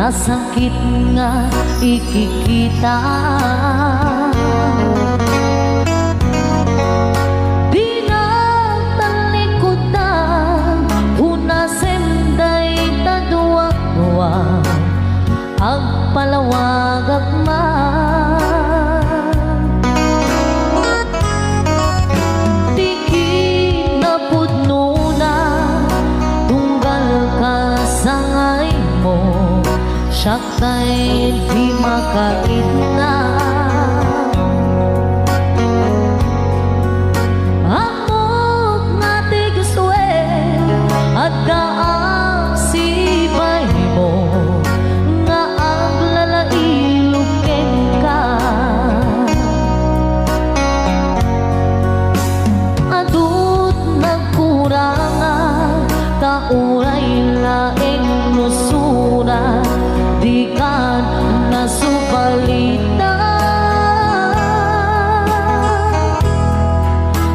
nasakit nga ikikita. Di na talikutan unasemday taduwa-duwa agpalawag agman. Siya'y di makaitna. Amok nga tiguswe at daang sibay mo nga ang lalailukin ka. Adut nagkurangan kauray laing nusura di kan nasubalita.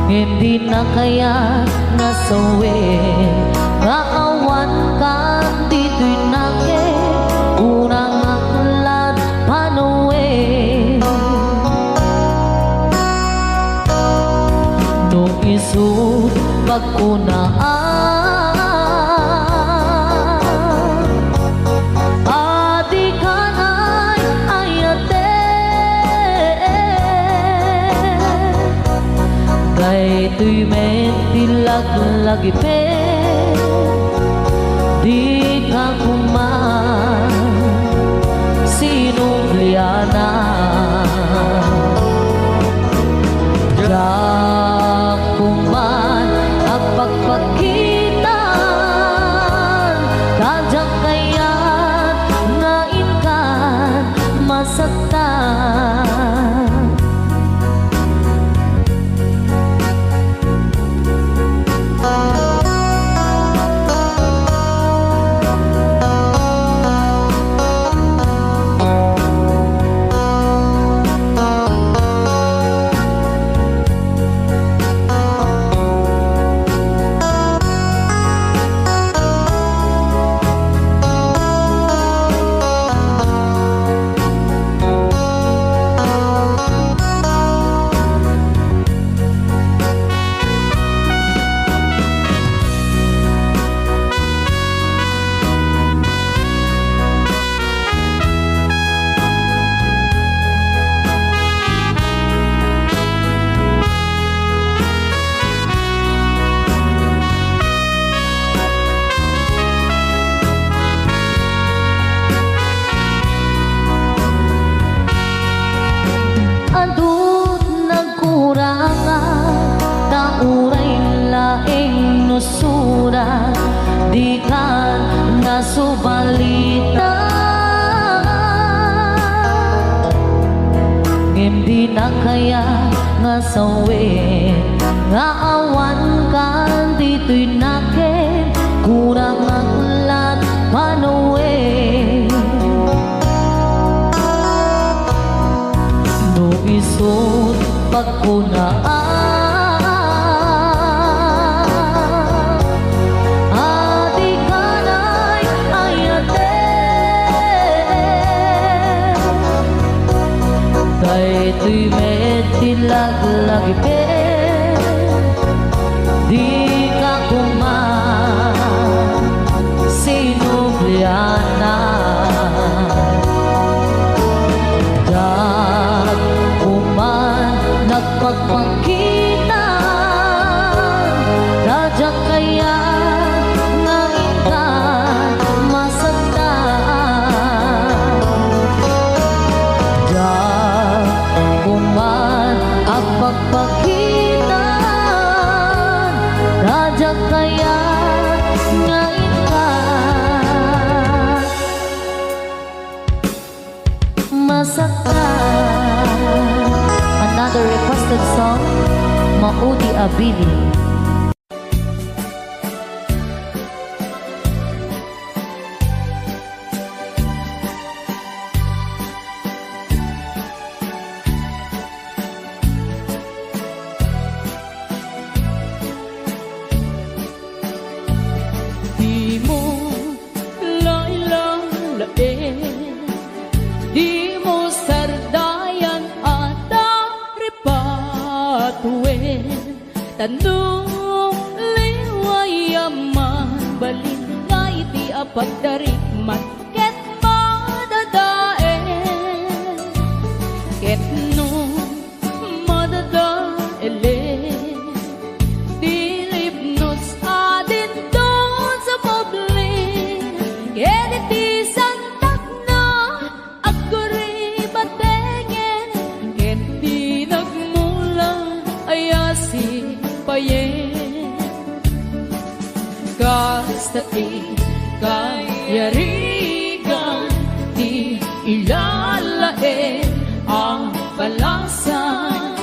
Hindi na kaya nasawi nga awan ka dito'y nake unang aklat panuwi. Nung isut pagkunaan tuy men tilag-lagi pe di ka kuman sinubliana. Da kuman ang pagpakitan kajang kaya't ngain ka masaktan. Nusura di kan nasubalita. Hindi na kaya nga sawi nga awan kan dito'y nake kurang aklat panuwi. No isut pagkunaan tuy met tilag-lagi pe di ka kuman sinubliana. Dat kuman nagpagpakita dadyak kaya ngain ka masaktan. Kuman ang pagpakitan radyak kaya ngain ka masaktan. Another requested song, Maudi Abili. Di mo lailang lain di mo sardayan at aripatuin. Tanong liwayaman balin nga iti apagdarikmat ket madadaen. Ket no madadaelen dilipnos adin doon sa publin. Ket iti santak na aguri batengen ket di nagmula ayasi payen. Kastati kayarigan di ilalaen ang balasan.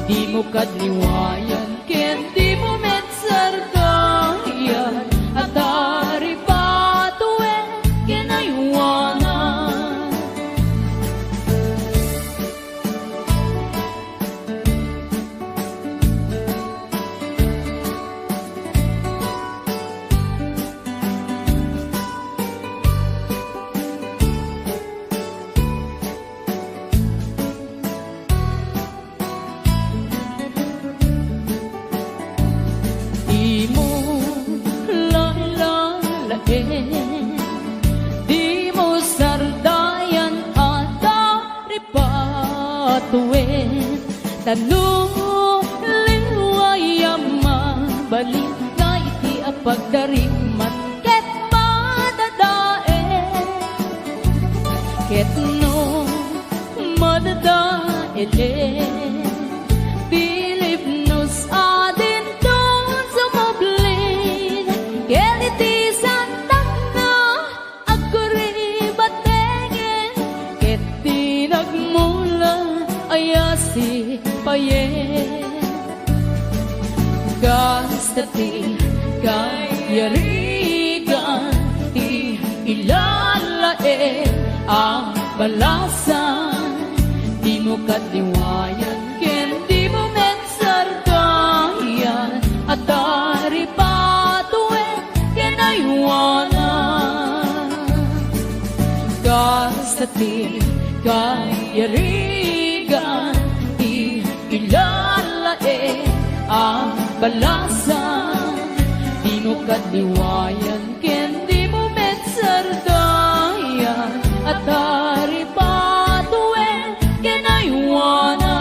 Di mo kadliwayan ken di mo metsardayan at aripatuen kinaywanan. Di mo lalalain, di mo sardayan at aripatuin. Tanong liwayaman balik nga iti apagdarikmat ket madadaen. Ket no madadaelen dilipnos adin doon sa mablin. Ket iti santak na aguri batengen ket di nagmula ayasi payen. Kastati kayarigan di ilalaen ang balasan. Di mo kadliwayan ken di mo metsardayan at aripatuen kinaywanan. Kastati kayarigan di ilalaen ang balasan. Di mo kadliwayan ken di mo metsardayan at aripatuen kinaywanan.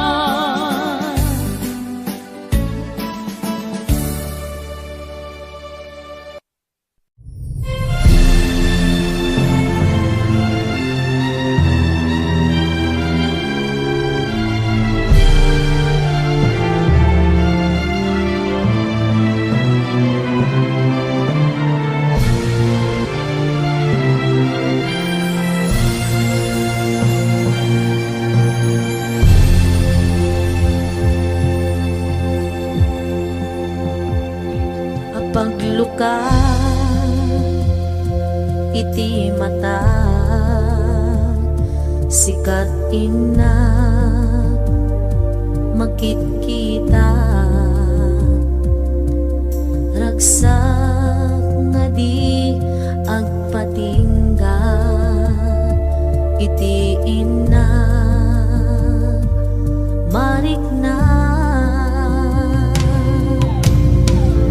Pagluka iti mata sikat ina magkita ragsak nga di agpatingga iti ina marikna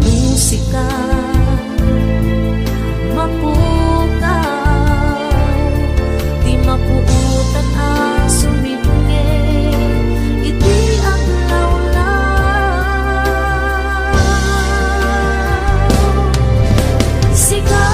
musika mapukaw di mapuutan ang sumibunge iti ang lawlaw. Sigaw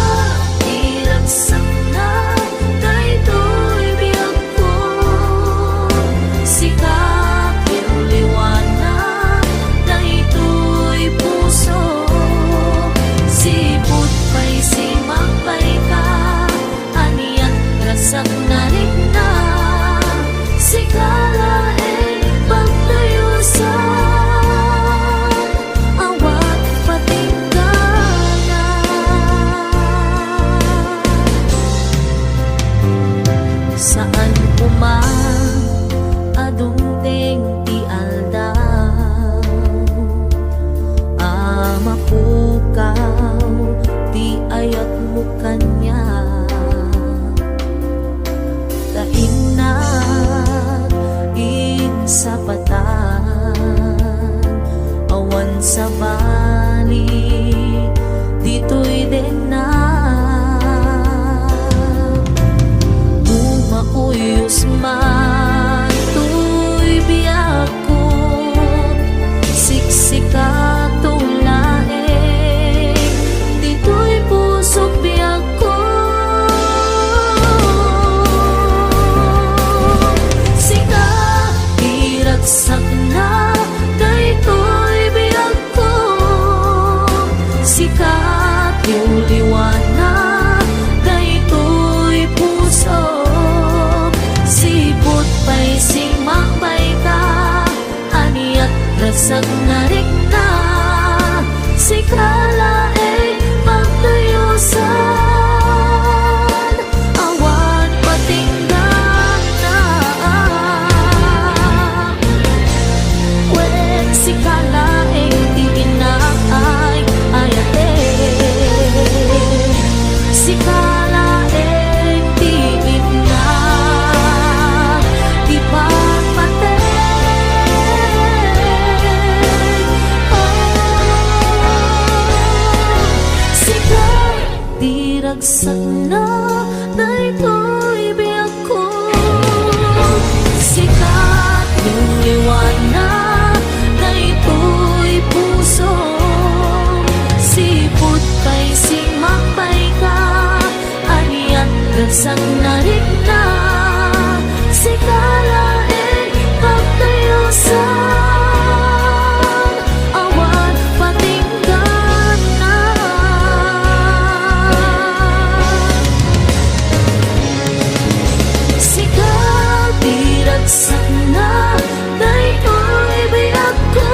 sagnarik na sikala ay pagtayusan awan patinggan na wen sikala ay di inaay ayate sikala ay di ina di pagpate diragsak na daytoy biyak ko sikat yung liwanag daytoy puso sipot kay simakbay ka aniyan gagsang narik na sikala ay pagtayusan awan patinggan na sikat diragsak na daytoy biyak ko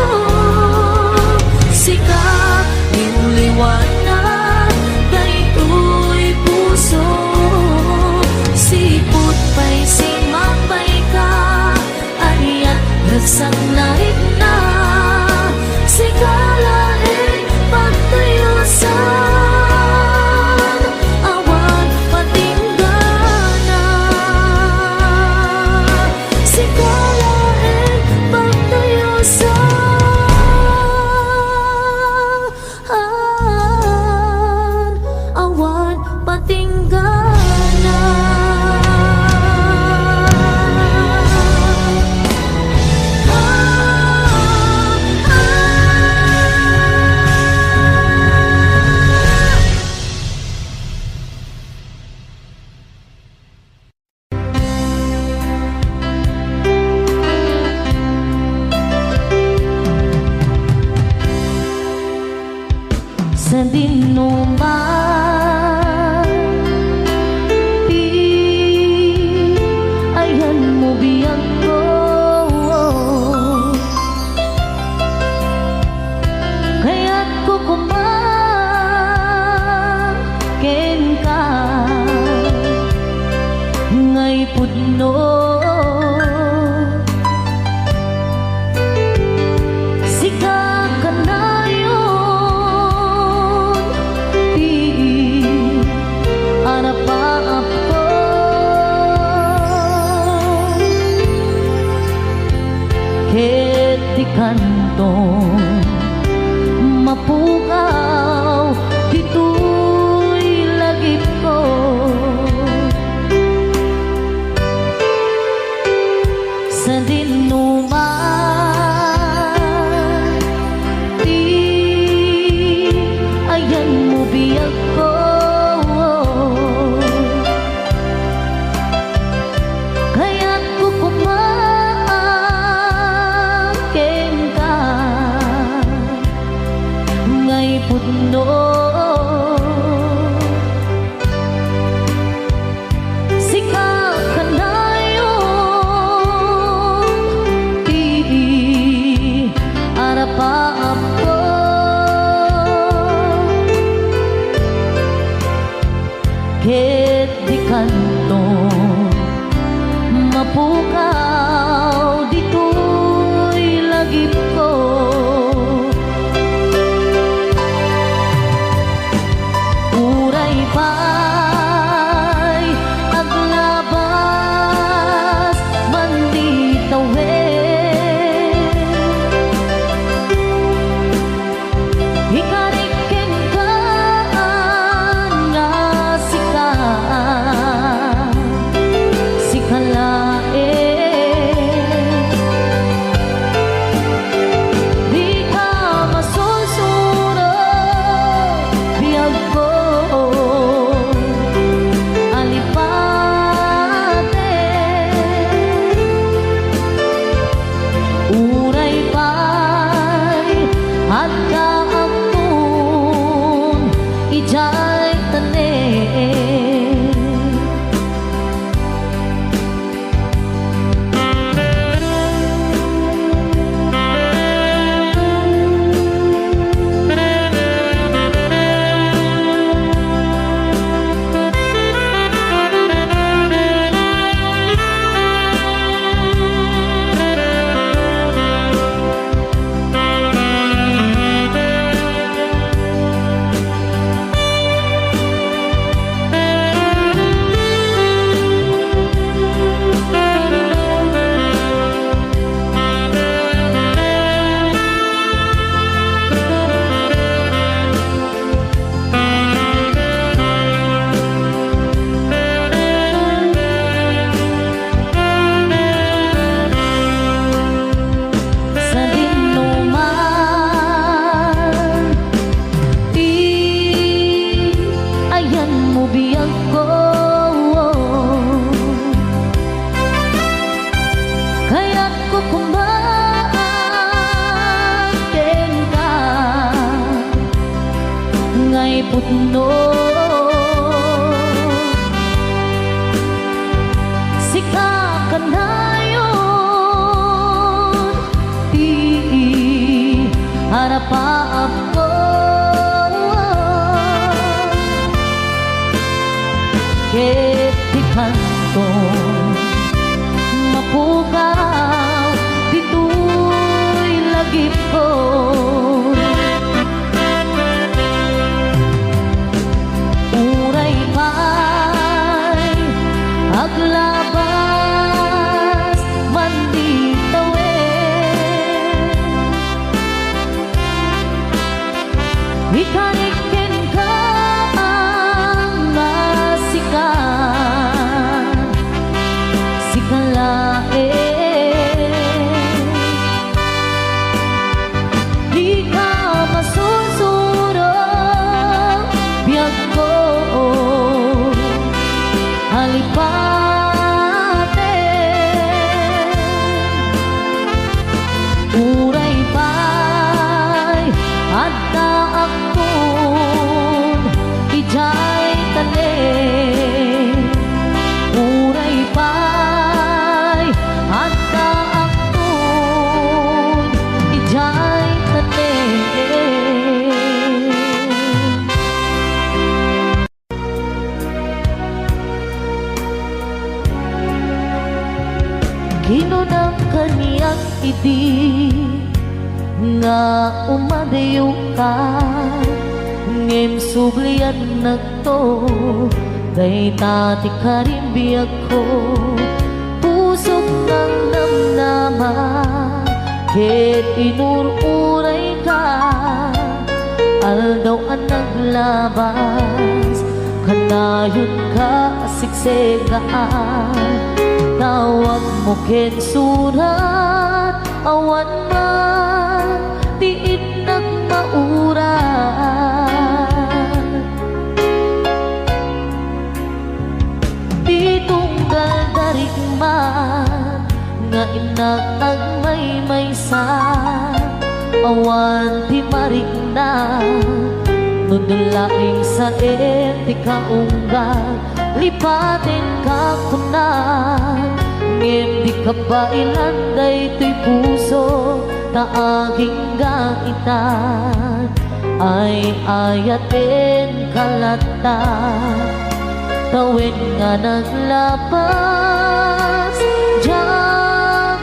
sikat yung liwanag daytoy puso sipot pa'y simakbay ka aniyan gagsang narik na sikala ay pagtayusan awan patinggan na sikala ay pagtayusan awan patinggan na sa dinuman di ayan mo biyang ko kaya't kukumakin ka ngay pudno sika ka na yun di arapaap ko ket di kantong mapugaw dito'y lagip ko sa dinuman di ayan mo biyak ko kaya't kukumakin ka kaya't ko kumaten ka ngay putno sika kanayon ti harapan ko ket di kanto mapukaw dito'y lagip ko uray pa'y aglabas man di tawid ikanikin ka ang nasikan sikalae di ka masusurong biyag ko halipate uray pa'y adda akon ijay tanin uray pa'y adda akon ijay tanin ginunang kaniyang idi nga umadayo ka ngem sublian nagto day tati ka rin biyag ko pusok ng namnama ket inururay ka aldaw ang naglabas kanayon ka siksegaan tawag mo ken surat awan man tiid nagmaurat di tunggal darigman nga inag may-maysa awan di marigna nudulaing sa eti kaunggal lipatin ka kunan ngem di ka ba ilanday to'y puso taaging gaitan ay ayatin kalata tawid nga naglapas diyak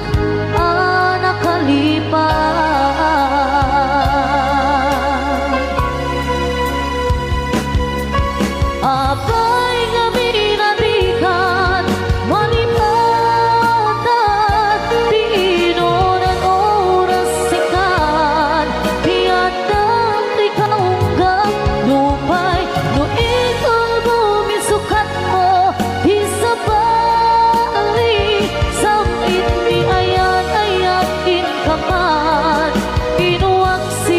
nakalipas abay nga binatikan malipatan di inoran oras sikan piyatang di kaunggap lupay no ikaw bumisukat mo isabali samit mi ayan ayatin kaman inuwaksin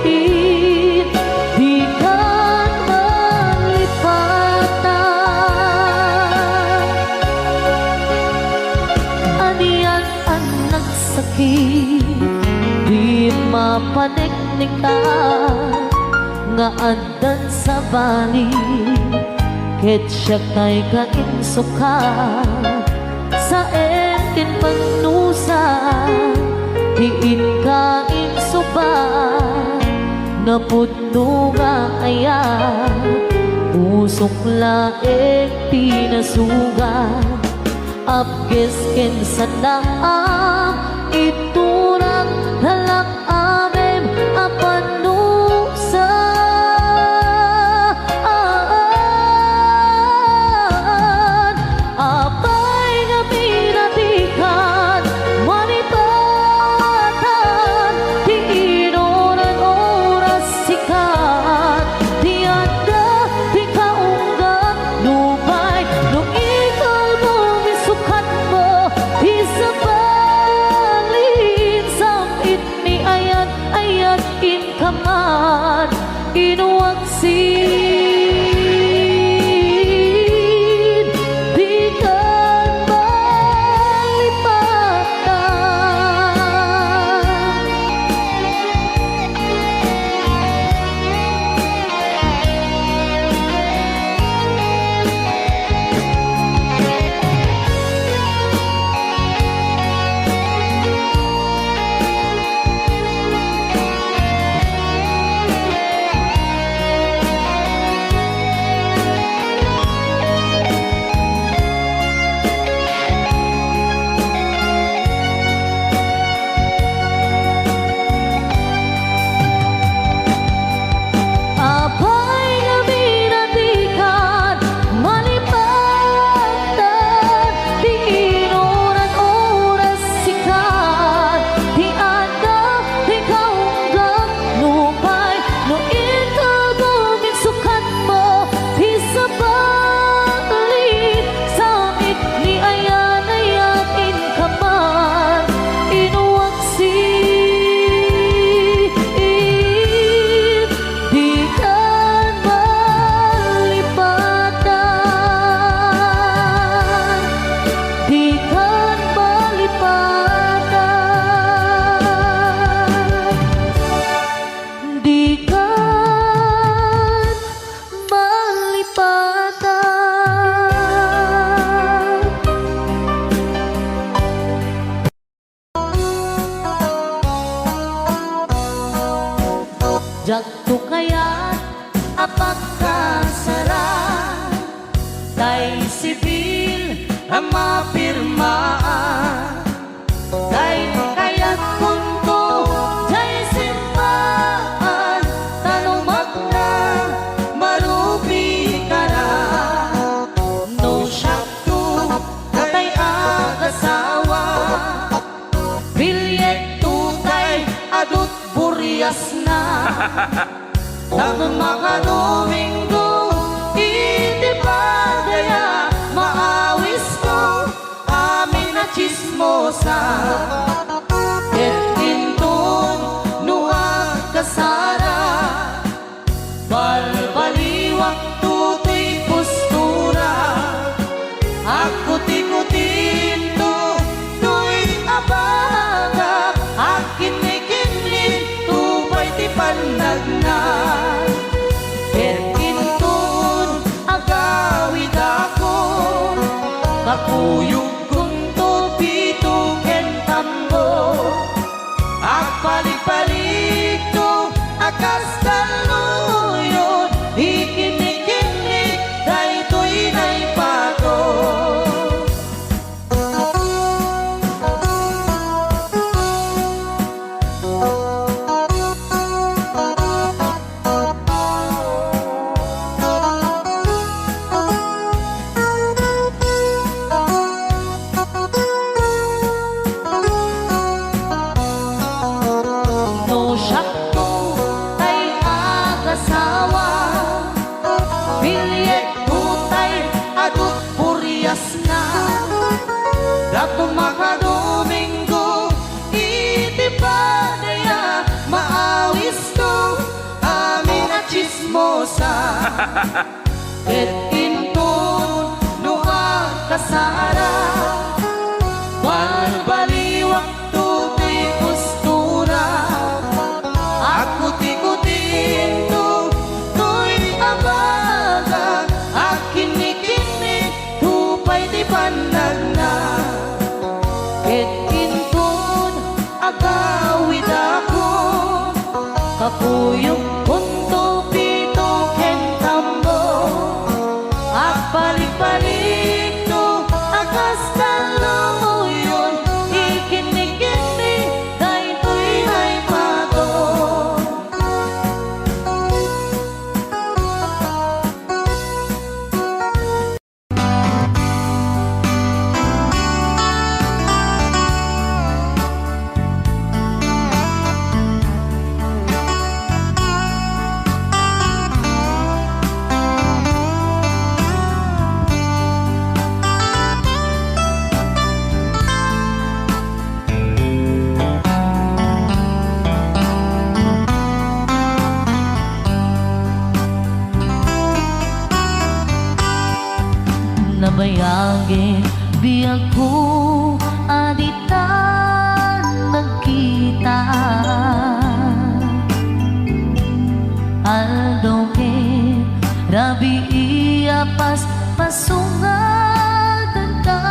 di kan malipatan aniyan ang nagsakit di mapaneknikan nga andan sa balik ket siya kay kainsukan sa entin pagnusa diin ka insuban napudno nga ayan usok laeng tinasugan apges ken sanaam iturang halak amem apanusa apay nga pinatikan malipatan di inoran oras sikat di anda di kaunggan lupay nung ikaw bumisukat mo isabalin samit ni ayan Jak to kaya apagkasara tay sibil ang mapirmaan tay kaya't punto jay simbahan tanumak na marubi ka na no syakto tay agasawa bilyet tutay adut buryas na Tanong mga Domingo, iti pa kaya maawis ko amin na chismosa. Et intun nuang kasara, balbaliwak tutoy postura. Ako tikutin to, tuy abaga, akin ni kinlin, tupay ti panagna. Kakuyog kong tupito ken tambo Agpalik-palik to akas taluyon Ikinik-kinik daytoy naipato Dato mga Domingo, iti pa daya maawis ko amin na chismosa. Et intun nuang kasara, balbaliwak tutoy postura. Ako tikutin to, tuy abaga, akin-ikinig, tupay di panagna. Et intun agawid ako kapuyog punto pito ken tambo agpalik-palik to akas taluyon ikinig-kinig daytoy naipato nabayagi biyag ko aditan nagkita aldo ke rabi iya pas pasungadan ka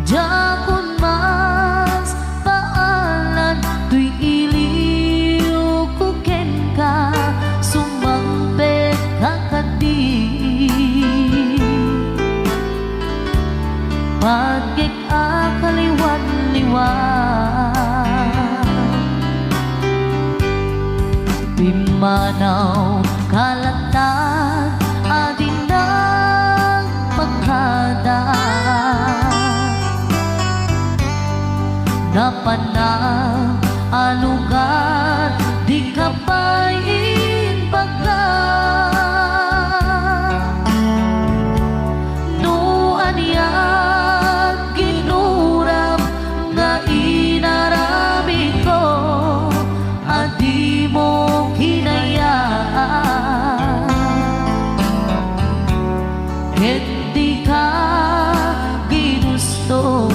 jakun mas paalan tuy iliw ko ken ka sumampe kakadi pagkik akaliwan-liwan pimanaw kalatag adin ng pagkada napanang alugar di kapain pagka no aniyag ginuram nga inarami ko adi mo hinayaan ket di ka ginusto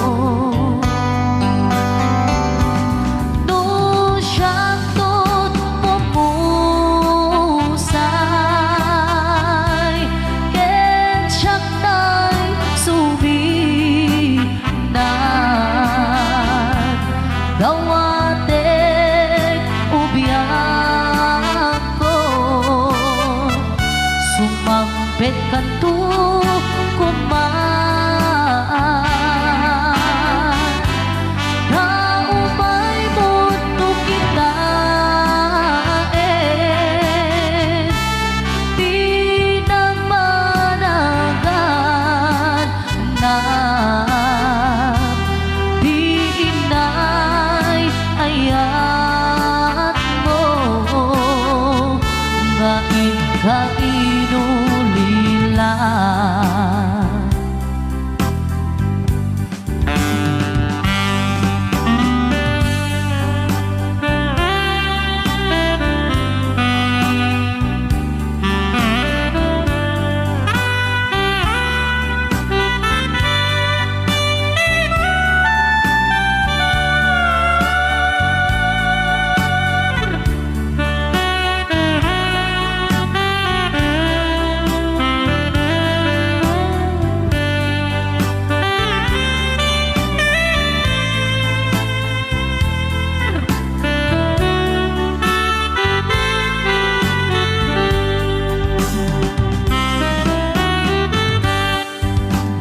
gawate tu kumaan na umay mundo kita di naman agad na di inay ayat mo nga ikainulila.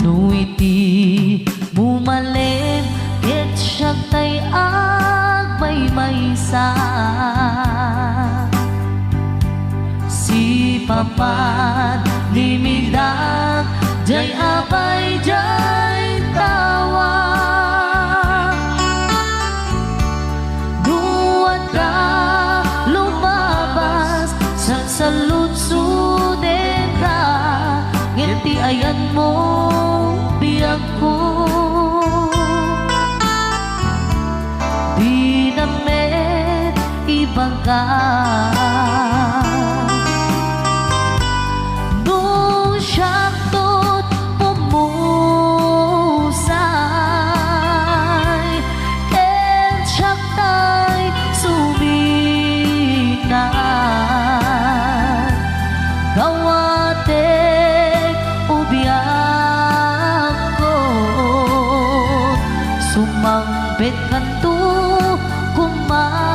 Nuiti bumalin ket siya tay agmaymaysa si papan limidak jay abay jay tawa duwat ka lumabas sa saludsuden ka ngiti ayan mo biyag ko di namet ibang ka nung siyang tot pumusay and siyang tay suminan gawatek ubiyag ko sumangbet kanto kuman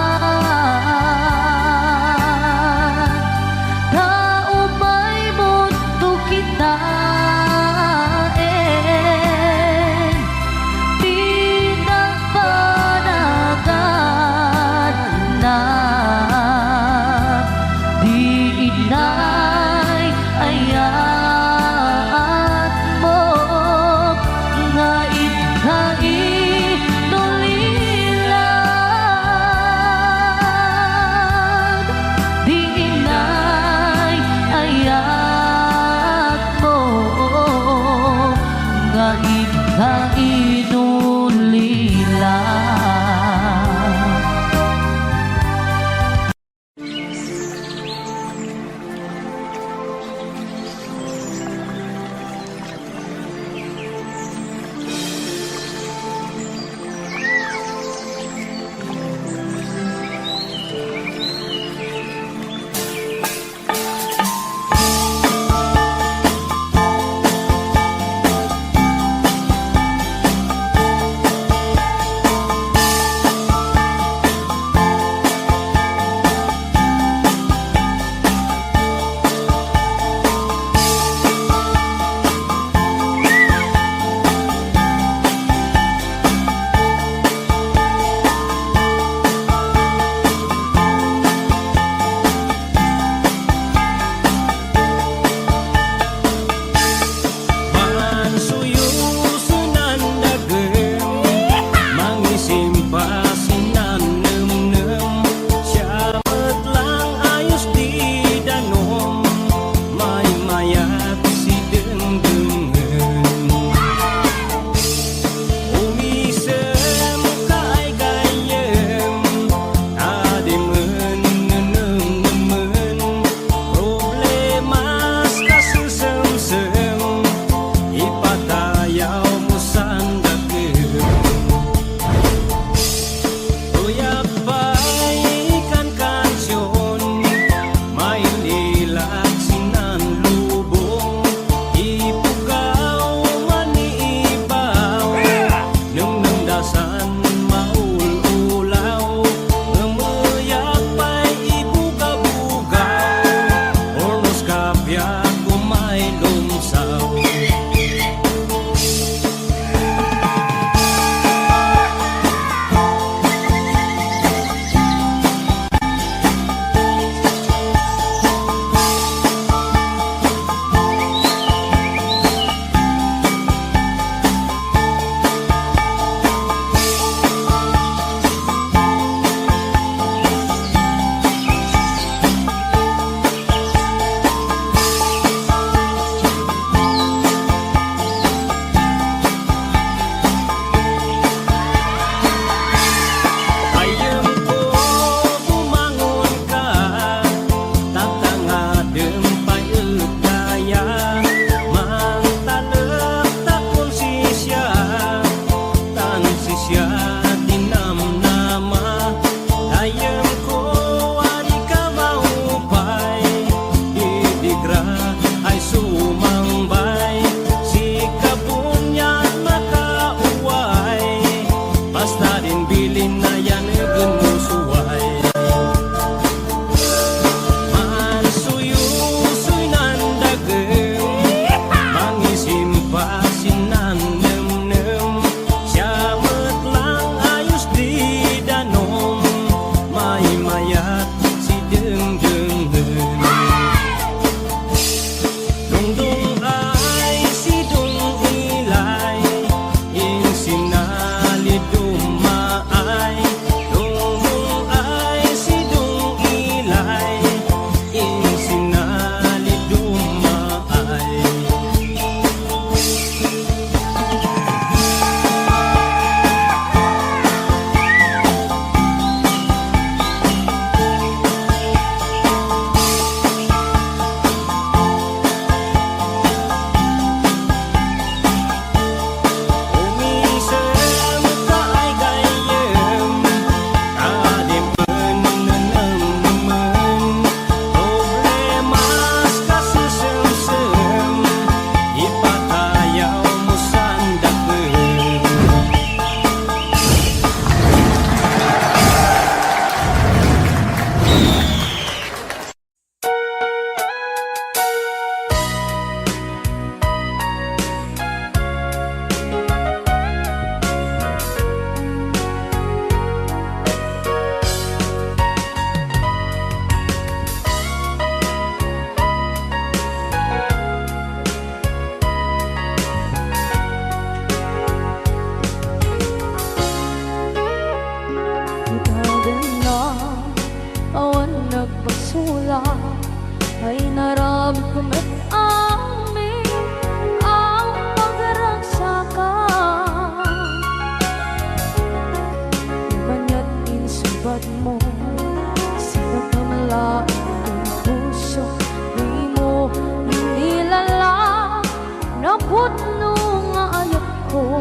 ko.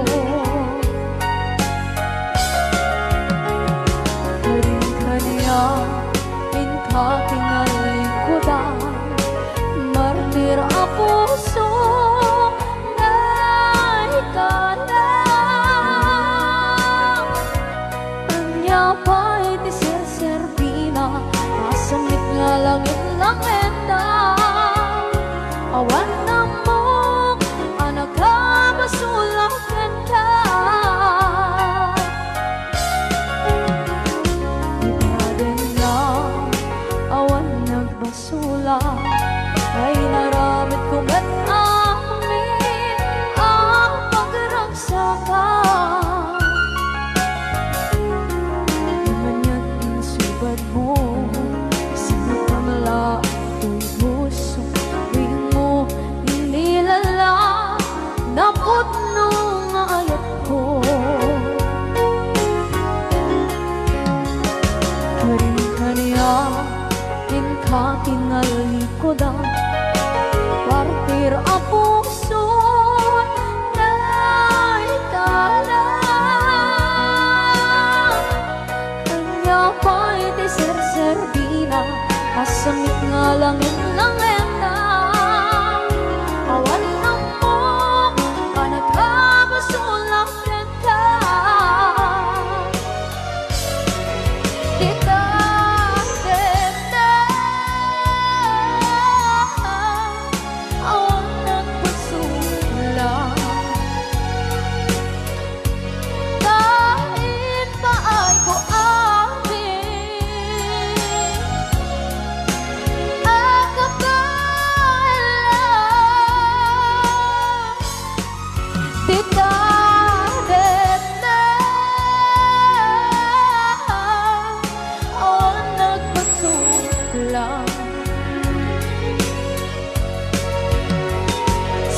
Karin-kanya inka kinalikudan, martir a puso na ikalang. Anya pa'y ti serservina, masamit nga langit lang enda. Awan na mo, anak ka masulak enda. Ibaden na, awan nagbasula, ay naramit ko ba't amin ang pagragsakan. Naman yan insubad mo, sinakamala ito'y puso. Tuwing mo inilala, naputno nga ayat ko. Karin-kanya inka kinalikodan, partir a puso na ikalang. Kanya pa'y ti serservina, asamit nga langit lang enda. Awan na mo, anak ka masulak enda. Kita tenda, awan nagpasulak. Kahit pa ay ko amin ang kapalan. Tita tenda, awan nagpasulak.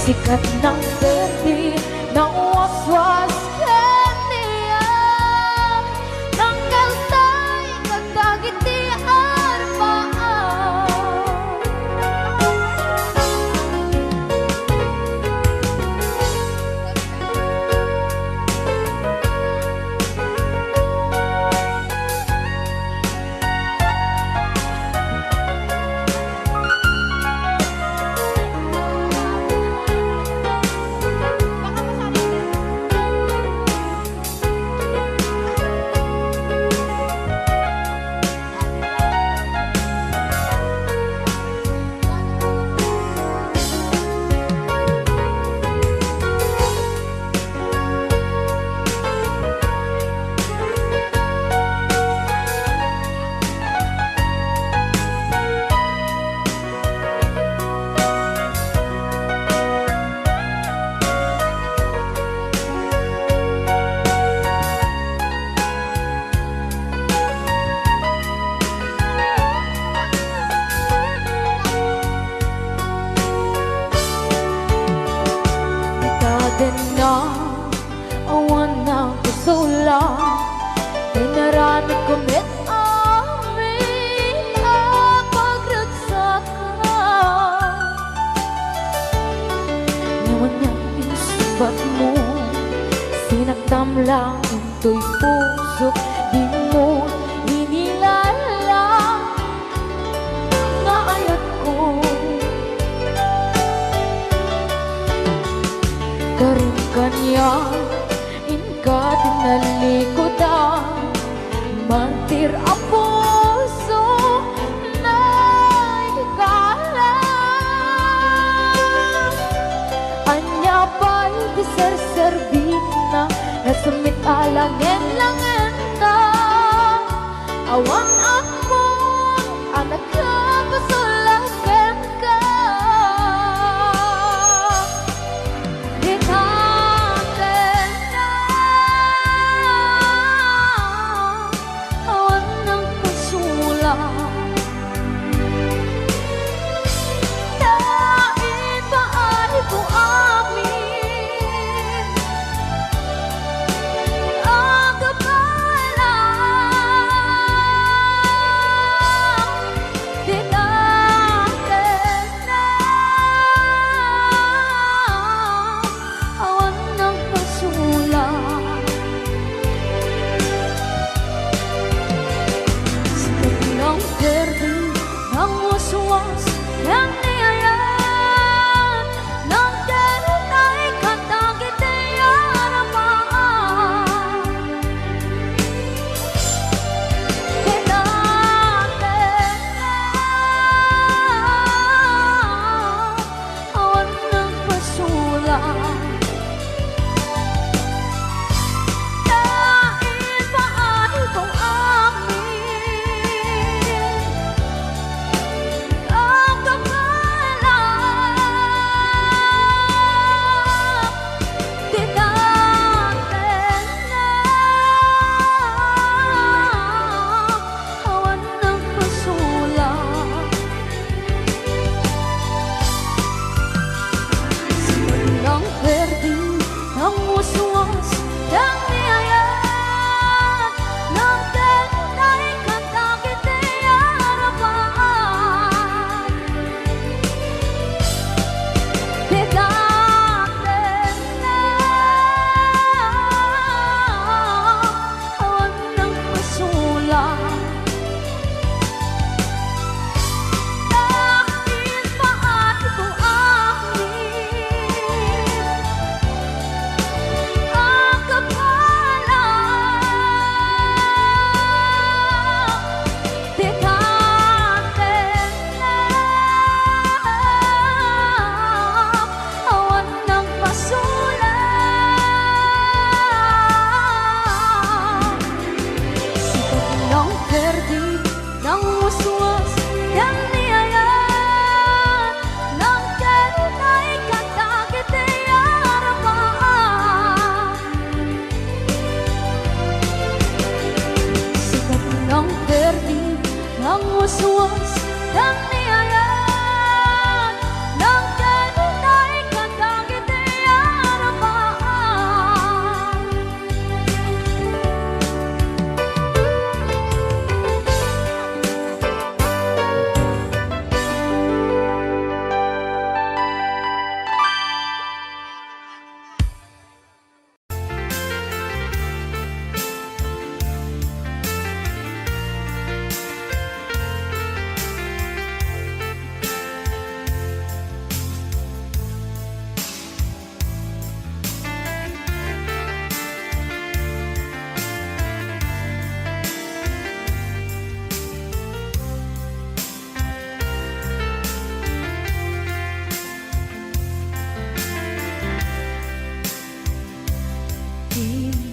Sikat ng berde na waswas kaniya, ng kaltay kagdagit di arbaan. Ikaden na, awan na kusula, dinaramit ko met amin ang pagragsakan. Ngayon niya insubat mo, sinagdam lang ito'y puso, di mo inilala nga ayat ko. Karin-kanya inka tinalikodan, martir a puso na ikalang. Anya pa'y ti serservina, nasumit alangin lang enda. Awan ako, anak ka pasulakan ka. Dahil pa ay ko amin ang kapalan.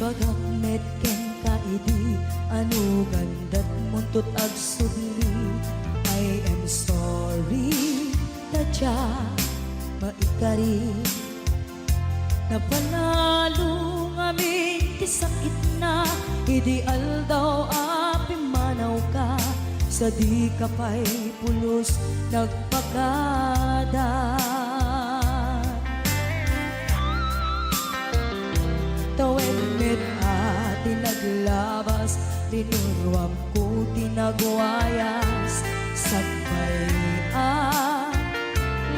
bagak met ken ka idi anu gandat muntut ag subli. I am sorry tadya maikari napanalo ngamin ti sakit na ideal daw api manaw ka sa di ka pa'y pulos nagpakada. Tawid met ati naglabas tinuruam ko tinagwayas sagbay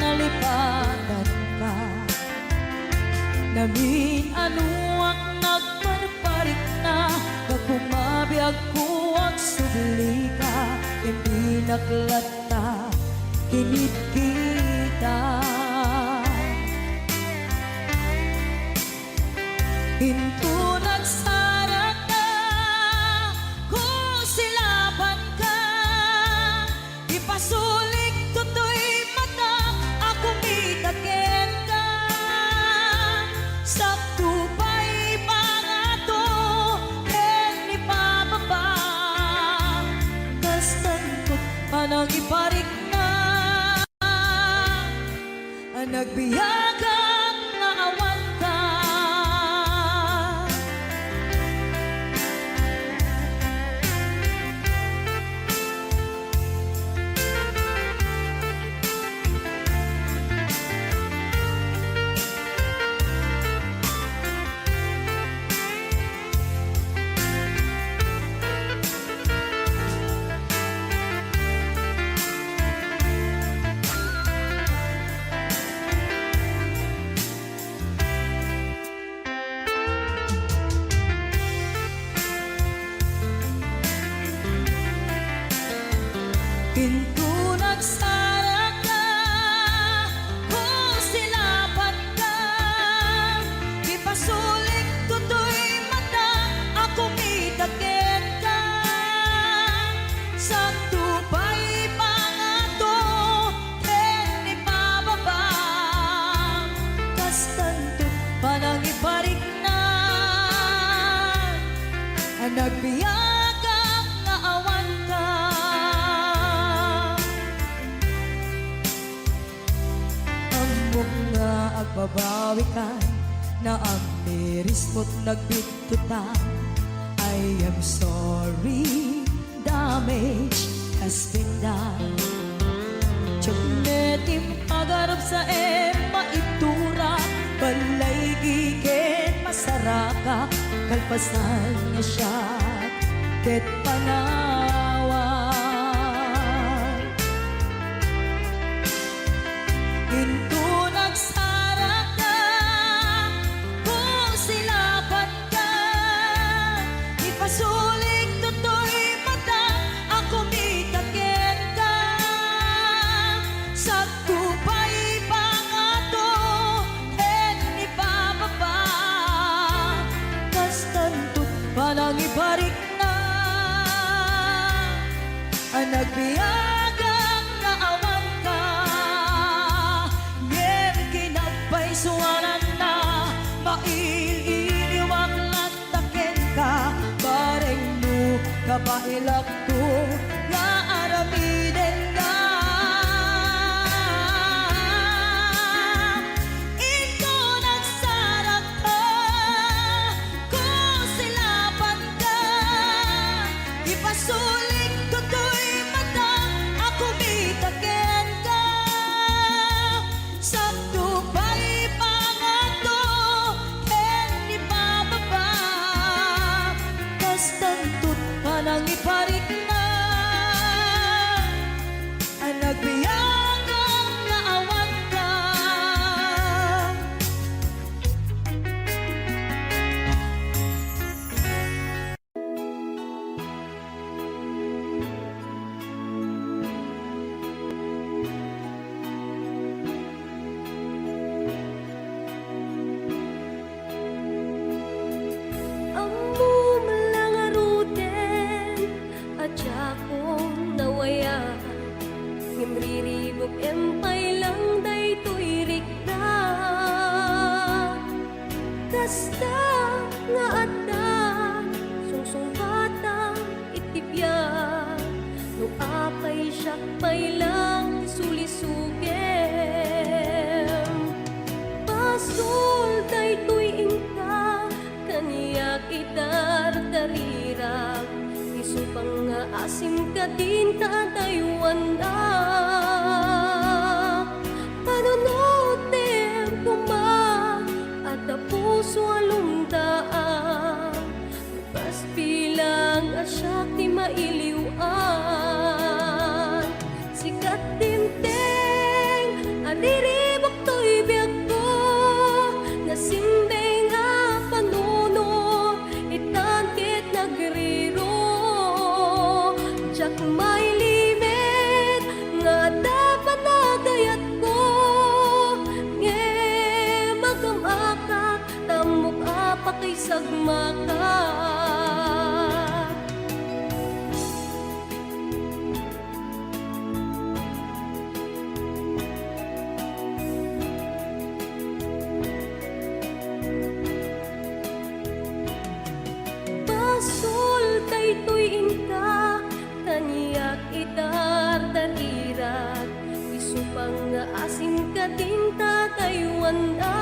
nalipatan ka namin ano ang nagparparik na pagkumabiyag ko ang subli ka hindi naklata kinit kita. Hinto nagsara ka, kung silaban ka, ipasulik tutoy mata, ako mitakin ka. Sakto pa'y pangato, en ipababa, kastantot panang iparik na, ang nagbiyagang naawan ka. Hinto nagsara ka, kung silaban ka, ipasulik tutoy mata, ako mitakin ka. Sakto pa'y pangato, en ipababa, kastanto panang iparik na, ang nagbiyagang naawan ka. Nga agbabawi ka na ang miris mo't nagbitutan. I am sorry, damage has been done. Tiyagnetim agarap sa maitura, balay giken masaraka, kalpasan nga siya ket panawan. Hinto nagsara ka, kung silaban ka, ipasulik tutoy mata, ako mitakin ka. Sakto pa'y pangato, en ipababa, kastantot panang iparik na, ang nagbiyagang naawan ka. Suwanan na maililiwag latakin ka, bareng mo kabailak ko nga aramiden ka. Ito nagsarap ka, kung silaban ka, ipasulik tutoy mata, ako mitakin ka. Sakto pa'y pangato, en ipababa, kastantot panang iparik na, Basol daytoy ingka kaniyak idardarira isupang nga asim ka din tatayuan na panunutin kuma at puso alumdaan bukas bilang asyak ti mailiwan sikat tinteng adiribok to'y biag ko nasimbeng nga panunod itangkit nagriro jak may limit nga dapat nagayat ko nge magamaka tamok apa kay sagmaka Basol daytoy ingka kaniyak idardarira isupang nga asim ka din tatayuan na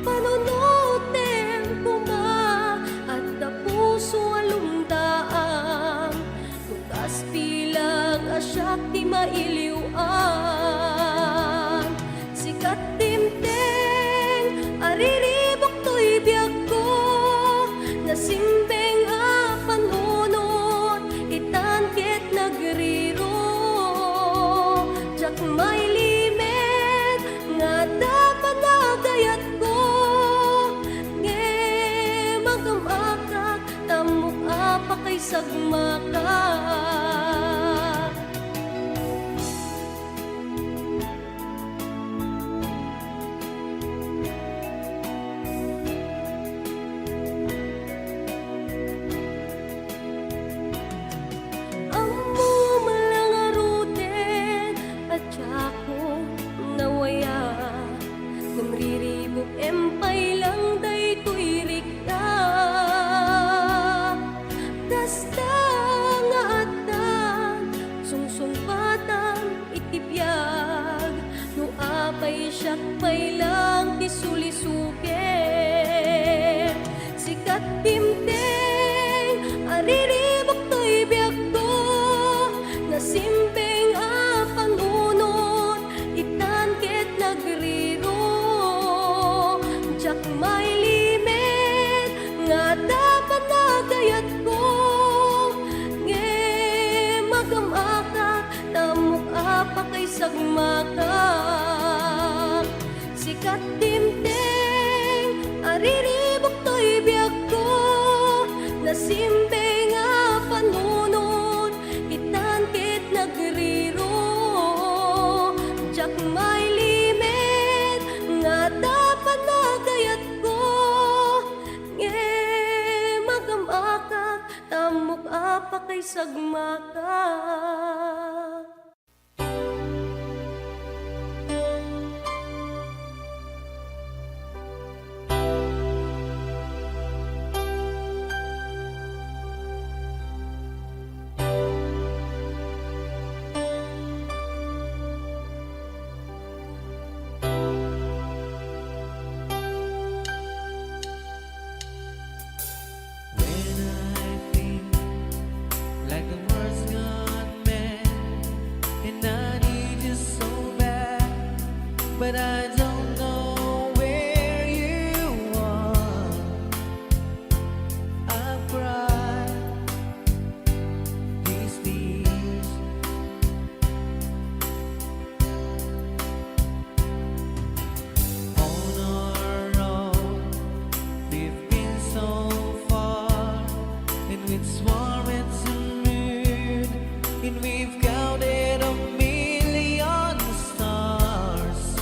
panunutin kuma at puso alumdaan bukas bilang asyak ti mailiwan sikat timteng ariribok to'y biag ko nasimbeng a panunod itangkit nagriro jak may limit nga dapat nagayat ko nge magamakak tamok apa kay sagmaka empay lang daytoy rikta kasta nga atan sungsungpatan itibiyag no apay siyak pay lang isulisuket sikat timteng ariribok to'y biag ko nasimbeng a panunod itangkit nagriro jak may limit nga dapat nagayat ko nge magamaka tamok apa kay sagmaka sikat timteng ariribok to'y biag ko nasimbeng nga panunod itangkit nagriro jak may limit nga dapat nagayat ko nge magamakak tamok apa kay sagmaka but I don't know where you are. I've cried these tears on our own. We've been so far, and we've sworn it's a moon, and we've counted a million stars.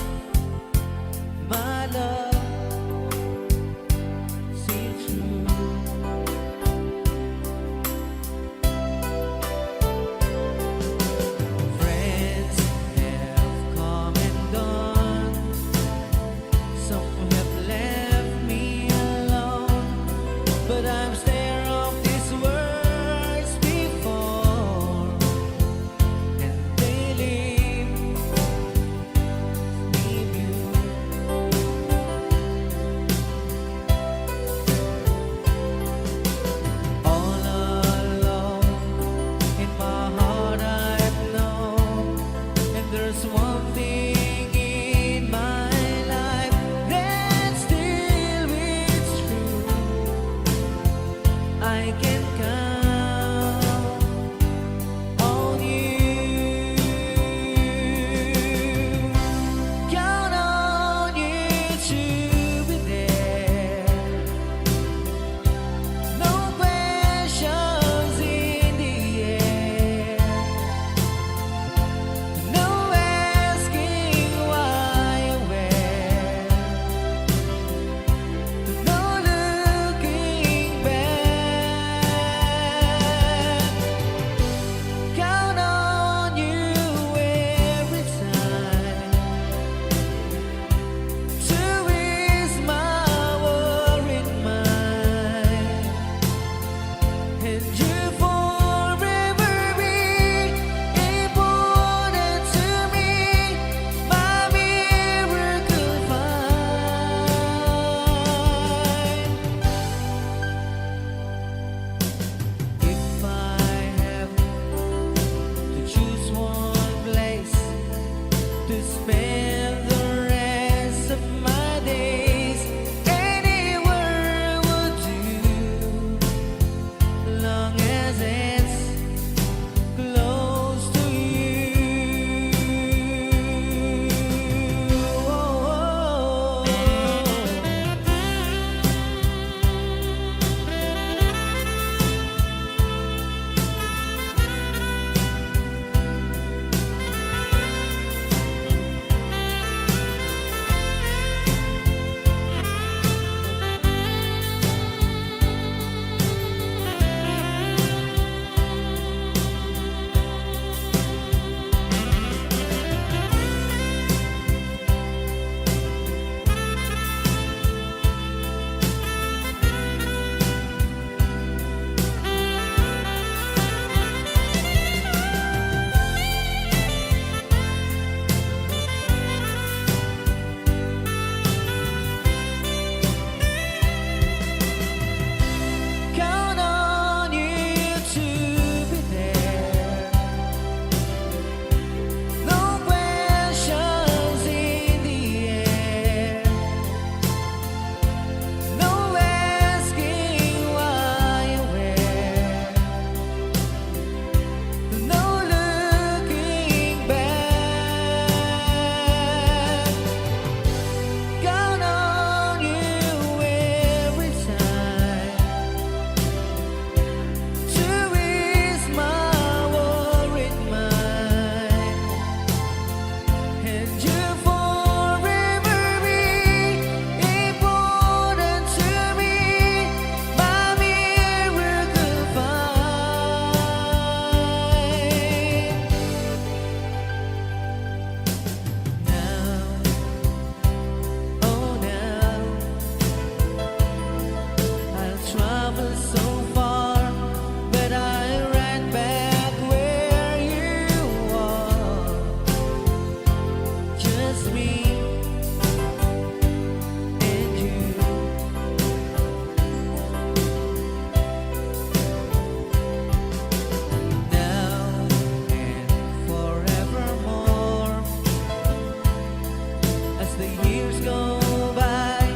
the years go by,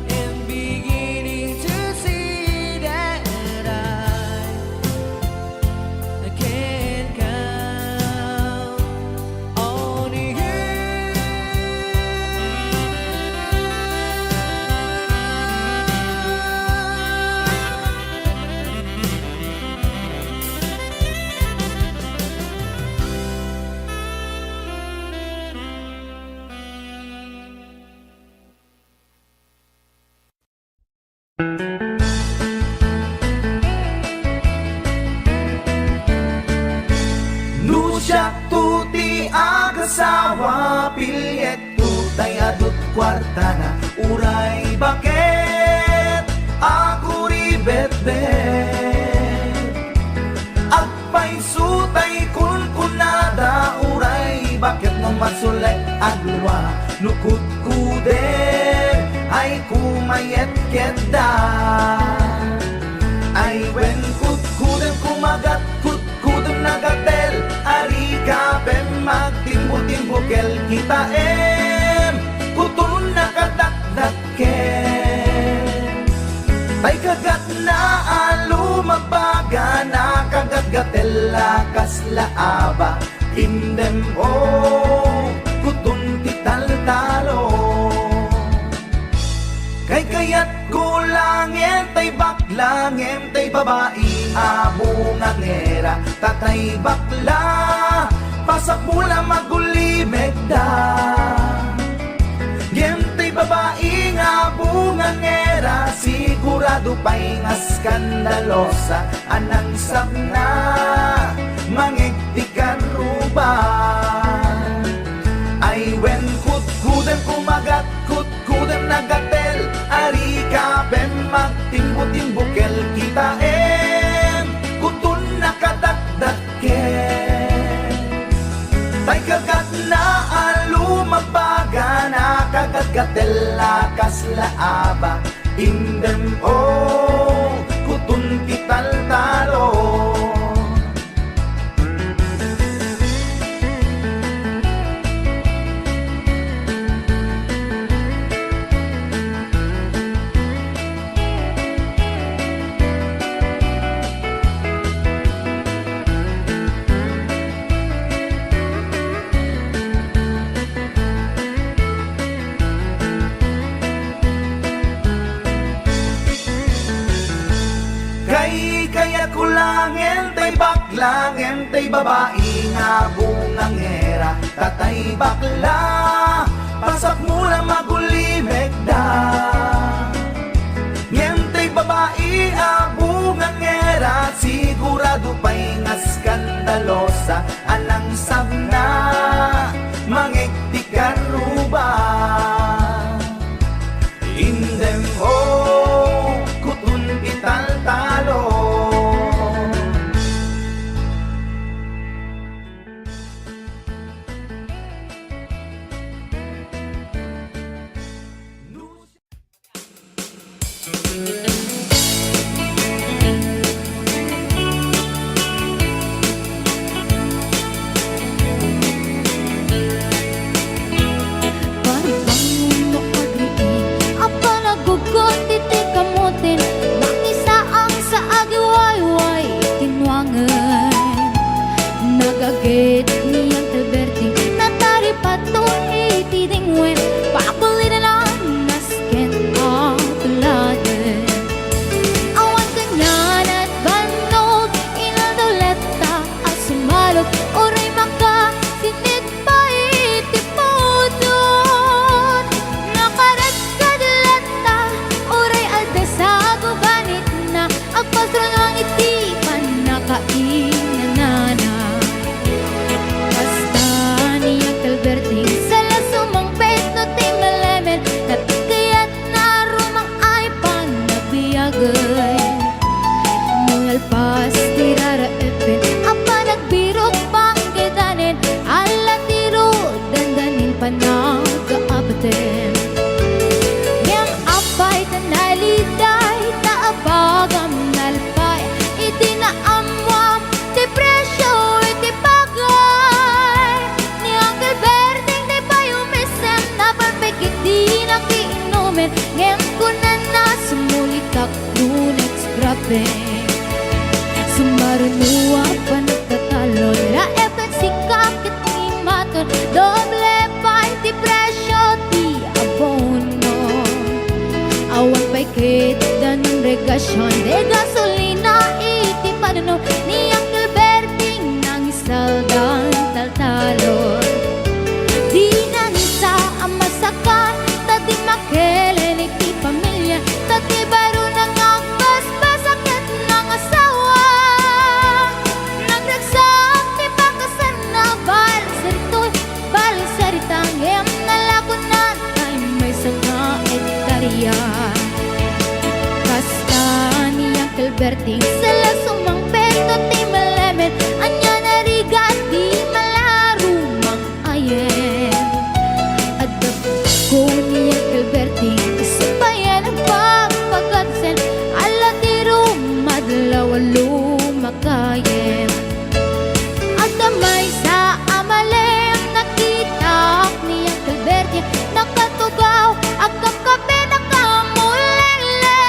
and beginning to see that I can't count on you. Nusyak tuti agasawa pilyet tutay adot kwarta na uray bakit ako ribet-bet agpay sutay kun kunada uray bakit no masulay agluwa nukut kuder ay kumayet keda ay wen kut kudem kumagat kut kudem nagatel ari kapem magtimbo-timbokel kita kutun nakadakdaken tay kagat na alumabaga na kagat-gatel lakas laaba indem kutun tital-talo kay kayat kulangin tay baklangin tay babae abungang era tatay bakla pasak mula magulimeg da tay babae abungang era sigurado pa'y nga skandalosa anang sabna mangigtikan ruban ay wen kutkudem kumagat kutkudem nagatel ari kapem magtimbo-timbokel kita kutun nakadakdaken tay kagat na alumabaga na kagat-gatel lakas laaba indem kutun tital-talo kaya kulangin tay baklangin tay babae nga bungang era tatay bakla pasak mula magulimeg da tay babae abungang era sigurado pa'y nga skandalosa anang sabna mangigtikan ruba indem kutun ital-talo Nagagit niyang Alberti natari patong itidingwen pakulitan ang nasken ang tuladen di nakiinumin ngayon ko na sumulitak lunex grabe sumarunuwa pa nagtatalo la efensi kakit ni maton doble party presyo di abono awan pa'y kita ng regasyon de gasolina iti panuno ni Uncle Berting nang isaldang taltalon di na nisa ang masakan tati makelen iti pamilya tati baro nang angkas pasakit ng asawa nagdagsak ti pakasan na balisaritang em nalakunan ay may sanga ektarya kasta ni Uncle Berting sala sumang peto ti malemen anya narigat di malarumang ayen adap ko ni Uncle Berting isubayan ang pagpagatsen ala ti rumadlaw lumakayen at damay sa amalem nakita ni Uncle Berting nakatugaw agam kape nakamulele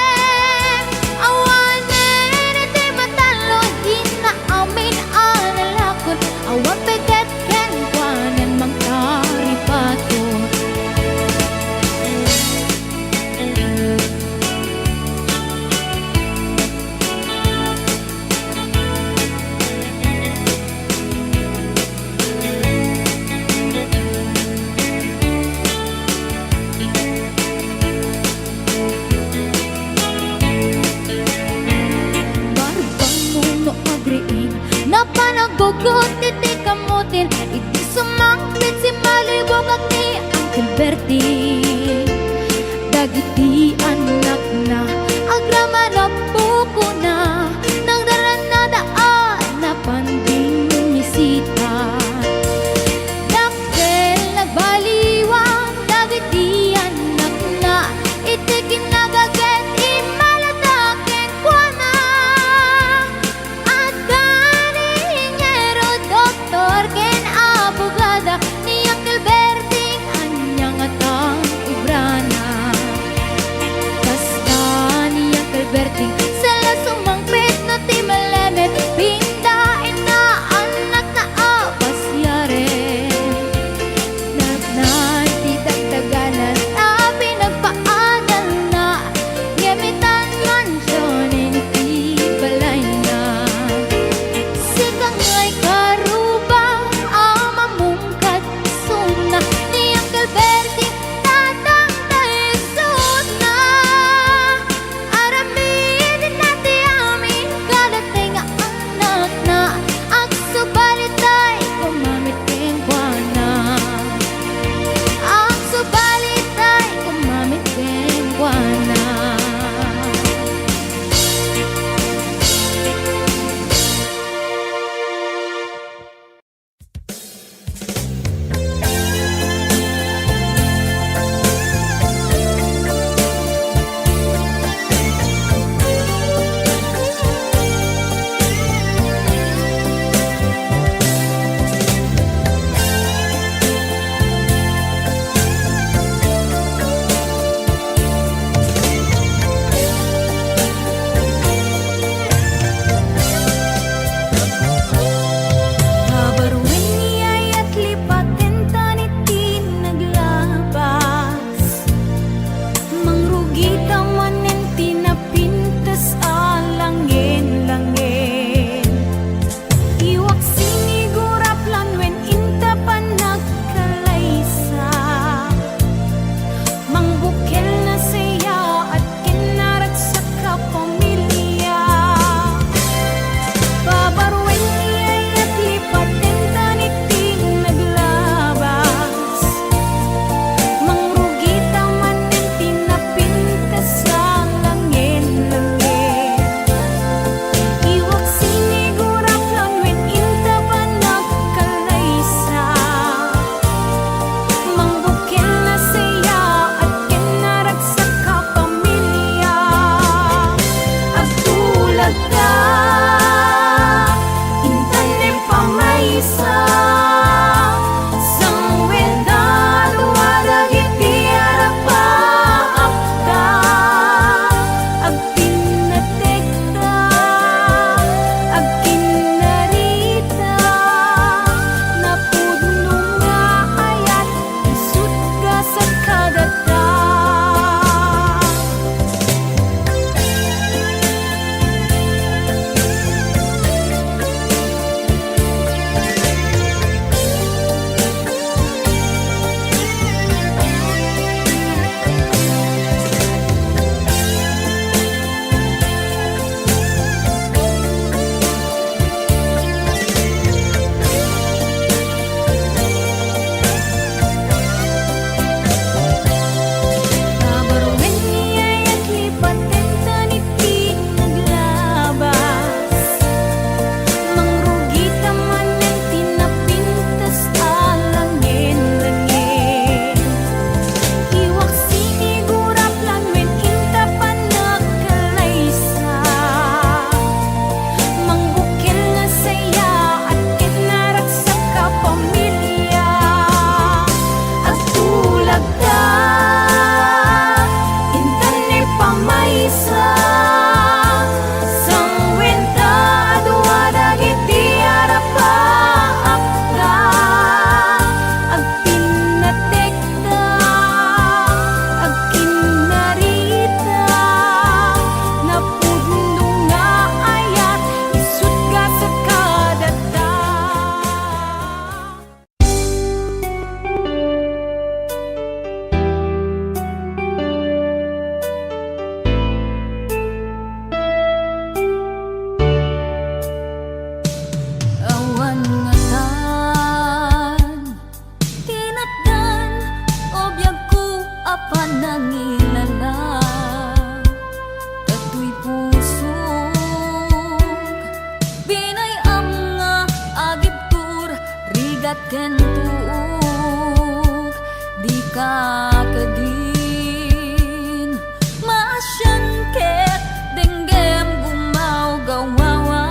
awanen iti matalo di na amin analakon awan peget ken kwanen mangkaripato barbang muno agriin na panagugot iti kamutin iti sumangpit si malibog at ni Uncle Berting dagiti anak na agrama na buko na nang daran na daan na panding misita dakkel nagbaliwang dagiti anak na iti kinagaget imalataken kwa na at kaningero doktor ken abogada ni Uncle Berting anyang atang nangilala katoy pusok binayam nga agibtur rigat ken tuog di ka kadin maasyan ket denggem gumaw gawawa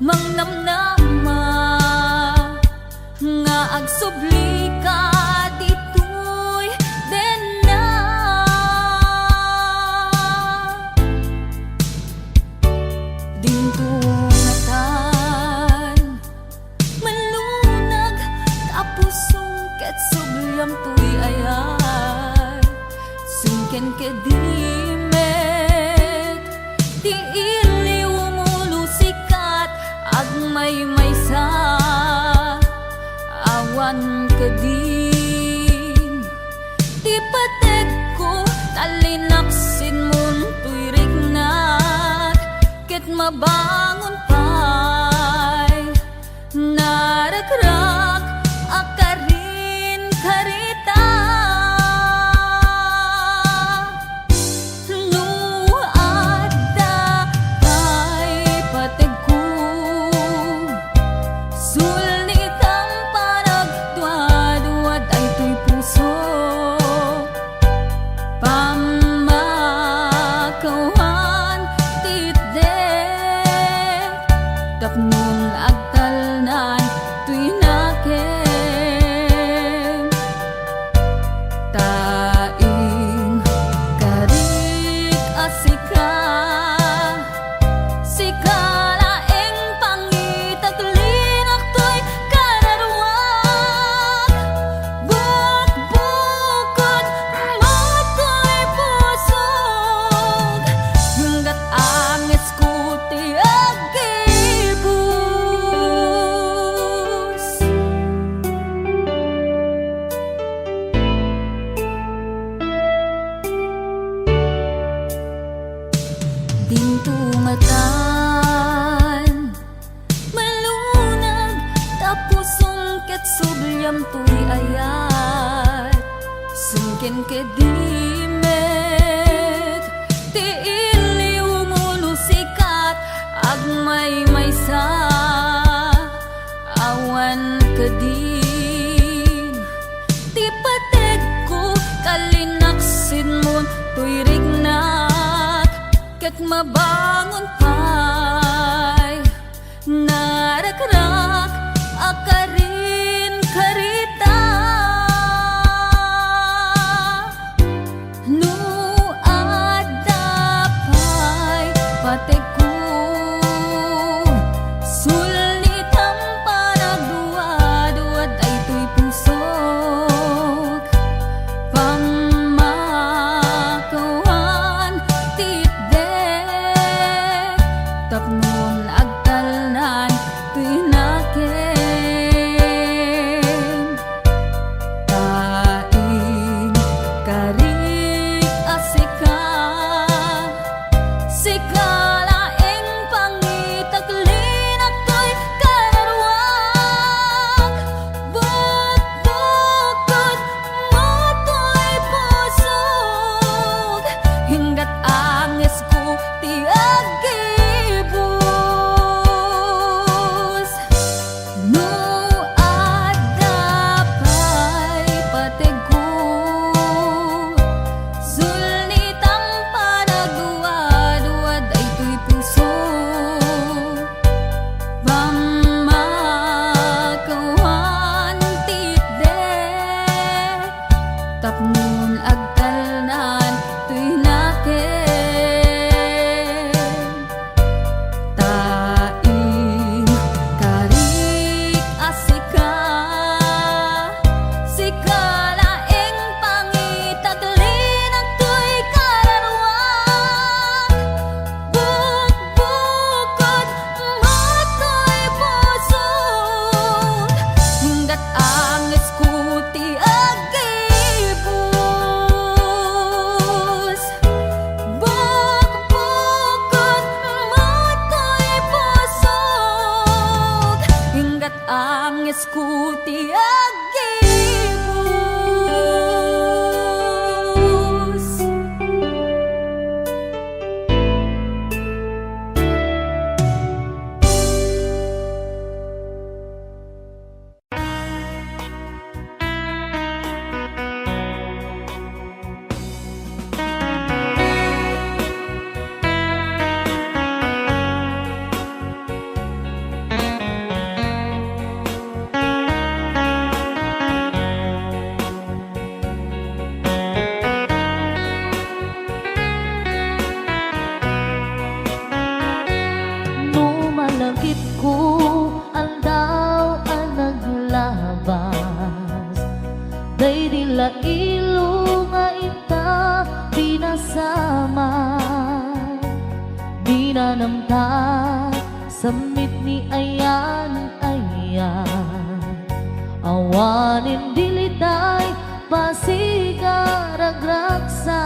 mangnamnama nga agsubli ka ditoy den na dintungatan malunag tapusong ket subliam tuy ayat sungken kedimet di iliw mulusikat agmay maysa awan kadin di patek ko talinaksin mun tuy rignat ket mabangon pay narakrak akarin karita no adda kay patek ko sulit ang panagduad-duad ay tuy puso pamakawan titdek tapnon agtalnan tuy naken taing karik asika sikalaeng pangitaglinak to'y kararwag bukbukod moto'y pusog hanggat angis ko ti agibus dintungatan malunag tapusong ket subliam tuy ayat sungken kedimet ti iliw mulusikat agmay maysa awan kadin ti patek ko kalinaksin mon tuy rignat ket mabangon pay narakrak akarin karita no adda pay patek ko sulit ang panagduad-duad ay tuy pusok pamakawan titdek tapnon agtalnan tuy naken taing karik asika sikalaeng pangitaglinak to'y kararwag bukbukod moto'y pusog hinggat angis ko ti agibus no adda pay patek ko sulit ang panagduad-duad ay tuy puso pamakawan titdek tapnon agtalnan tuy naken taing karik asika sikalaeng pangitaglinak to'y kararwag bukbukod moto'y pusog hinggat angis ko ti agibus namta samit ni ayan awanin dilitay pasigaragraksa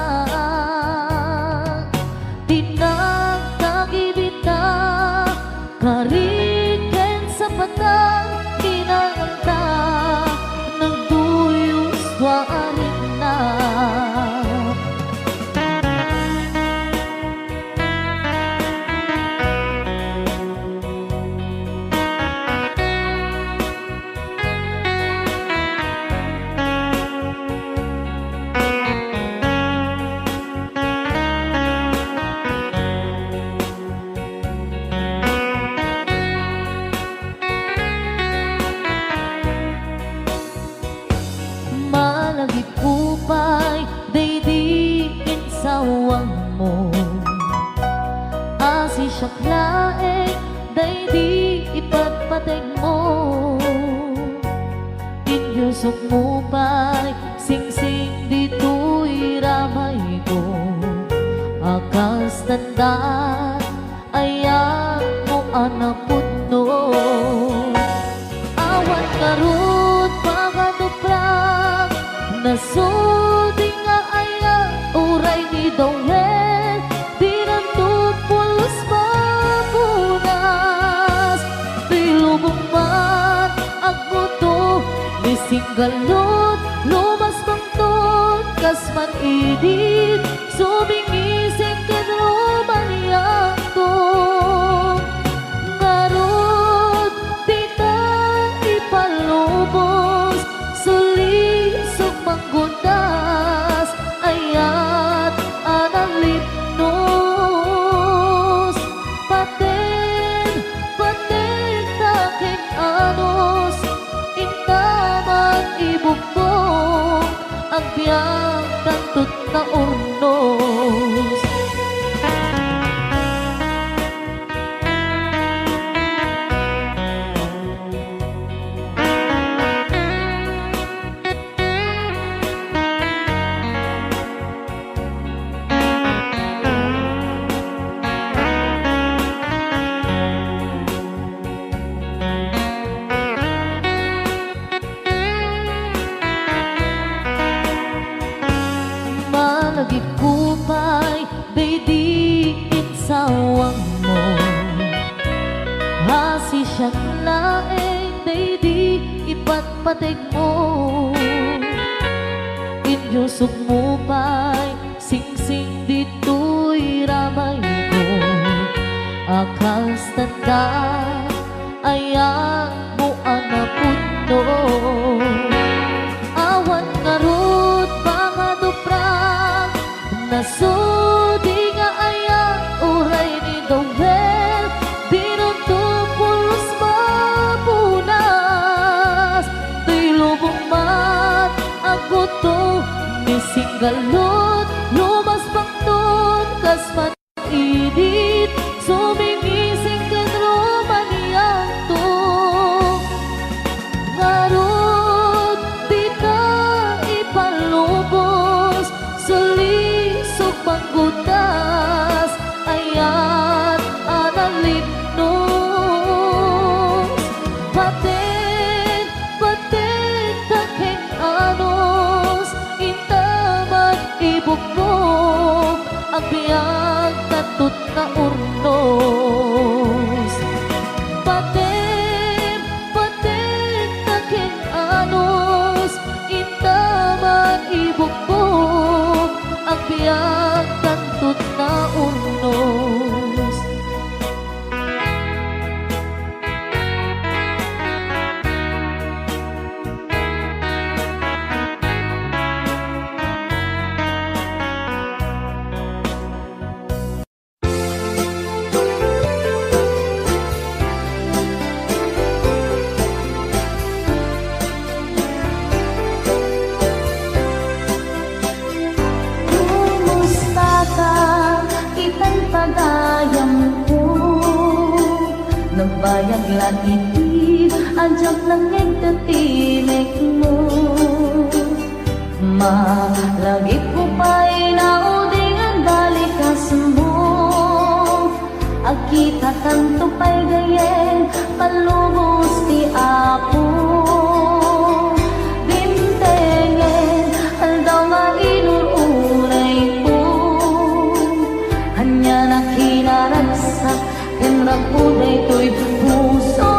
tinagtagibita kariken sa patang kinanganta nagduyos warin na. Malagip upay daydiin sawang mo asi siyaklae daydi ipagpateg mo inyusok mo pa'y singsing dito'y ramay ko akas tandaan ayan mo anapod no awan karut pagaduprak nasudi nga aya uray ni Dongel dinantod pulos mapunas dilubong man agmuto ni singgalot lumas bangtot kasman idit subingising kadroman yakto ngarot tita ipalubos sulisok manggundas ayat analipnos paten taking anos intaman ibugtong ang biyang tantut na urnos. Malagip kupay daydiin sawang mo hasi siyang laeng daydi ipagpateg mo inyusok mo pa'y singsing dito'y ramay ko akas tanda ayan mo anapod no awan ngarut pangaduprak nasudi nga aya uray ni Dongel dinunto pulos mapunas dilubong mat aguto ni singgalot lumas bangtot kasman idit sumingising kadroman yakto ngarot tita ipalubos sulisok panggutas ayat analipnos paten taking anos intaman ibugtong ang biyag tatut na urnos paten taking anos intaman ibugtong ang biyag tantut na urnos. Nagbayag lang iti, anjak lang nagtatinig mo. Malagip ko pa'y nauding ang balikas mo. agkita tanto pa'y gayeng kalubos ti Apo. Dimtengen aldaw nga inururay ko, hanya na kinaragsak kenrapuday to'y puso.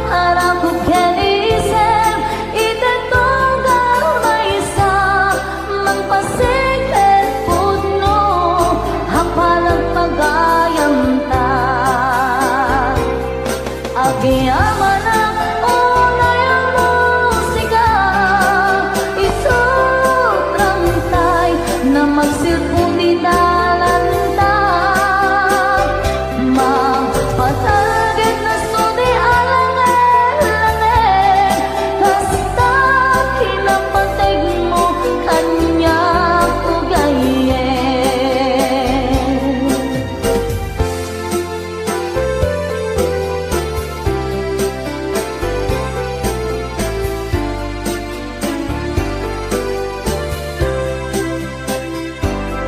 Harap ko kenisem itetong garmaysa magpasig et pudno hapalag pagayam ta. Agiyaman ang unay ang musika, isutrang tay na magsilpong dinalanta. Mapatagit na suni alangan-langan, kasta kinapatag mo kanya ko gayen.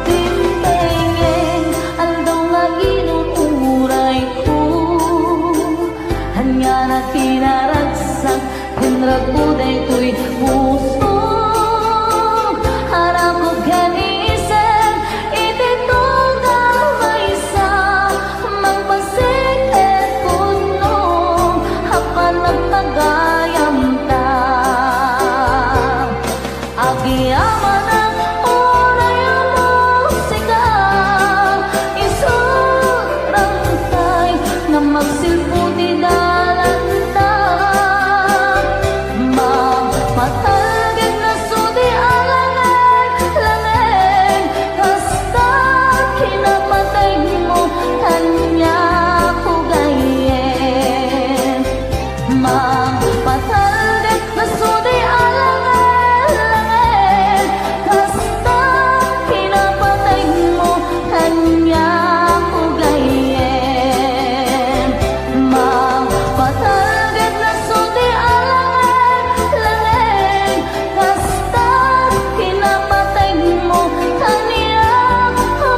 Timpengen aldaw nga inuuray ko, hanya na kinaragsak kenrapuday to'y puso. Harap ko kenisem itetong garmaysa magpasig et pudno hapalag pagayam ta. Agiyaman ang unay ang musika, isutrang tay na magsilpo ti dalanta. Mapatagit na suni alangan-langan, kasta kinapatay mo kanya ko gayen. Mapatagit na suni alangan-langan, kasta kinapatay mo kanya ko gayen. Mapatagit na suni alangan-langan, kasta kinapatay mo kanya ko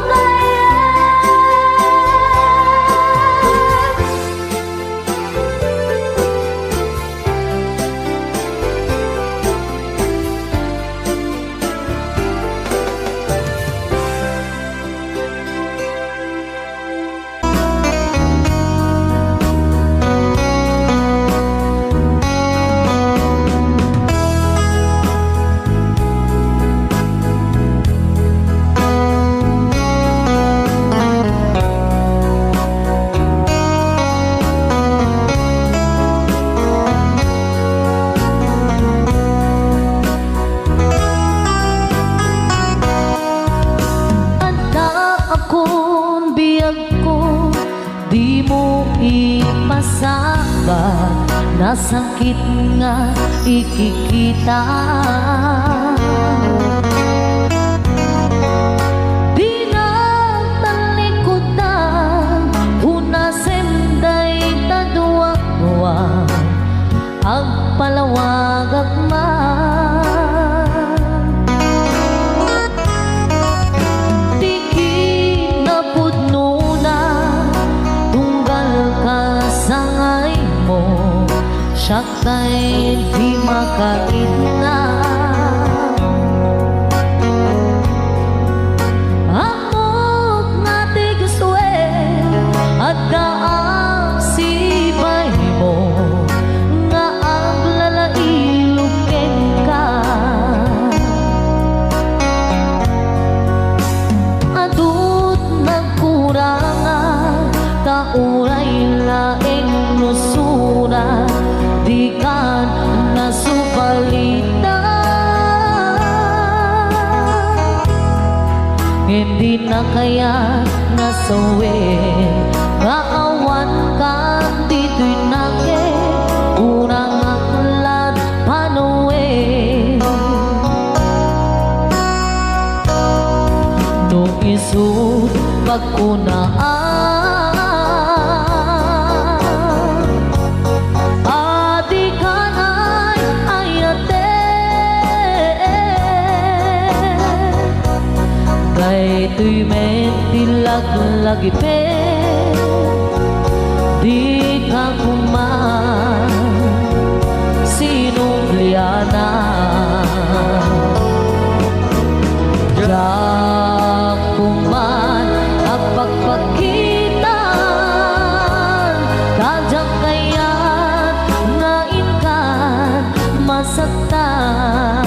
akong biyag ko, di mo ipasabat, nasakit nga ikikita. Di na talikodan, unasenday taduwa-duwa, agpalawag agman. Siyak ta'y di makaitna. Amot nga tigswe at daang sibay mo, nga ang lalailukin ka. Adut nagkurangan, kauray laing nusura, di kan nasupalitan. Hindi na kaya nasawin, nga awan kang dito'y nake, unang aklat panuwi. Nung isut pagkunaan, kay tuy mến lagi pe di ka kuman sinubliana da kuman ang pagpakitan kadyak kaya't ngain kan masaktan.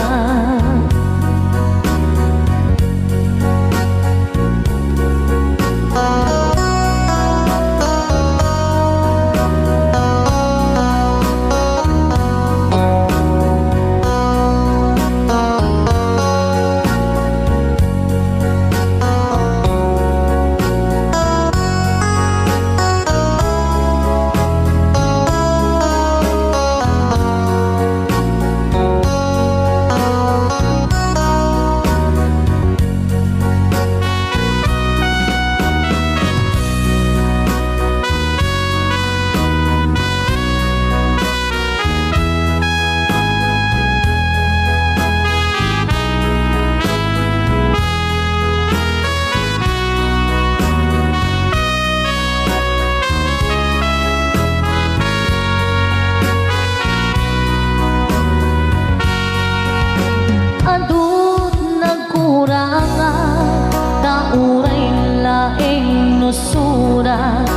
Surat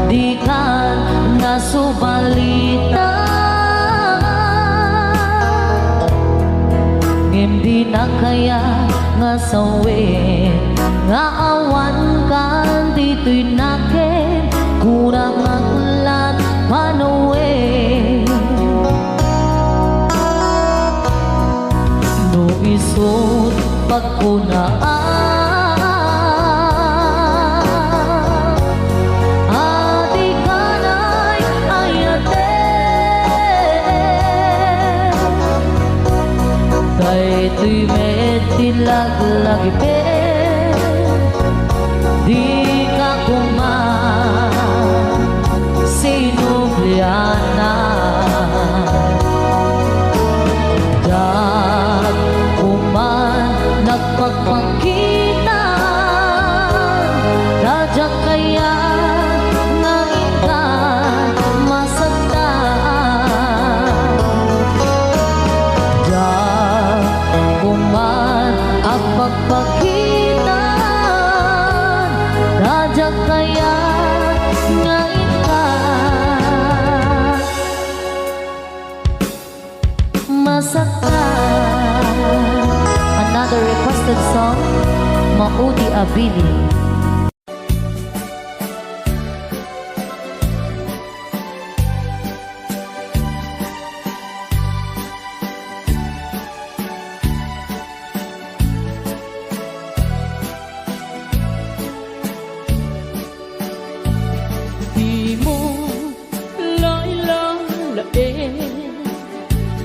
di kan nasubalita hindi na kaya nga sawin nga awan kan dito'y nakin kurang ang ulan panawin no isot pagkunaan tuy mến lagi pe di ka kuman sinubliana dat kuman nagpagpakitan dadyak kaya ngain ka masaktan kuman ang pagpakitan radyak kaya ngain ka masaktan. Another requested song, Maudi Abili.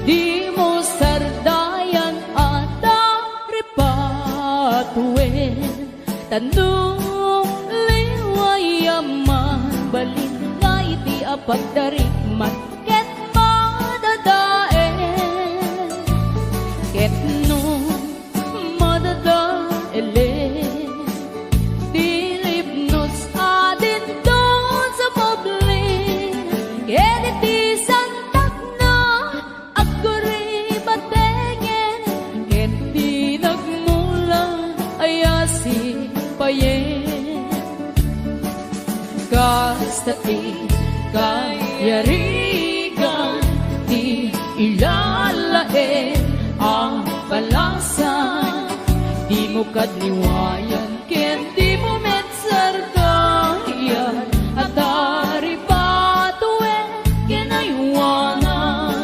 Di mo sardayan at aripatuin tanong liwayaman balin nga iti apagdarikman ket madadaen ket no madadaelen dilipnos adin doon sa publik ket iti kastati kayarigan di ilalain ang balasan di mo kadliwayan ken di mo metsardayan at daripatuin kinaywanan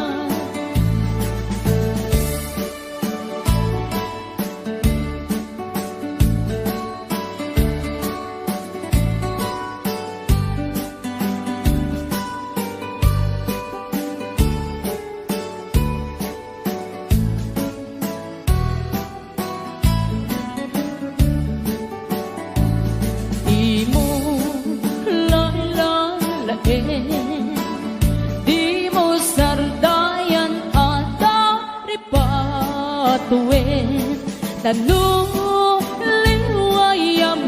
di mo sardayan at daripatuin tanong liwayam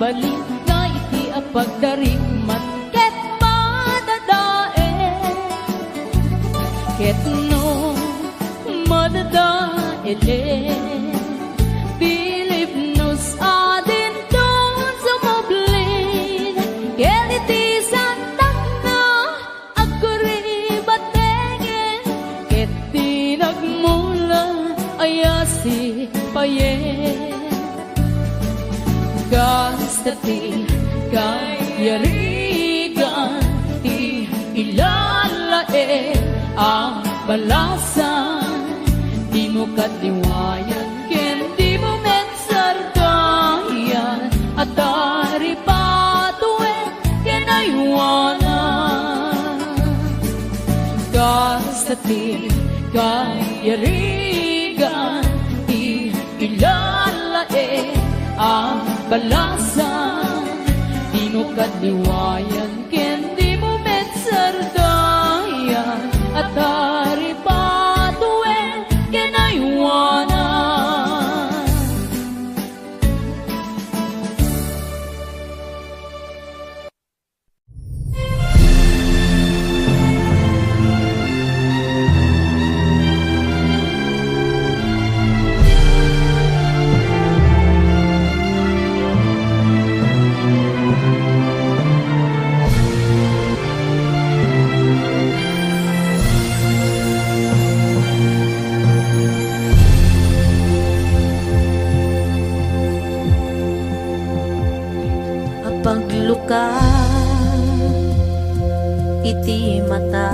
mabalin nga iti apagdarigman ket madadae ket no madadae Pilipnos adin don sumoblin ket iti santang na agkuribatengin ket tinagmula ayasi payen Gastati kayarigan ti ilalae ang balasan di mo katiwayan ken di mo mensardayan at dari patuen ken aywanan Gastati kayarigan ti ilalae ang balasan di mo kadiwayan ken di mo mensardayan at dari patuen ken aywanan Pagluka iti mata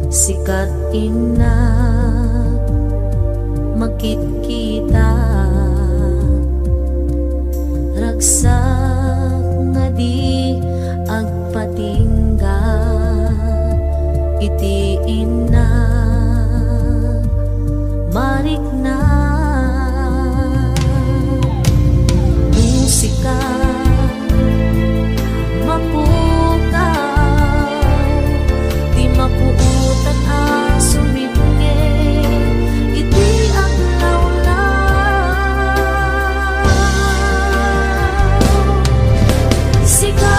sikat ina makikita ragsak nga di agpatingga iti ina marik na musika mapukaw di mapuutan ang sumibunge iti ang lawlaw sika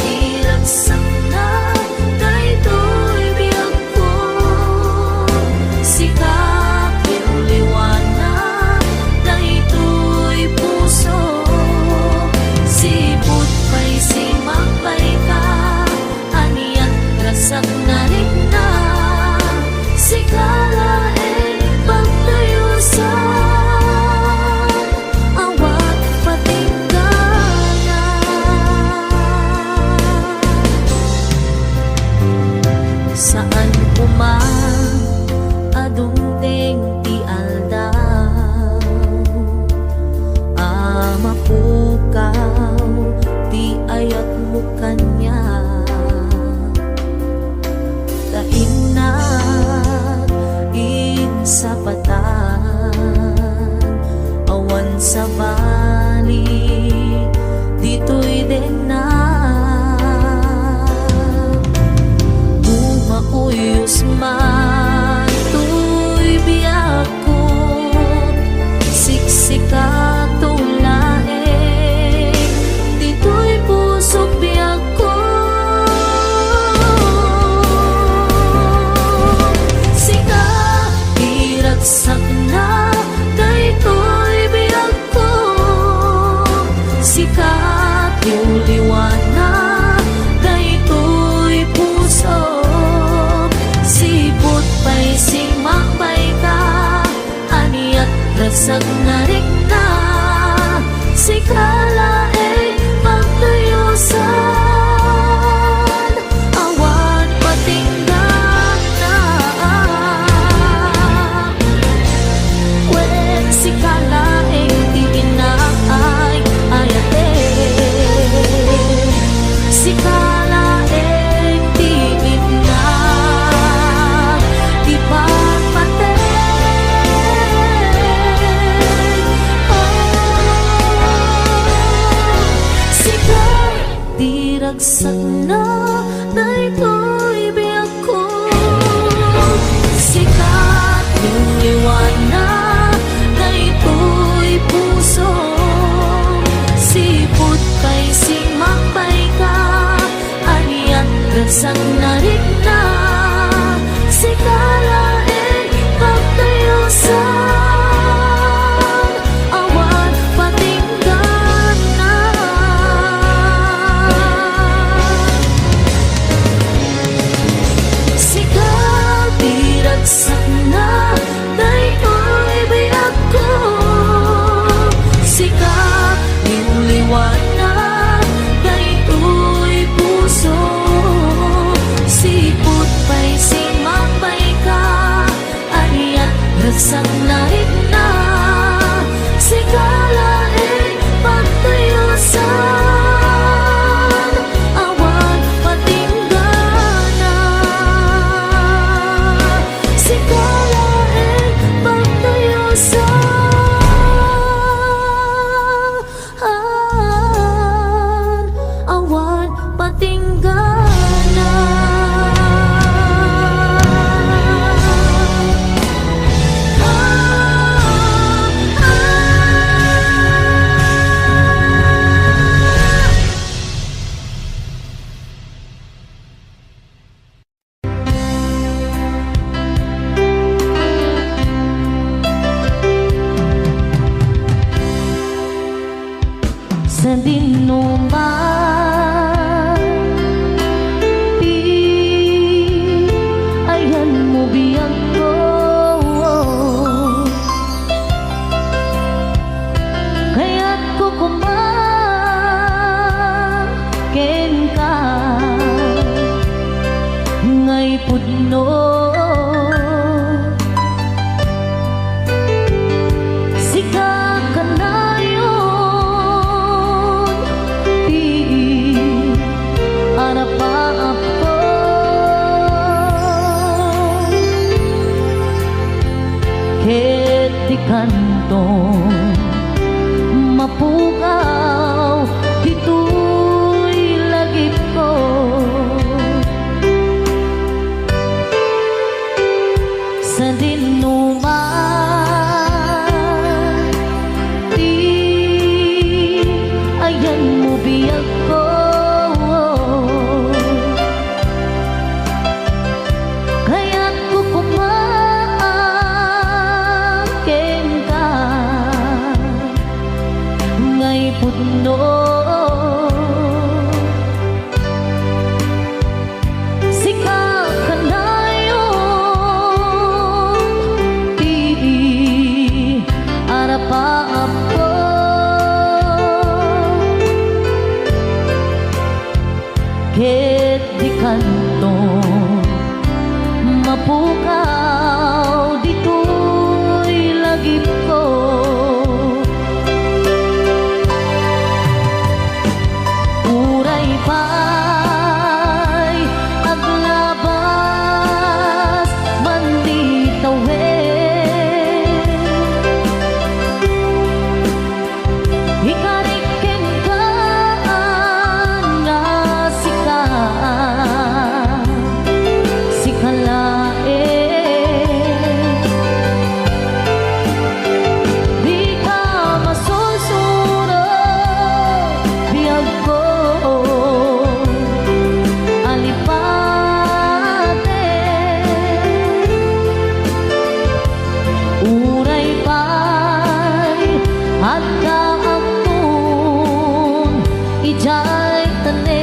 iragsak na daytoy biyag ko sika kinuliwanag daytoy puso siput pa'y simapay ka aniyan rasak na rin na sikala pagtayusan awat patinggalan saan kumang adungdeng ti aldaw mapukaw ti ayat mo kanya tainag insapatan awan sa bali dito'y din na bumauyos man to'y biyak ko siksika tulae dito'y pusok biyak ko sika iragsak na daytoy biyak ko sika tiuliwanag daytoy pusok sipot pa'y simakbay ka aniat rasak na rin na sikala pagtayusan awan patinggan na wen sikala di inaay ayate sikala di ina di pagpate diragsak na daytoy biyak ko sikat yung liwanag daytoy puso dinuman di ayan mo biyang ko kaya't kukumakin ka ngay pudno sika ka na yun di arapaap ko ket di kantong mapukaw dito'y lagip ko sa dinuman di ayan mo biyag ko kaya't kukumakin ka ngay pudno sika ka na yun di arapaap ko ket di kantong mapukaw dito'y lagip ko uray pa'y aglabas man di tawid ikariken ka nga sikalae di ka masusunod biyag ko alipate uray pa'y at kaakton ijay tanen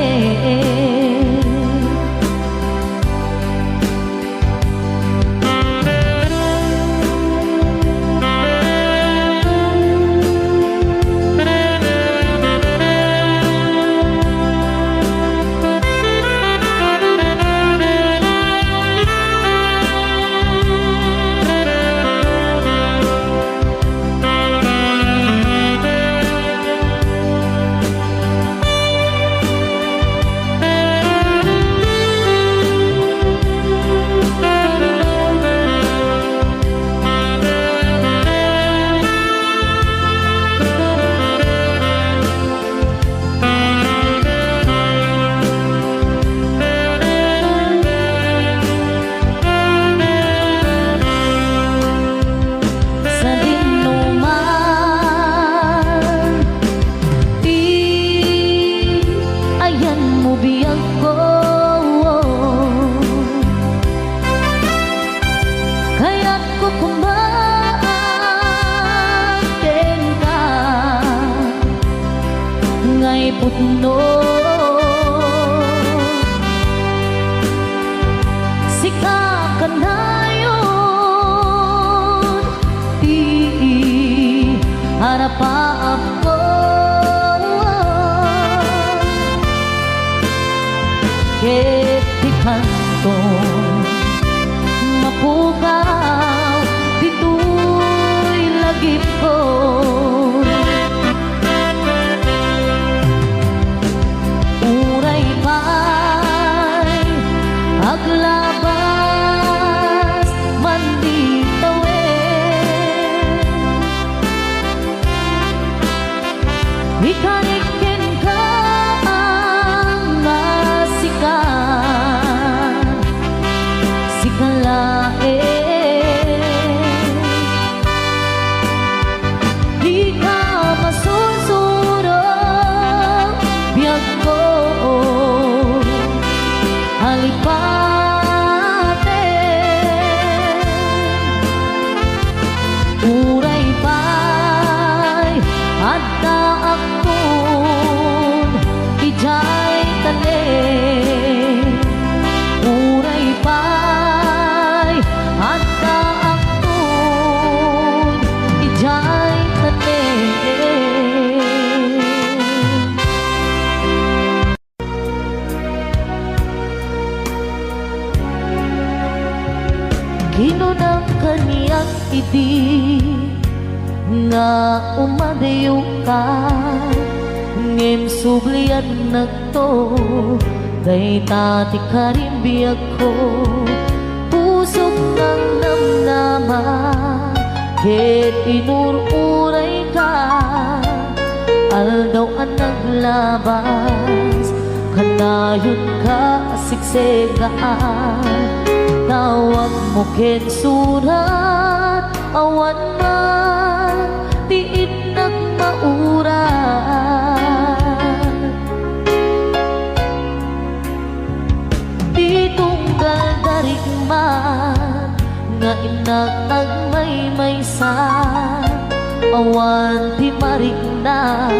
sa dinuman di ayan mo biyag ko kaya't kukumakin ka ngay pudno sika ka na yun di harapaap ko ket di kantong mapukaw dito'y lagip ko uray pa'y aglabas man di tawid ikariken ka nga sikalae di ka masusunod biyag ko alipate uray pa'y at kaakton Hinunang kaniyang idi nga umadayo ka ngem sublian nagto day tati karimbiyag ko pusok ng namnama ket inururay ka aldaw ang naglabas kanayon ka siksegaan tawag mo ken surat awan man tiin ng mauran di tunggal darig man nga inag may-maysa awan ti marig na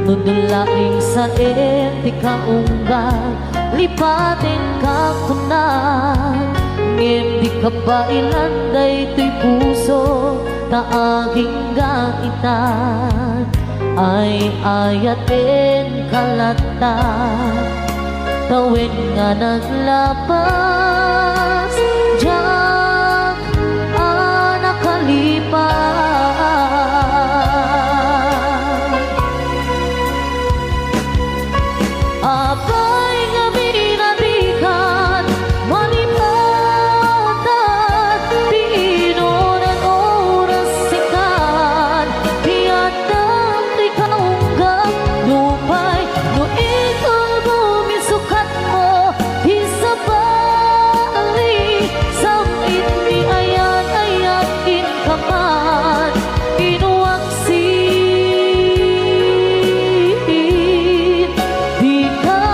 nudulaing sa eti kaunggal lipatin ka kunan ngem di ka ba ilanday to'y puso taaging gaitan ay ayatin kalatan tawin nga naglapas diyak nakalipas abay nga binadikan malipatan di inunan oras sikan piyadang di kaunggap lupay no ikaw bumisukat mo isabali samit ni ayan-ayakin ka man inuwaksin di ka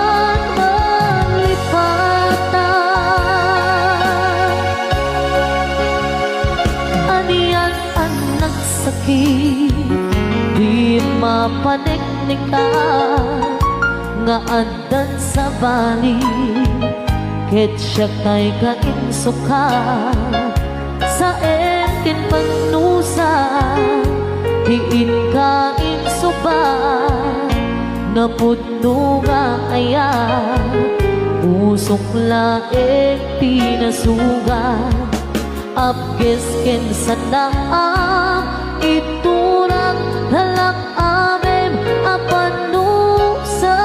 malipatan aniyan ang nagsakit di mapaneknikan nga andan sa bali ket siya kay kainsuka sa entin pagnusa tiin ka insuba napudno nga aya usok laeng pinasugan apges ken sanaam iturang halak amem apanusa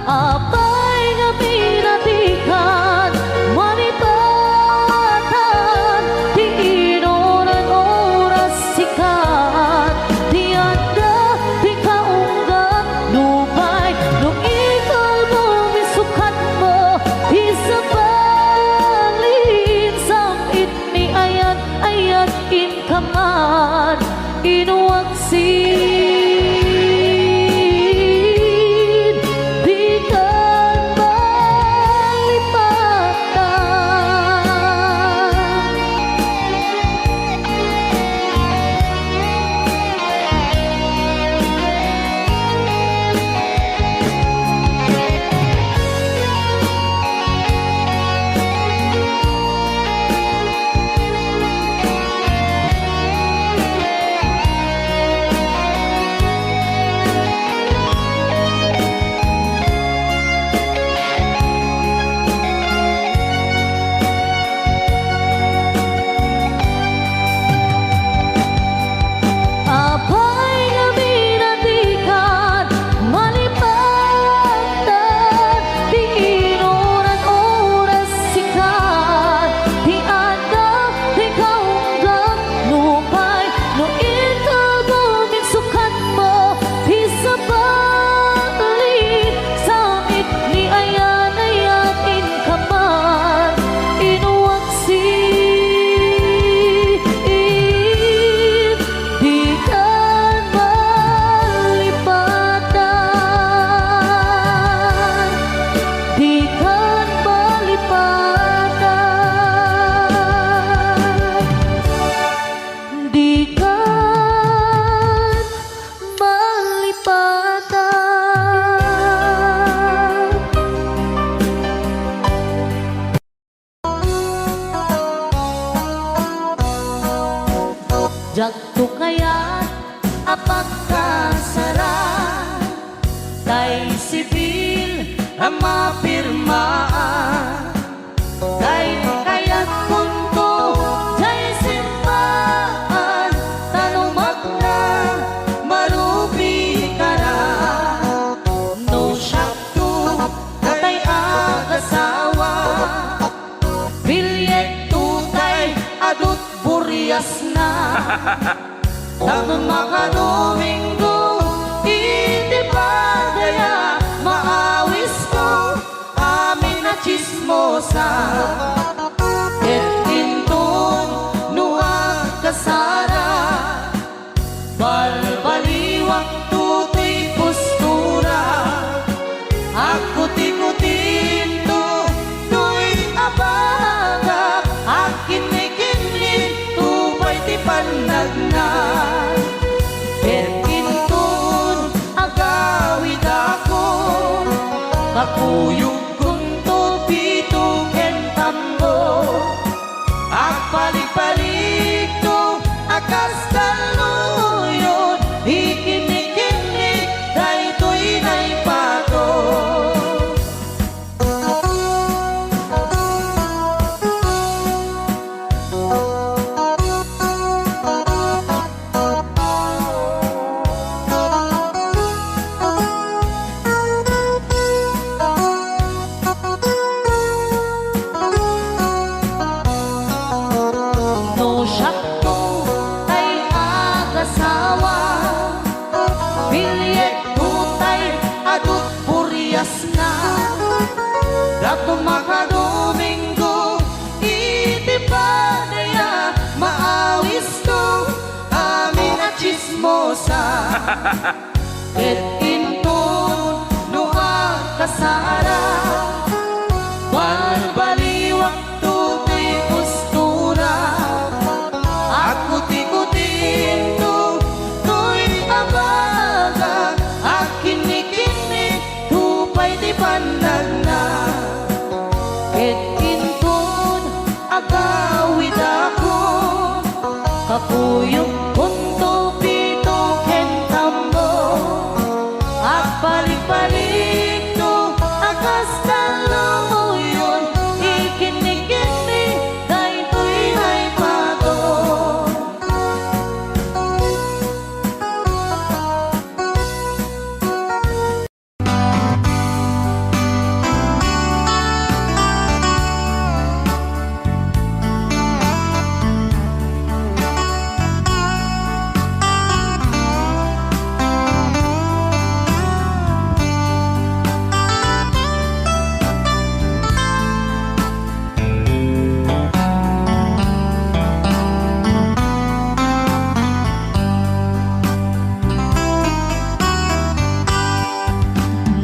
apay nga pinatikan manipatan di inoran oras sikat di anda di kaunggat lupay nung ikaw bumisukat mo isabalin samit ni ayat-ayat inkaman inuwaksin di ka malipatan apay nga binatikan malipatan di inuran oras sikat di anda di kaunggat lupay no ikaw bumisukat mo isabalin samit ni ayan-ayatin ka man inuwaksin di ka malipatan di ka malipatan di ka malipatan Jakto kaya apagkasara tay sibil ang purias na. Tapos mga Domingo, iti pa kaya maawis ko amin na chismosa. Et intun nuwag kasara, balbaliwak tutoy postura. Ako tikutin to, to'y abaga, akin ay kinlin, tupay ti panagnan. Et intun agawid ako, kakuyog kong tupito ken tambo. Agpalik-palik to, akas kaluyon, ikinikinig, daytoy naipato. No shakto tay agasawa, bilyet tutay adut purias na. Dato mga Domingo, iti pa daya maawis to amin na chismosa. Et intun nuwag kasara, balbaliwak tutoy postura. Ako tikutin to, to'y abaga, akin ikinig, tupay di pandag na. Et intun agawid ako, kakuyog punto pito ken tambo. Agpalik-palik to, akas kaluyon, ikinig-kinig, daytoy naipato.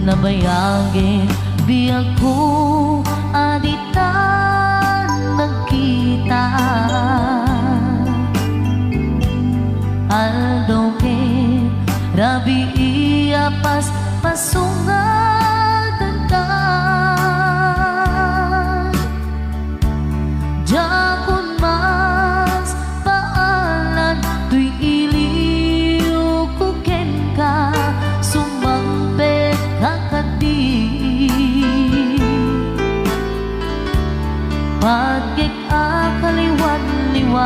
Nabayagin biyag ko aditan nagkita. Aldo ke rabi iya pas pasungatan ka. Jakun mas paalan tuy iliw ko ken ka, sumampe kakadi. Pagkik akaliwan-liwan,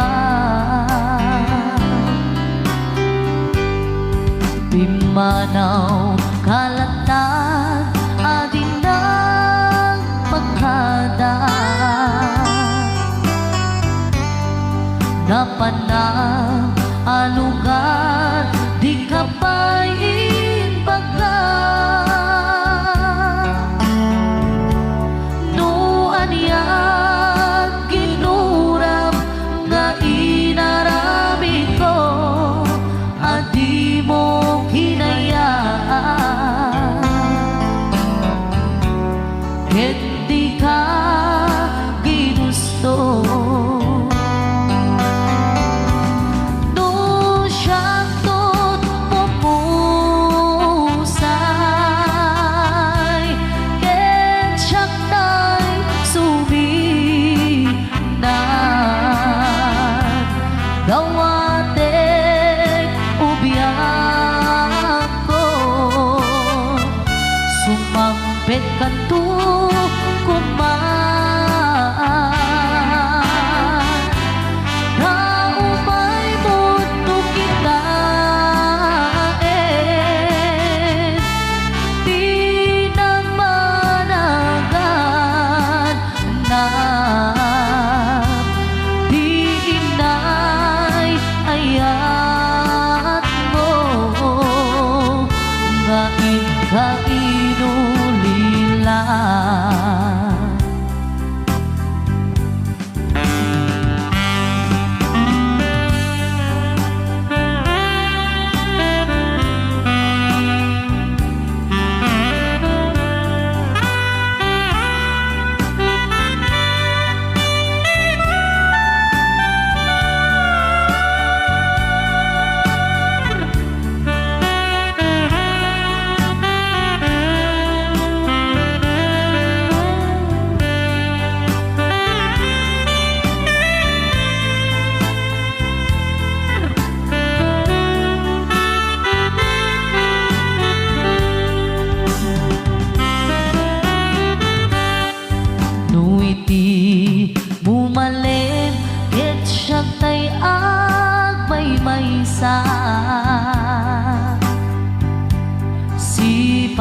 pimanaw kalatan adin ng pagkada. Napanang alugar, di kapain baga. No aniyag ginuram nga inarami ko, adi mo hinayaan. Ket di ka ginusto, no siyang tot mo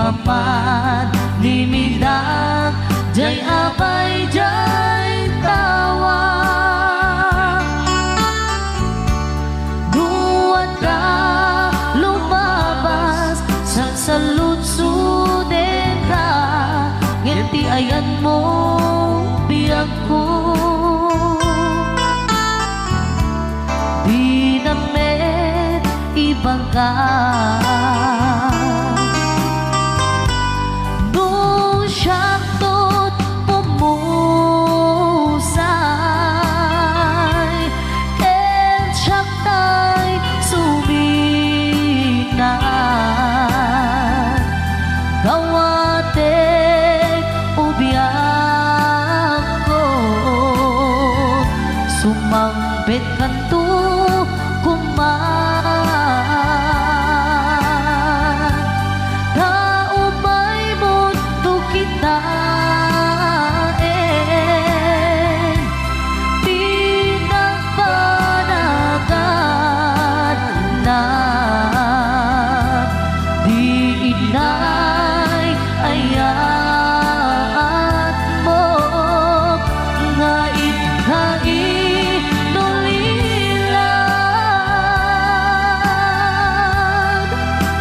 maman limidak jay abay jay tawa duwat ka lumabas sa saludsuden ka ngiti ayan mo biyak ko di namet ibang ka nung siyaktot pumusay and siyaktay suminan kawatek ubiyak ko sumampit kanto kuman taumay mundo kita pinagpanagan na di inay ayat mo nga inulilan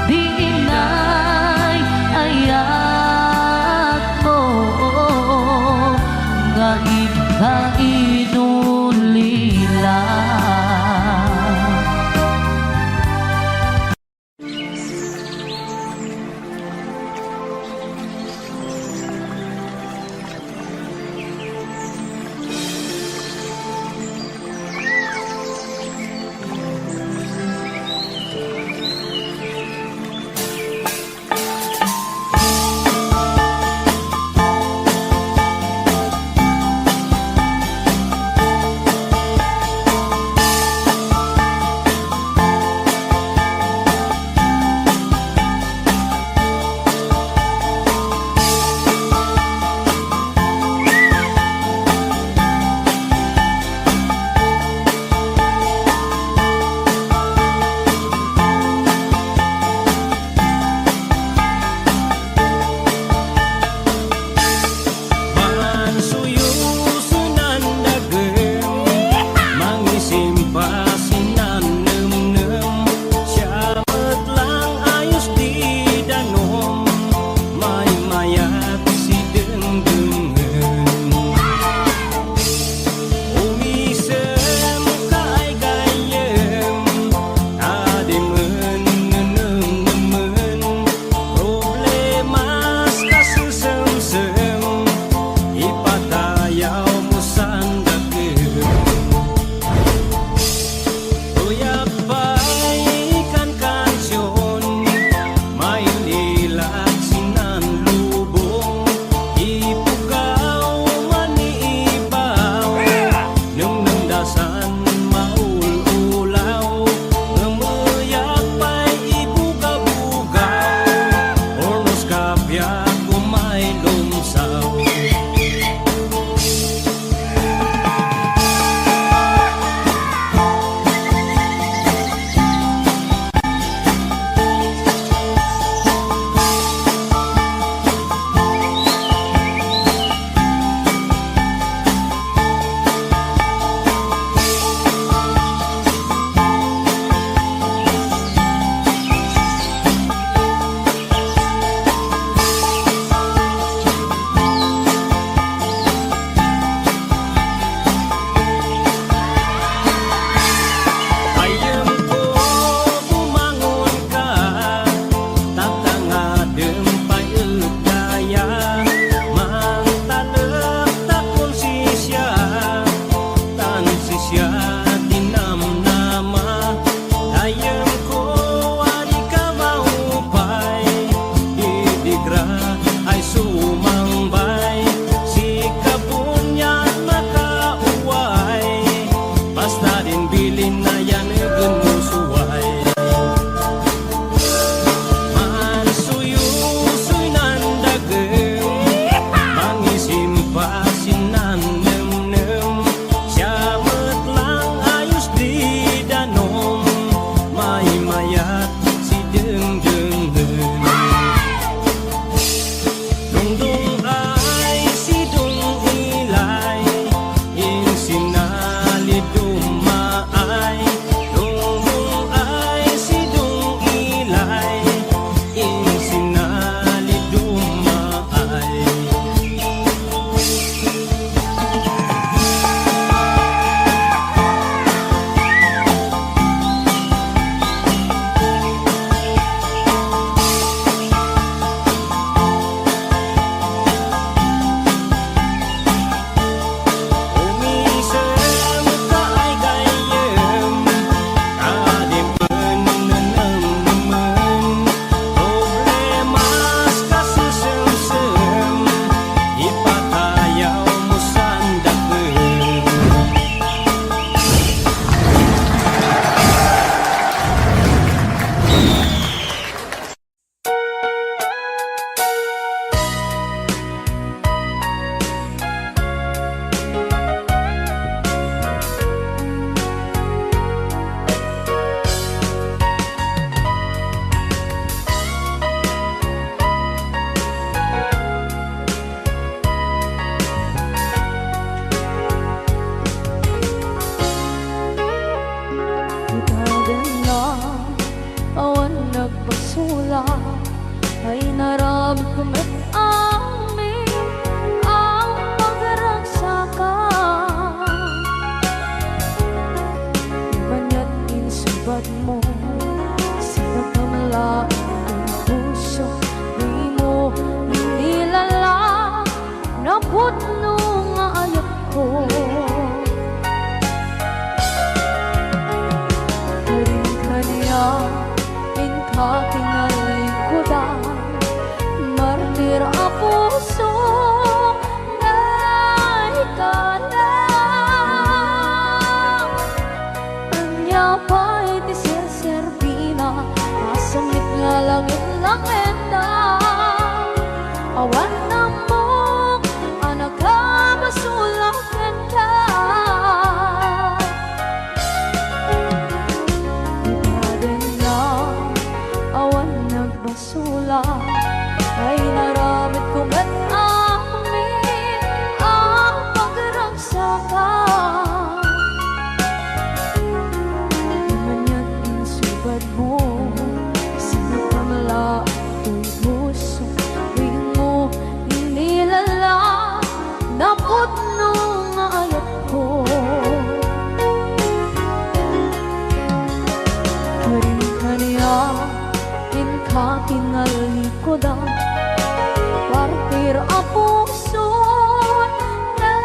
di inay ayat mo nga inulilan. pasula ay naramit ko met amin ang pagragsakan. Banya't insubad mo sinagkamala ang puso, di mo inilala na putno nga ayat ko. Katingalikudan, martir a puso na ikalang. Anya pa'y ti serserpina, masamit nga langit-langit na. Awan na mo, anak ka masulakan ka. Basula ay naramit ko ba't amin ang pagragsakan. Manya't insubad mo sinagkamala ito'y puso, di mo inilala na putno nga ayat ko. Karin-kaniya katingalikudan, partir a puso na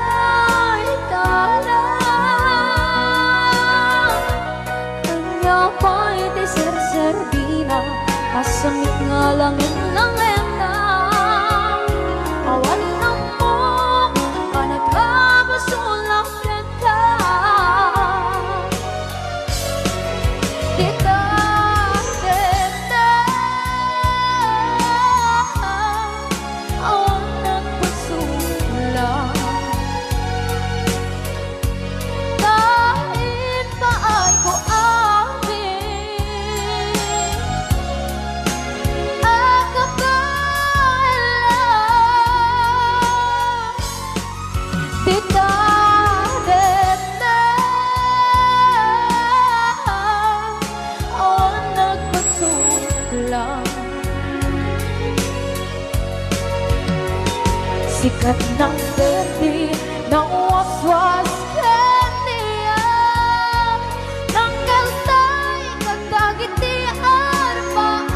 ikalang. Kanya pa'y ti serserpina, asamit nga langit-langit na. Awan na mo, anak ka masulakan ka. Sikat ng berde ng waswas kaniya, ng kaltay kagdagit di arbaan.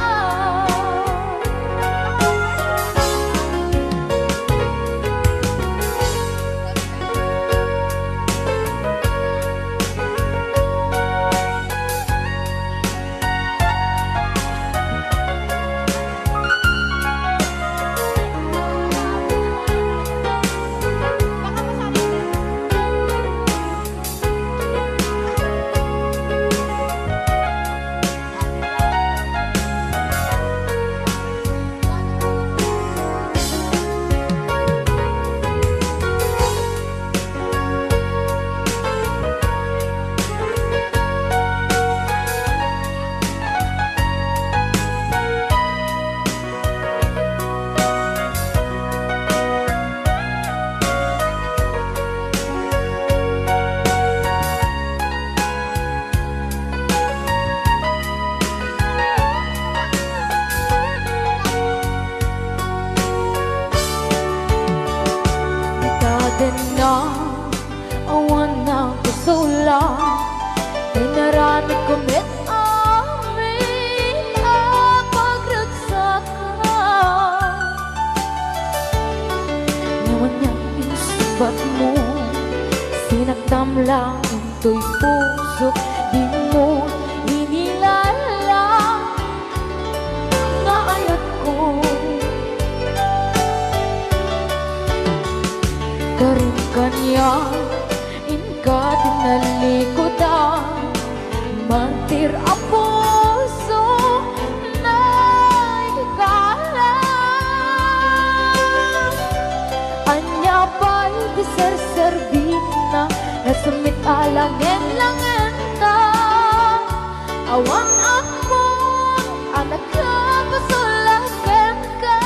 Na awan na kusula ay naramit ko met amin ang pagragsakan. Naman niyang insubat mo sinagdam lang ito'y puso, di mo inilala nga ayat ko. Karin kanya katinalikudan, mantir a puso na ikalang. Anya pa'y di serserpina, nasumit alangin-langin na. Awan ako, anak ka masulakan ka.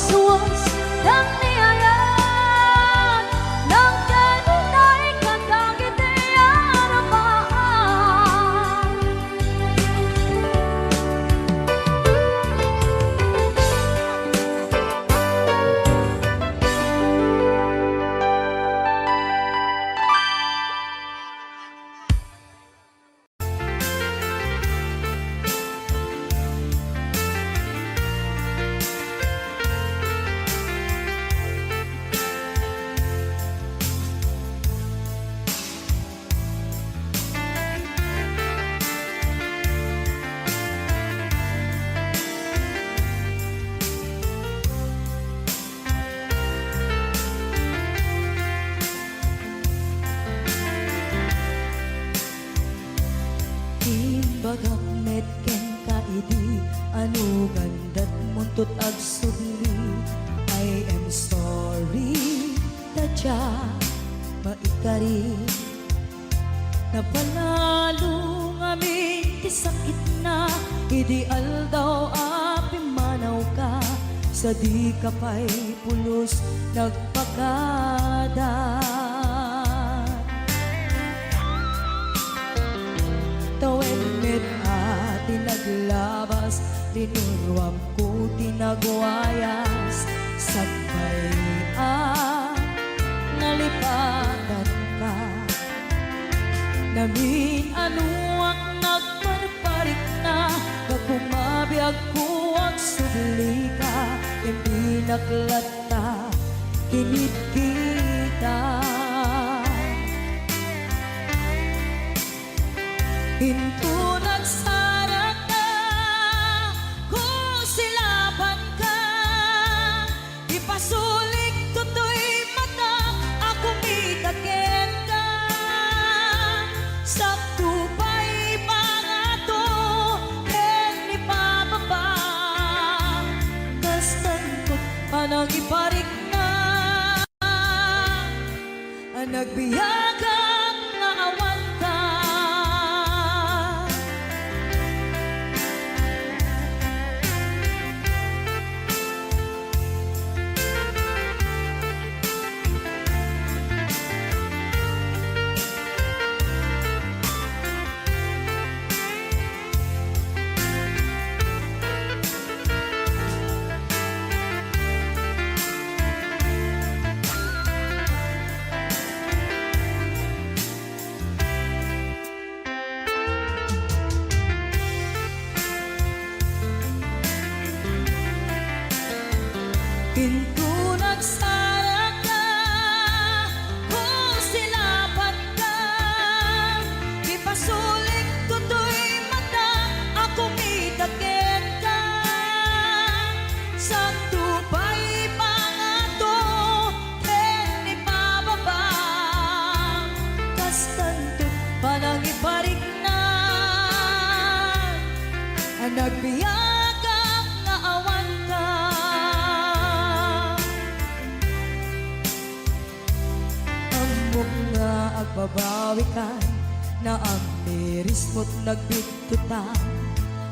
waswas ng niyayan ng kanunay kakangit ay arapaan. Imbagak metken ka idi anu gandat muntut ag sudli. I am sorry tadya maikari napanalo ngamin ti sakit na ideal daw api manaw ka sa di ka pa'y pulos nagpakada. Tawenit at tinaglabas, tinuruam ko tinagwayas. Sabay nalipatan ka. Namin ano ang nagparparik na, nagpumabiyag ko ang subli ka. Hindi naklata, kinit kita. Hinto nagsarat na kung silaban ka. Ipasulik toto'y mata, ako mitakin ka. Sakto pa'y pangato, ken ipababa. Kastan ko't anang iparik na, ang nagbiyagang na awan ka. Pinto nagsara ka kung silaban ka. Ipasulik toto'y mata, ako mitakin ka. Sakto pa'y pangato, ken ipababa. Kastanto panang iparik na, ang nagbiyagang na awan ka. Nga agbabawi ka na ang miris mo't nagbitutan.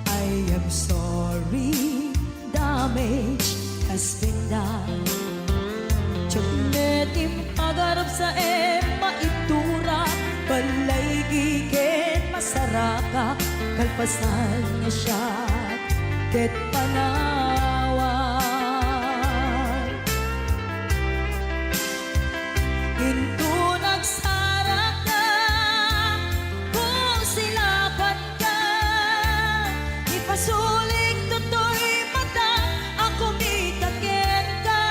I am sorry, damage has been done. Tiyagnetim agarap sa maitura, balay gigen masaraka, kalpasan niya siya ket panawan. Hinto nagsara ka kung silaban ka. Ipasulik toto'y mata, ako mitakin ka.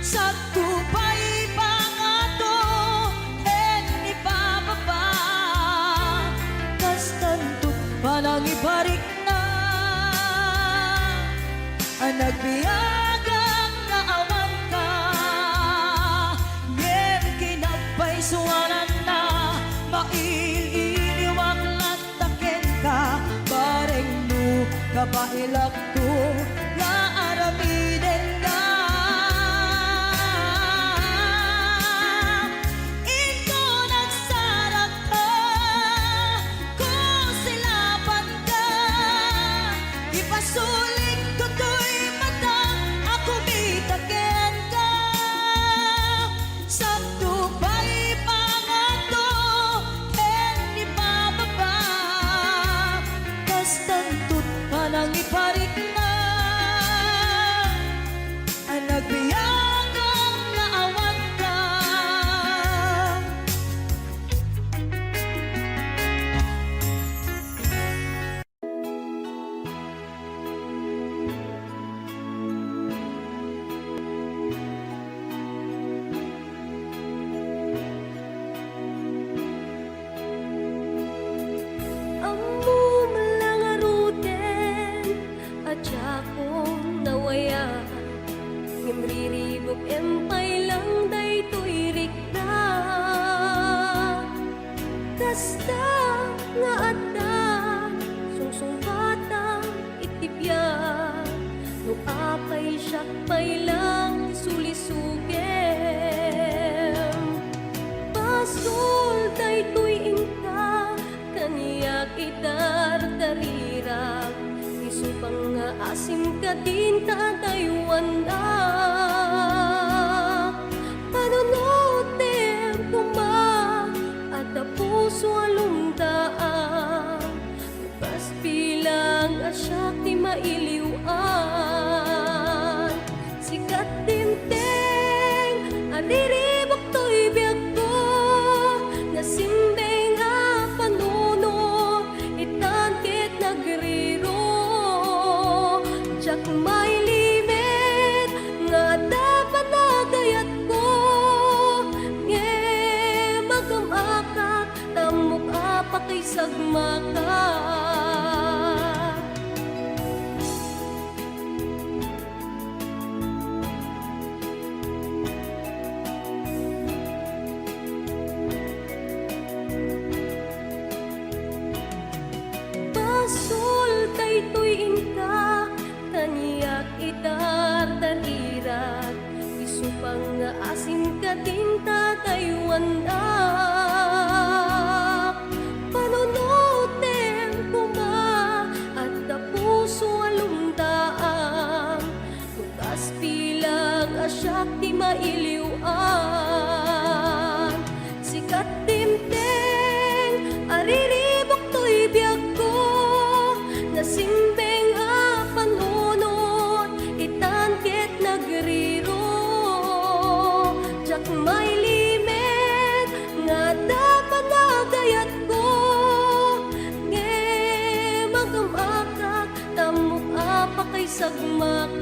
Sakto pa'y pangato, ken ipababa. Kastanto panang iparik na, ang nagbiyagang na awan ka. Ngem kinagpaisuanan na, maililiwag lantaken ka. Bareng no kapailak to, nga aramiden ka. Ito nagsarak ka kung silaban ka. Ipasulik toto'y mata, nga asim ka din tatayuan na. Panunutin kuma at puso alumdaan, bukas bilang asyak ti mailiwan. Sikat tinteng ariribok to'y biyag ko, nasimbeng nga panunod itan ket nagriro. Diyak may limit nga dapat nagayat ko, nge magamakak tamok apak kay sagmakak. Pasul daytoy inka taniyak itar tanirat, isu pang nga asim ka din tatayuan na. Panunutin kuma at puso alumdaan, bukas bilang asyak ti mailiwan. Sikat timteng ariribok to'y biyag ko, nasimbeng a panunod itan ket nagriro. Diyak may limit nga dapat nagayat ko, nge magamakak tamok apak kay sagmakak.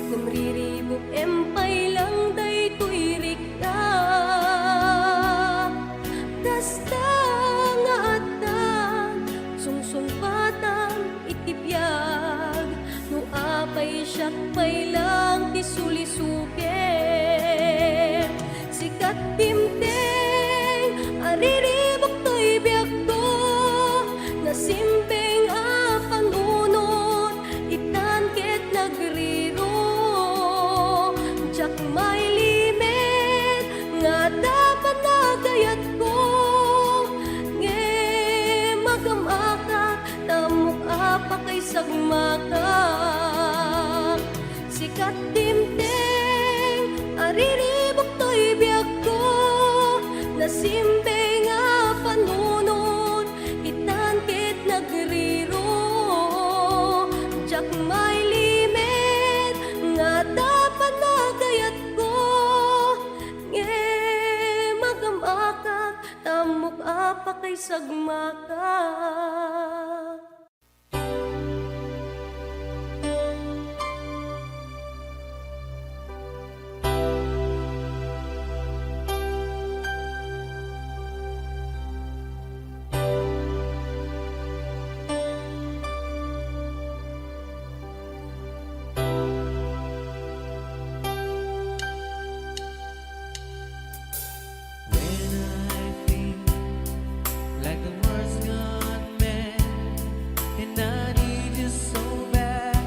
Namriribok empay lang daytoy rikta, kasta nga atan sungsungpatan itibiyag, no apay siyak pay lang isulisuket. Sikat timteng ariribok to'y biyag ko, nasimbeng a panunod itan ket nagriro. Diyak may limit nga dapat nagayat ko, nge magamakak tamok apak kay sagmakak. Sikat timteng ariribok to'y biyag ko, nasimbeng nga panunod itan ket nagriro. Diyak may limit nga dapat nagayat ko, nge magamakak tamok apak kay sagmakak. When I think like the world's gone mad, and I need you so bad,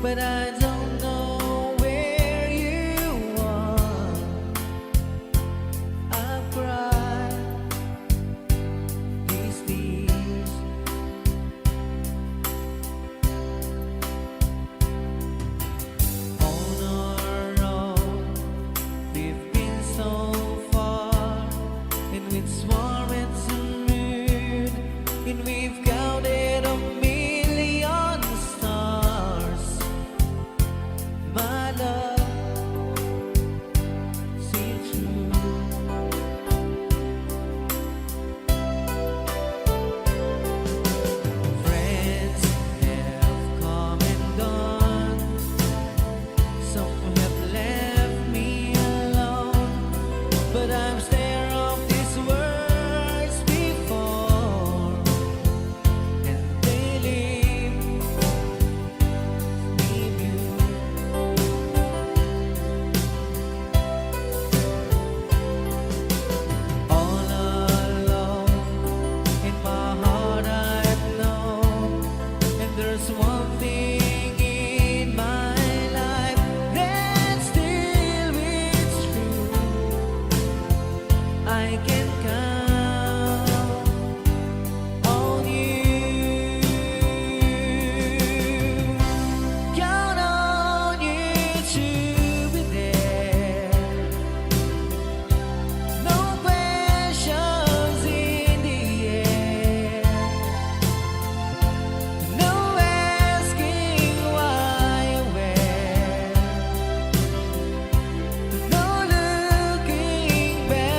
but I don't know where you are. I've cried these tears. On our own, we've been so far, and with sworn to moon, and we've counted a million stars. can count on you. Count on you to be there. No questions in the air. No asking why or where. No looking back.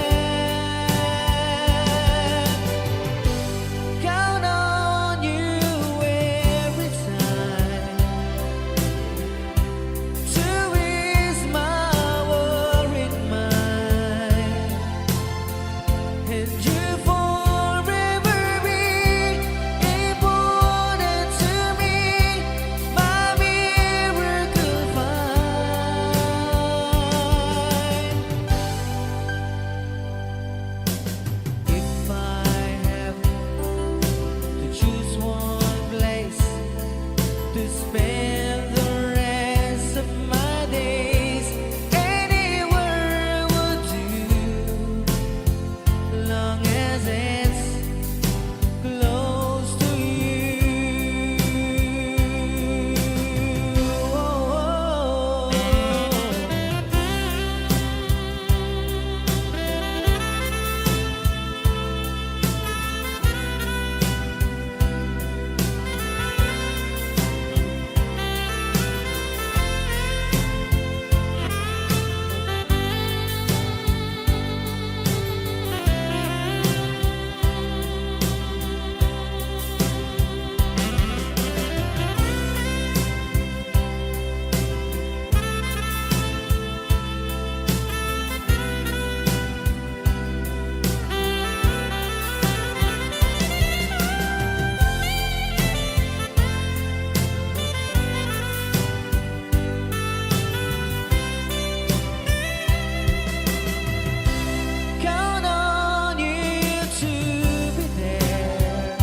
Count on you every time to ease my worried mind, and you forever be important to me, my miracle find. If I have to choose one place to spend the rest of my days, anywhere would do, long as it's close to you. Count on you to be there.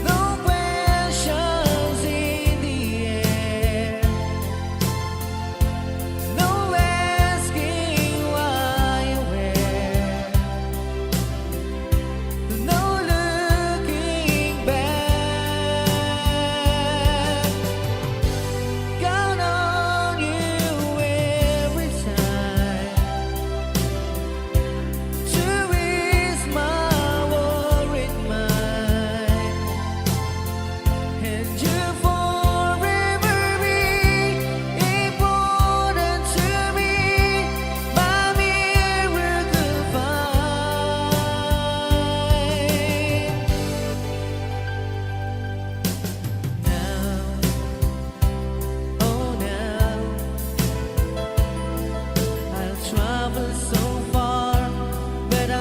No questions in the air. No asking why or where. No looking back. Count on you every time to ease my worried mind, and you forever be important to me, my miracle find. Now, oh now, I'll travel so far, but I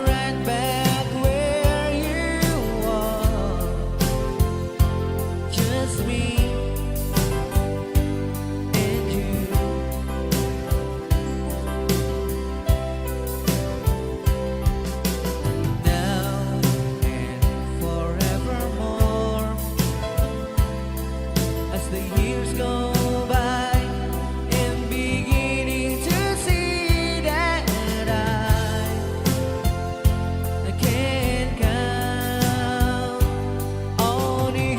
ran back where you are. Just me and you. Now and forevermore, as the years go by, and beginning to see that I can count on you.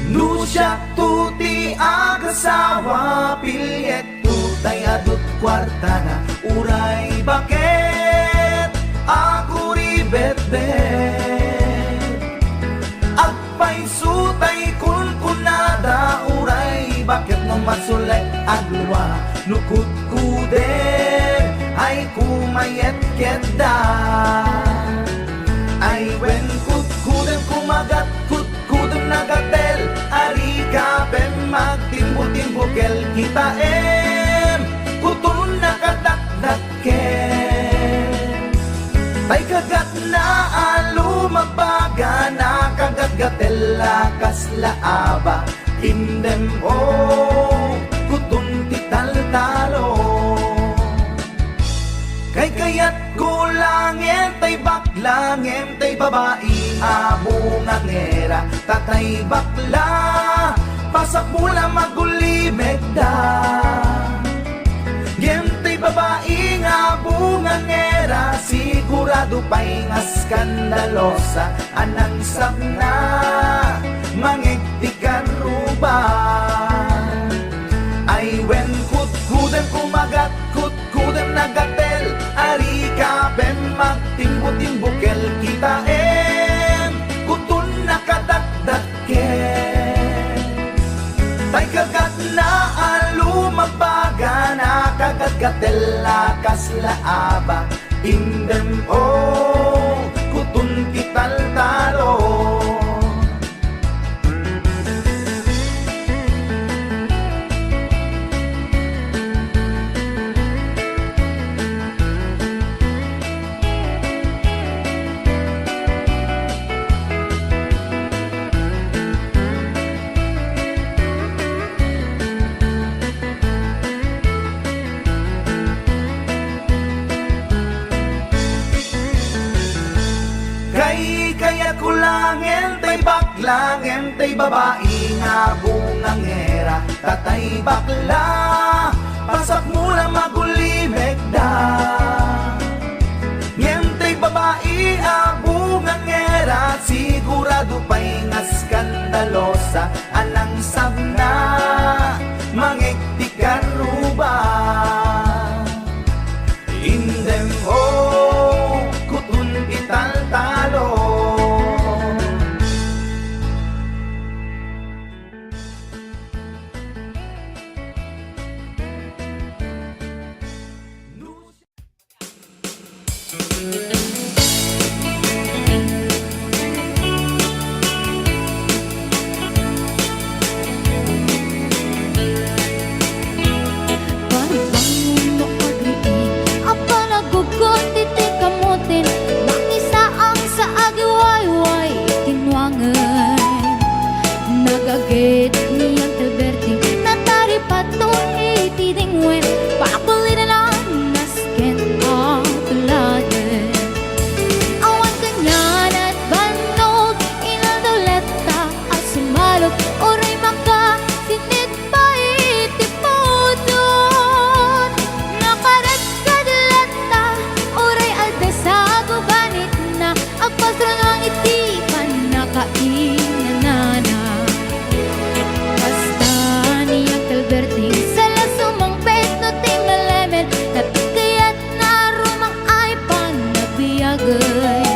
Nu siya tuti agasawa, pilyet tutay adut kwarta na uray bakit ako ribet-bet. Agpay sutay kunkunada uray bakit no masulay agluwa nukut kuder ay kumayet-ket da. Ay wen kutkudem kumagat kutkudem nagatel ari ka pem magtimbo-timbokel kita kutun nakadakdakken tay kagat na alum lumabaga nakagagatela kaslaaba indem o kutun tital-talo kay kayat kulangin tay baklangin tay babae abo nga ngera tatay bakla pasak mula magulimeg da Gentay babae nga bunga ngera sigurado pa'y nga skandalosa anang sabna mangigtikan ruban ay wen kutkudan kumagat kutkudan nagatel ari ka ben magtimbo-timbukel kita kutun nakadakdaken tay kagat na alumabaga nakagagatela kaslaaba indem o kutun tital-talo kaya kulangin tay baklangin tay babae nga bunga ngera tatay bakla pasak mula magulimeg da ngentay babae bunga ngera sigurado pa'y nga skandalosa anang sabna mangigtikan ruban indem o kutun ital-talo Nagagit niyang Alberting natari pato itidingwen pakulina lang nasken ang tuladen awan kanyan at banog inaldoleta at sumalot oray maka sinit pa itipudon nakarat kadalata oray aldasago ganit na agpasro ng itipan nakainanana Alberting sala sumang peto ting nalemen tapi kayat na rumang ay panabiyagay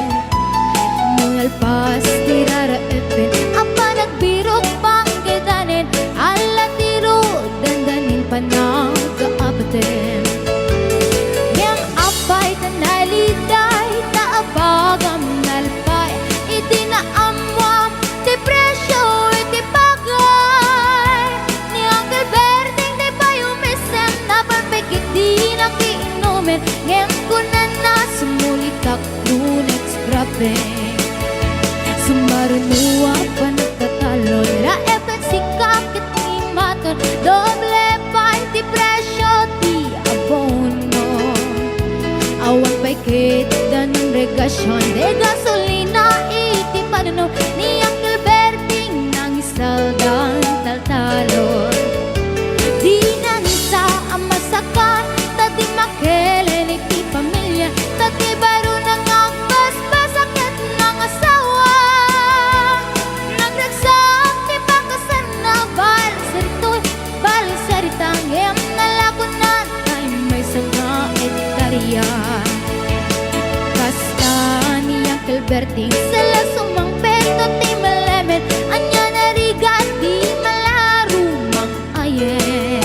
Mungal pas tirara epen apa nagbirok pang kedanen ala tiro dandanin panagkaapaten yang apay tanaliday taabagam nalpay itinaamwam depresyo itipagay di nakiinumin ngayon ko na sumulitak lunex grabe sumarunuwa pa nagtataloy raepan si kakit ni maton doble pa di presyo di abono awan pa'y kita ng regasyon de gasolina iti panuno ni Uncle Berting nang isaldan taltalon di nang isa ang masakan tadi makelen iti pamilya tadi baru nangagbasbasakit ng asawa nagragsak ti pakasan na balisaritang em nalakunan ay may sanga etarya kasta ni Uncle Berting sala sumang peto ti malemen anya narigat di malarumang ayen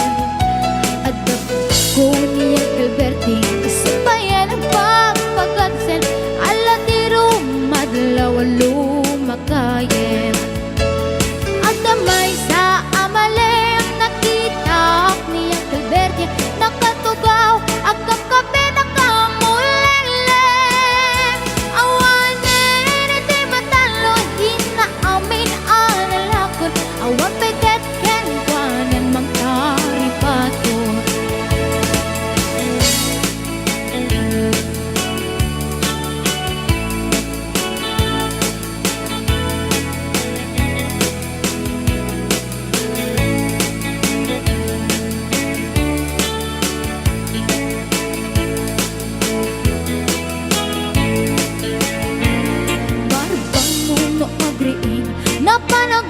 ko ni Uncle Berting isabayan ang pagpagkadsen ala tiro madlaw lumakayen at damay sa amalem nakita ni Uncle Berting nakatugaw at kakape nakamulele awanin iti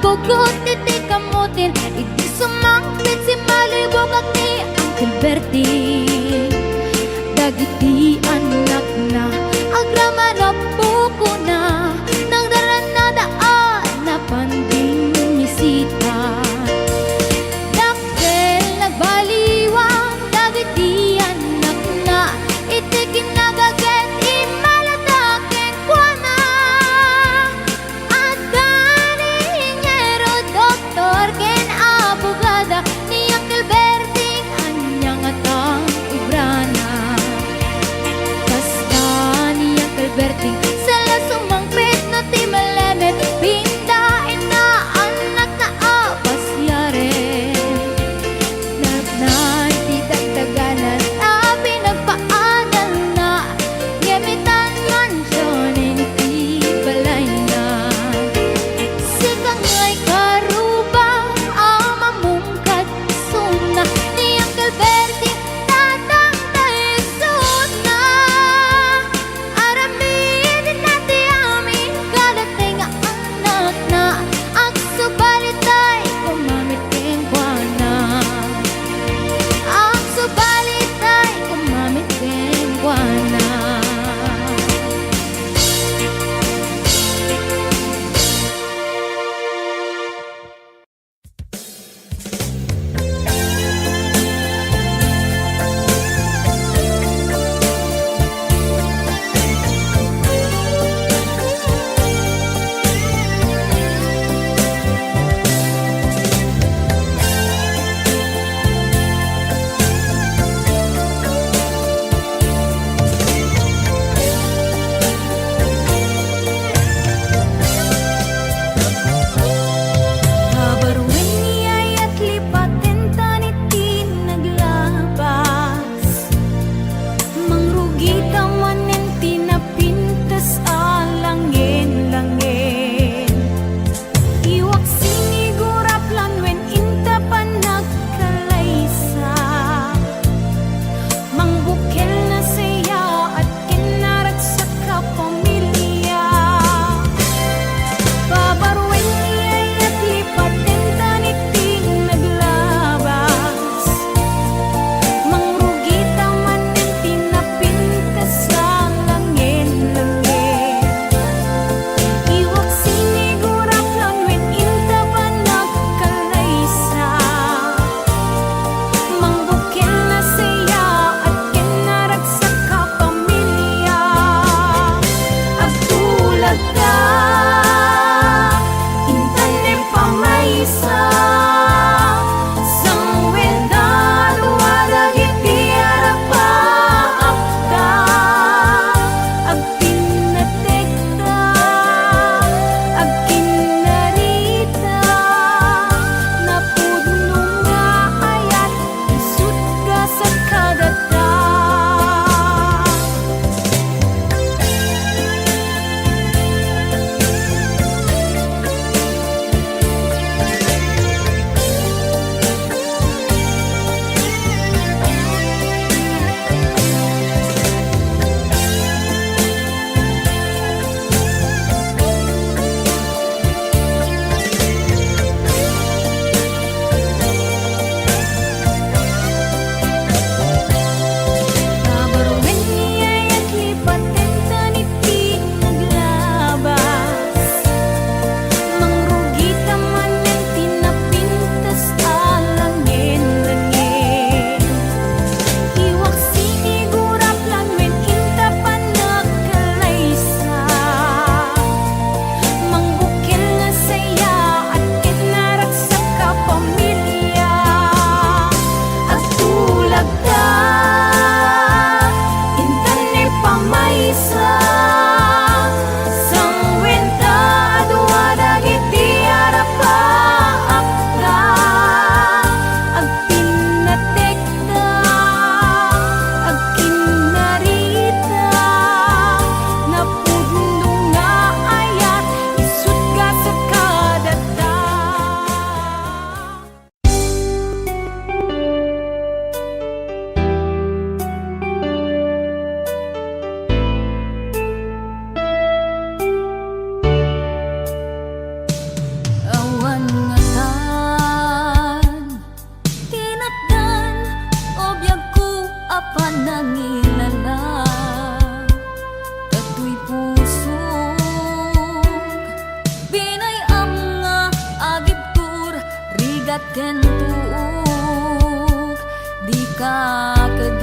bugot iti kamutin iti sumangpit si malibog at ni Uncle Bertie. Dagiti anak na agrama na buko na nang daranadaan na panding misita. Dakkel nagbaliwang dagiti anak na iti kinagaget imalataken kwa na. At kaningero doktor ken abogada ni Uncle Berting anyang atang ibrana. Basta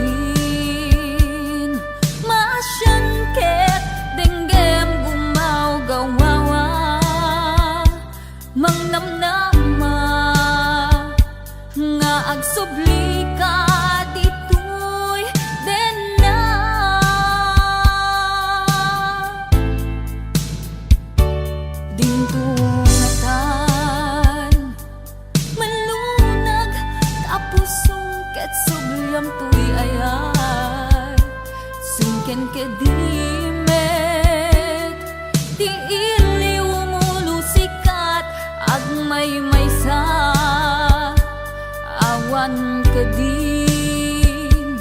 kakadin Masyan ket denggem gumaw gawawa Mangnamnama nga agsubli ka ditoy den na Dintungatan malunag tapos sungket subyam tuy ayat sungken kedimet di iliw mulo sikat agmay maysa awan kadin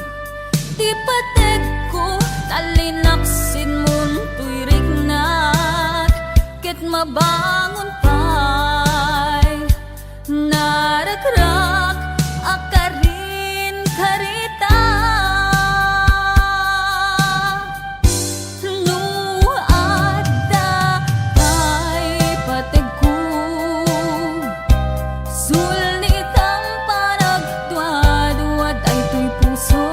di patek ko talinaksin mun tuy rignat ket mabangon pay narakrak akarin karita nuada kay patek ko sulnitang panagduad-duad ay tuy puso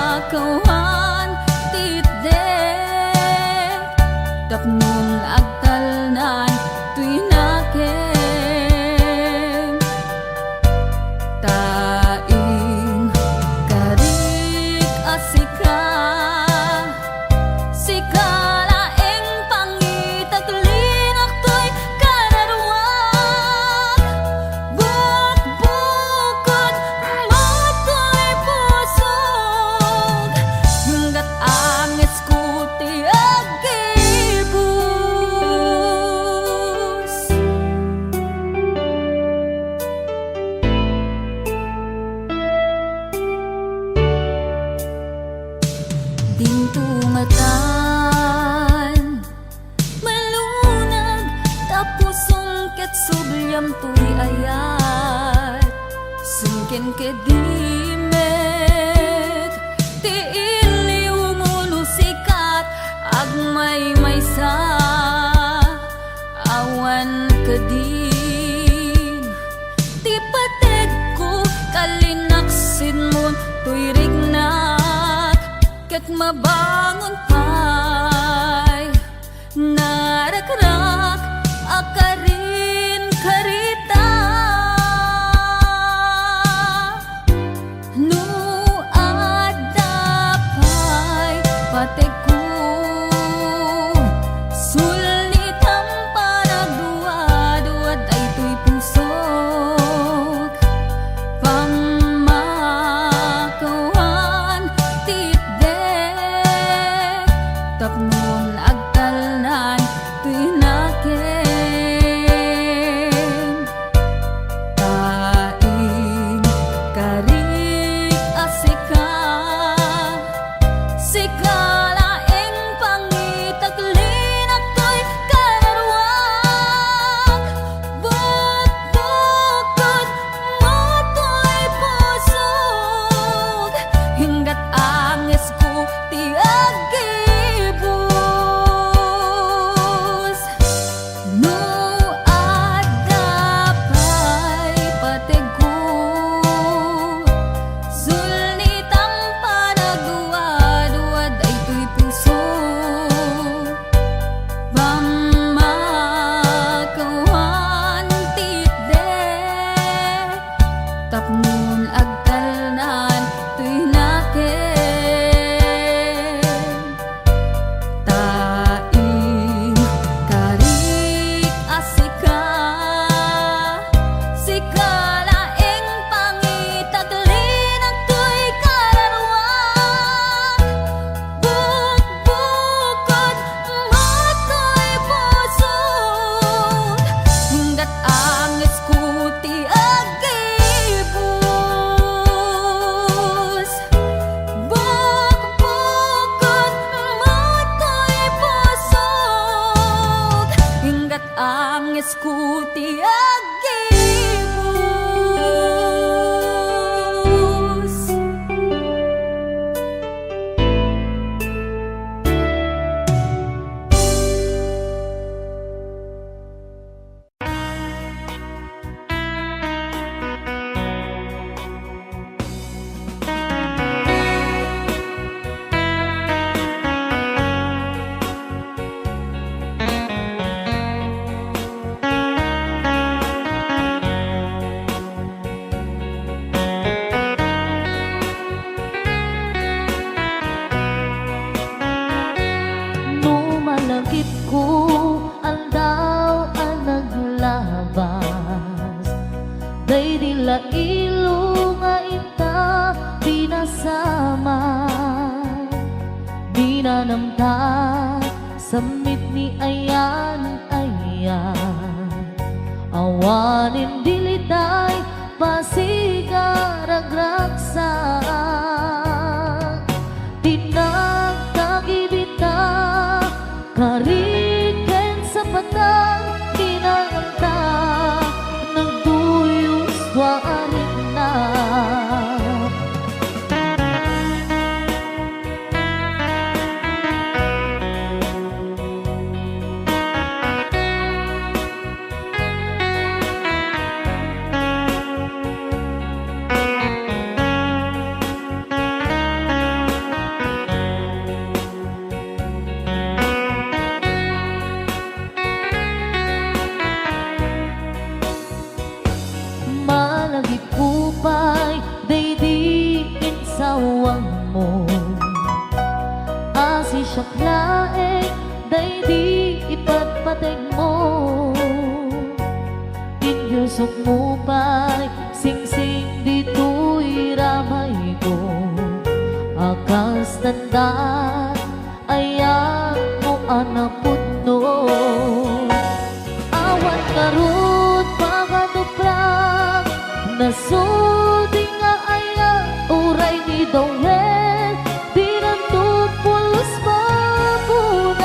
pamakawan titdek tapnon agtalnan tuy nakem tain karik asika sikalaeng pangitaglinak to'y kararwag bukbukod mato'y pusog hanggat angis ko ti agibus Dintungatan malunag tapos sungket subyam tuy ayat sungken kedimet ti iliw mulo sikat agmay maysa awan kadin ti patek ko kalinaksin mo tuy rignat ket mabangon pay narakrak akarin karita nuada pay patek ko sulnitang panagduad-duad ay tuy pusok pamakawan titdek tapnon agtalnan tuy nakem tain karik asika sikalaeng pangitaglinak to'y kararwag bukbukod mato'y pusog hinggat angis ko ti agibus nuada pay patek ko sulnitang panagduad-duad ay malagip ko andaw ang naglabas day dila ilo nga ita pinasama binanamta samit ni ayan awanin dilitay pasigaragraksa tinagtagibita kariken sa patang kinanganta nagduyos warin na malagip kupay day di insawang mo asi syaklae day di ipagpateg mo inyusok mo pa'y sing-sing dito'y ramay ko akas tanda ayan mo anapot no awan karot pagaduprak nasudi nga aya uray ni Dawel dinantupulos mapunas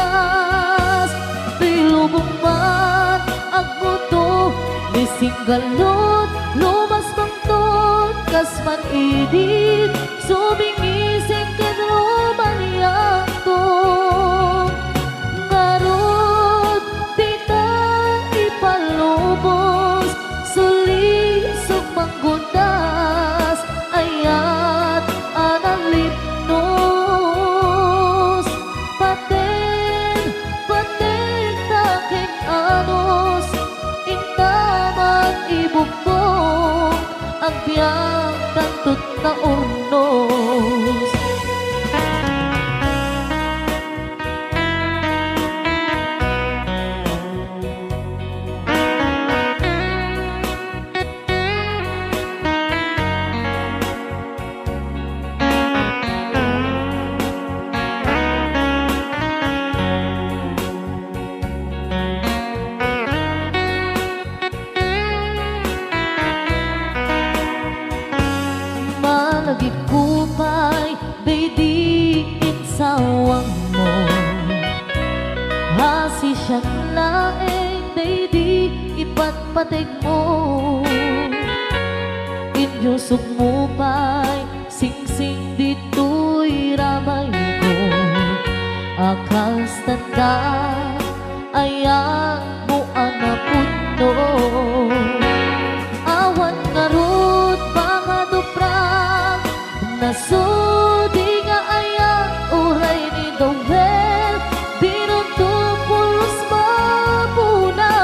pilubong man agmuto ni singgalot lumas bangtot kasman idit subingising kadroman yakto ngarot tita ipalubos sulisog manggundas ayat analipnos paten taking anos intaman ibugtong ang biyang tantut na urnos malagip kupay day di insawang mo hasi siyang laeng day di ipatpateg mo inyusok mo pa'y sing-sing dito'y ramay ko akas tanda ayan mo anapot no awan ngarot pangaduprak nasudi nga aya uray ni Dawel dinuntupulos mapunas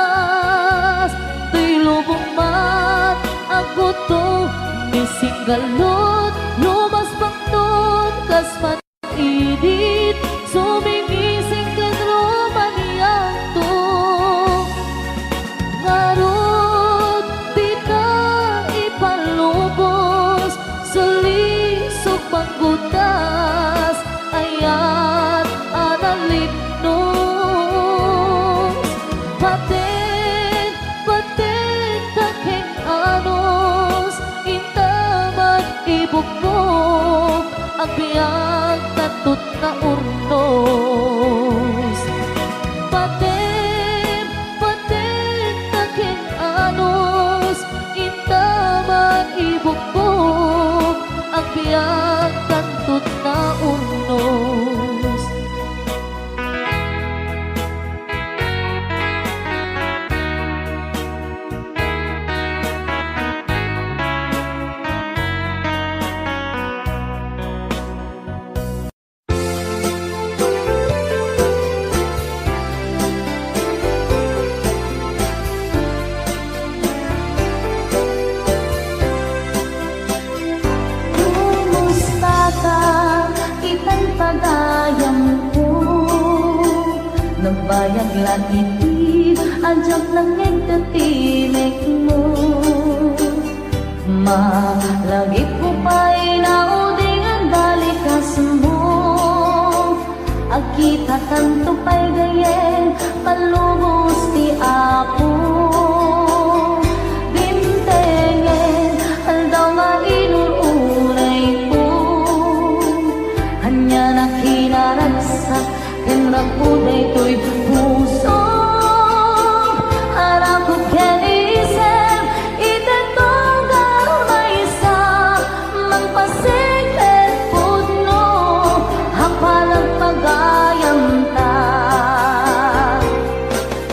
tilubong mat aguto ni singgalot lumas bangton kasman idit sumingising ka bayaglan iti Anjak langit tetinik mo Malagip ko pa'y naudingan balikas mo Agkita tanto pa'y gayeng palubos ti Apo Bintengen aldaw nga inuunay ko Hanya na kinaragsak kenrapuday to'y puso Harap ko kenisip itentong garmaysa Magpasiklet pudno hapalang pagayam ta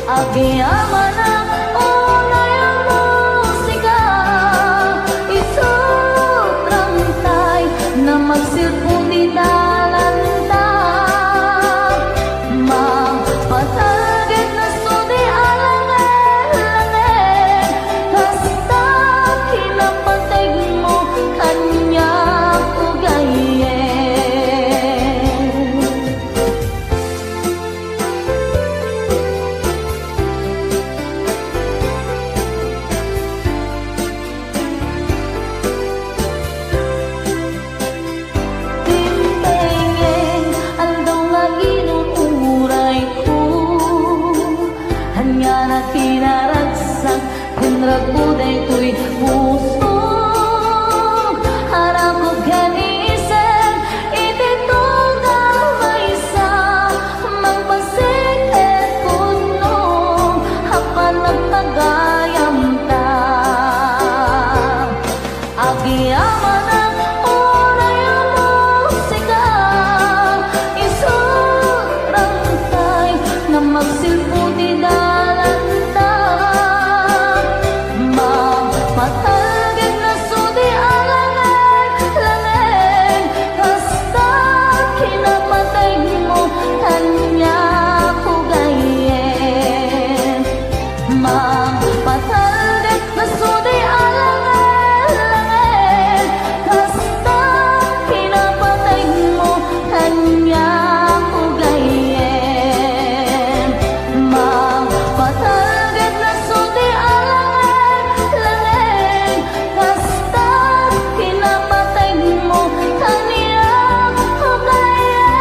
Agiyaman ang unay ang musika Isutrang tay na magsilpong di dalanta Magpatagit na sudi alangan-langan Kasta kinapatag mo kanya ugayen Timpengen aldaw nga inuuray ko Hanya na kinaragsak kenrapuday to'y puso Harap ko kanisip ititong garmaysa Magpasiklet pudno hapan nagpagayam ta Agiyaman ang unay ang musika Isurang tay na magsilpo di dalanta Magpatagit na sudi alangan-langan Kasta kinapatay mo kanya ko gayen Magpatagit na sudi alangan-langan Kasta kinapatay mo kanya ko gayen Magpatagit na sudi alangan-langan Kasta kinapatay mo kanya ko gayen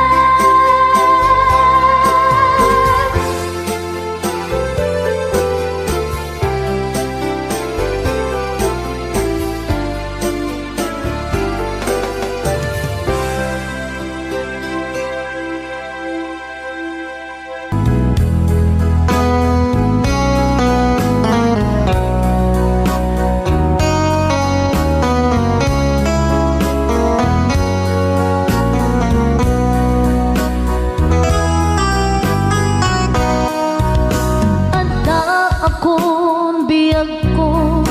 Anda akong biyag ko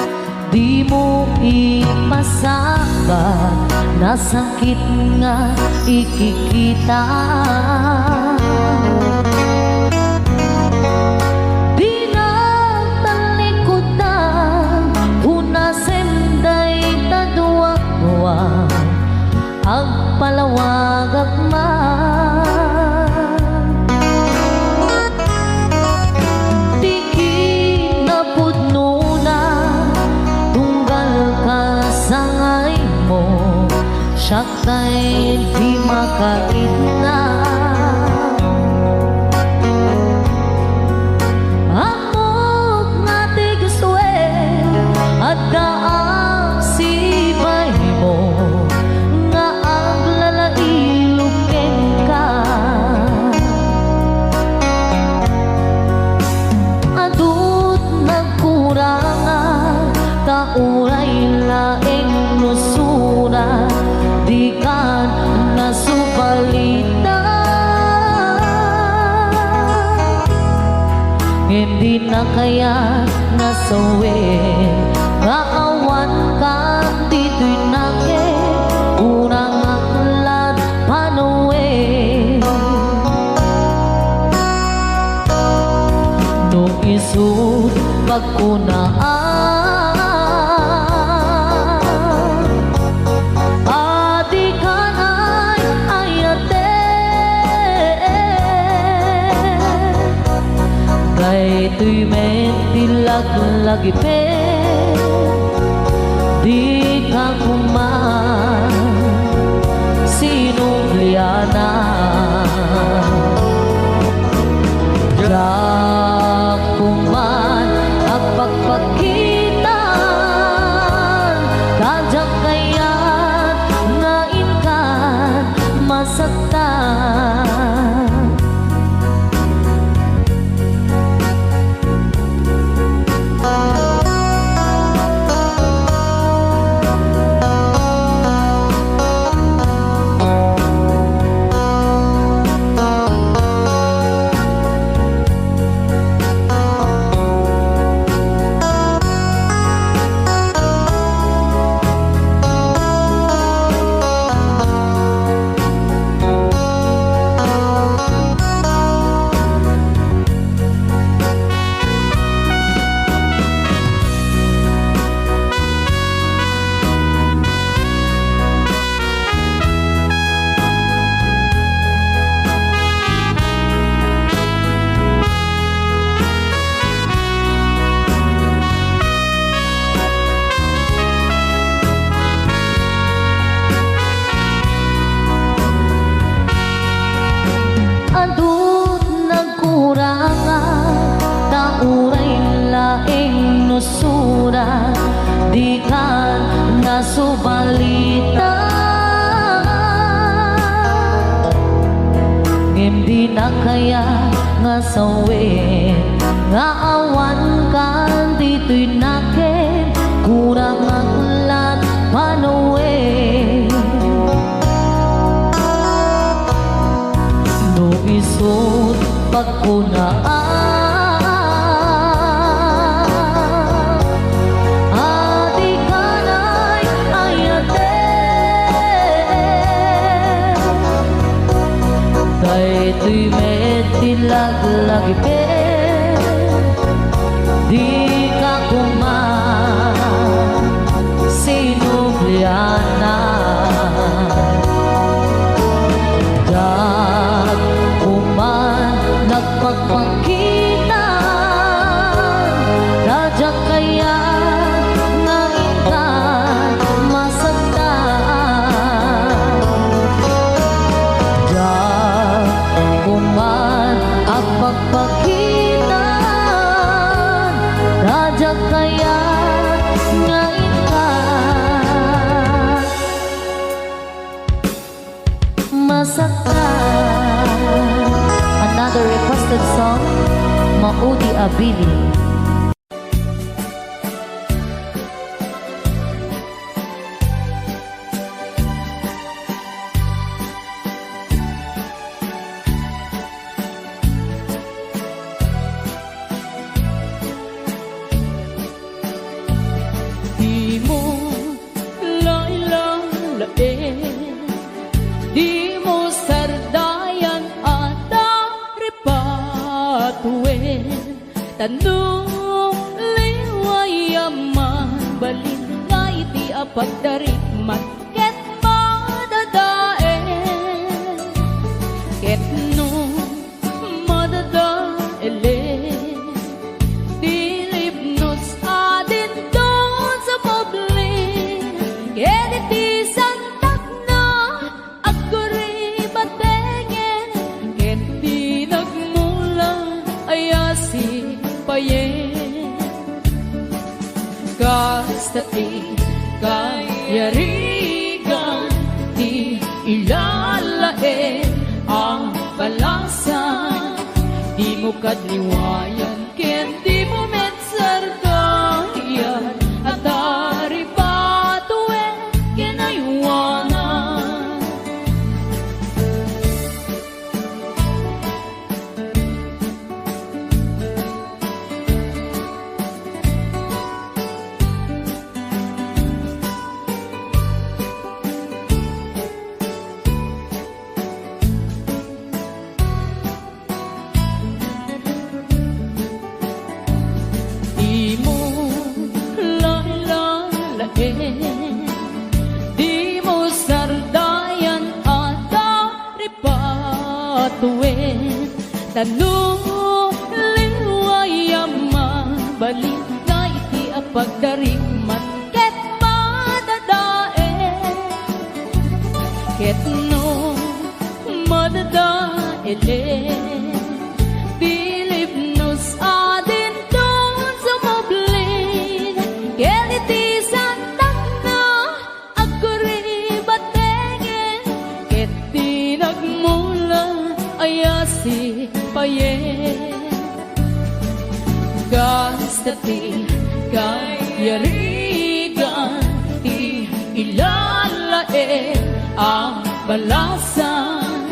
Di mo ipasabat Nasakit nga ikikita Di na talikutan Unasenday tadwa-dwa Agpalawag agman Di kinapudno na Tunggal ka sa ngay mo Siyak ta'y di makaitna Amok nga tigswe At daang sibay mo Nga aglalailukin ka Adut nagkurangan Tauray laing nusura Di kan nasupalita Hindi na kaya nasawin Maawan ka dito'y nake Unang aklat panuwi Nung isut pagkunaan Deto'y may tilag-lagipin, di ka kuman sinubliana. Da kuman ang pagpakitan, kadyak kaya't ngain ka't masaktan. Adut nagkurangan, tauray laing nusura, di ka nasubalita. Hindi na kaya nga sawin, nga awan kan dito'y nakin, kurang ang ulan panuwi. No isod pagkunaan, adi kanay ayate, dayto'y may tilag-lagipin, di ka kuman sinubliana. Dat kuman nagpagpakitan, dadyak kaya ngain ka masaktan. Dat kuman ang pagpakitan, dadyak kaya ngain ka masaktan. Another requested song, Maudi Abili. Di mo lailalain, di mo sardayan at aripatuin. Tanong liwayaman, balin nga iti apagdarikmat, ket madadaen. Ket no madadaelen, dilibnos adin doon sa publik, ket iti santak na agkuri batengen, ket di nagmula ayasi payen. Kastati kayarigan, di ilalain ang balasan, di mo kadliwayan, ken di mo metsardayan, at dari patuwen kinaywanan. Di mo lailalain, di mo sardayan at aripatuin. Tanong liwayam mabalin nga iti a pagdarikmat ket madadae ket no madadae bilib nos adin don sumoblin ket iti santak na agkuribatengen ket tinagmula ayasi payen Gastati kay yarigan ti ilalae ang balasan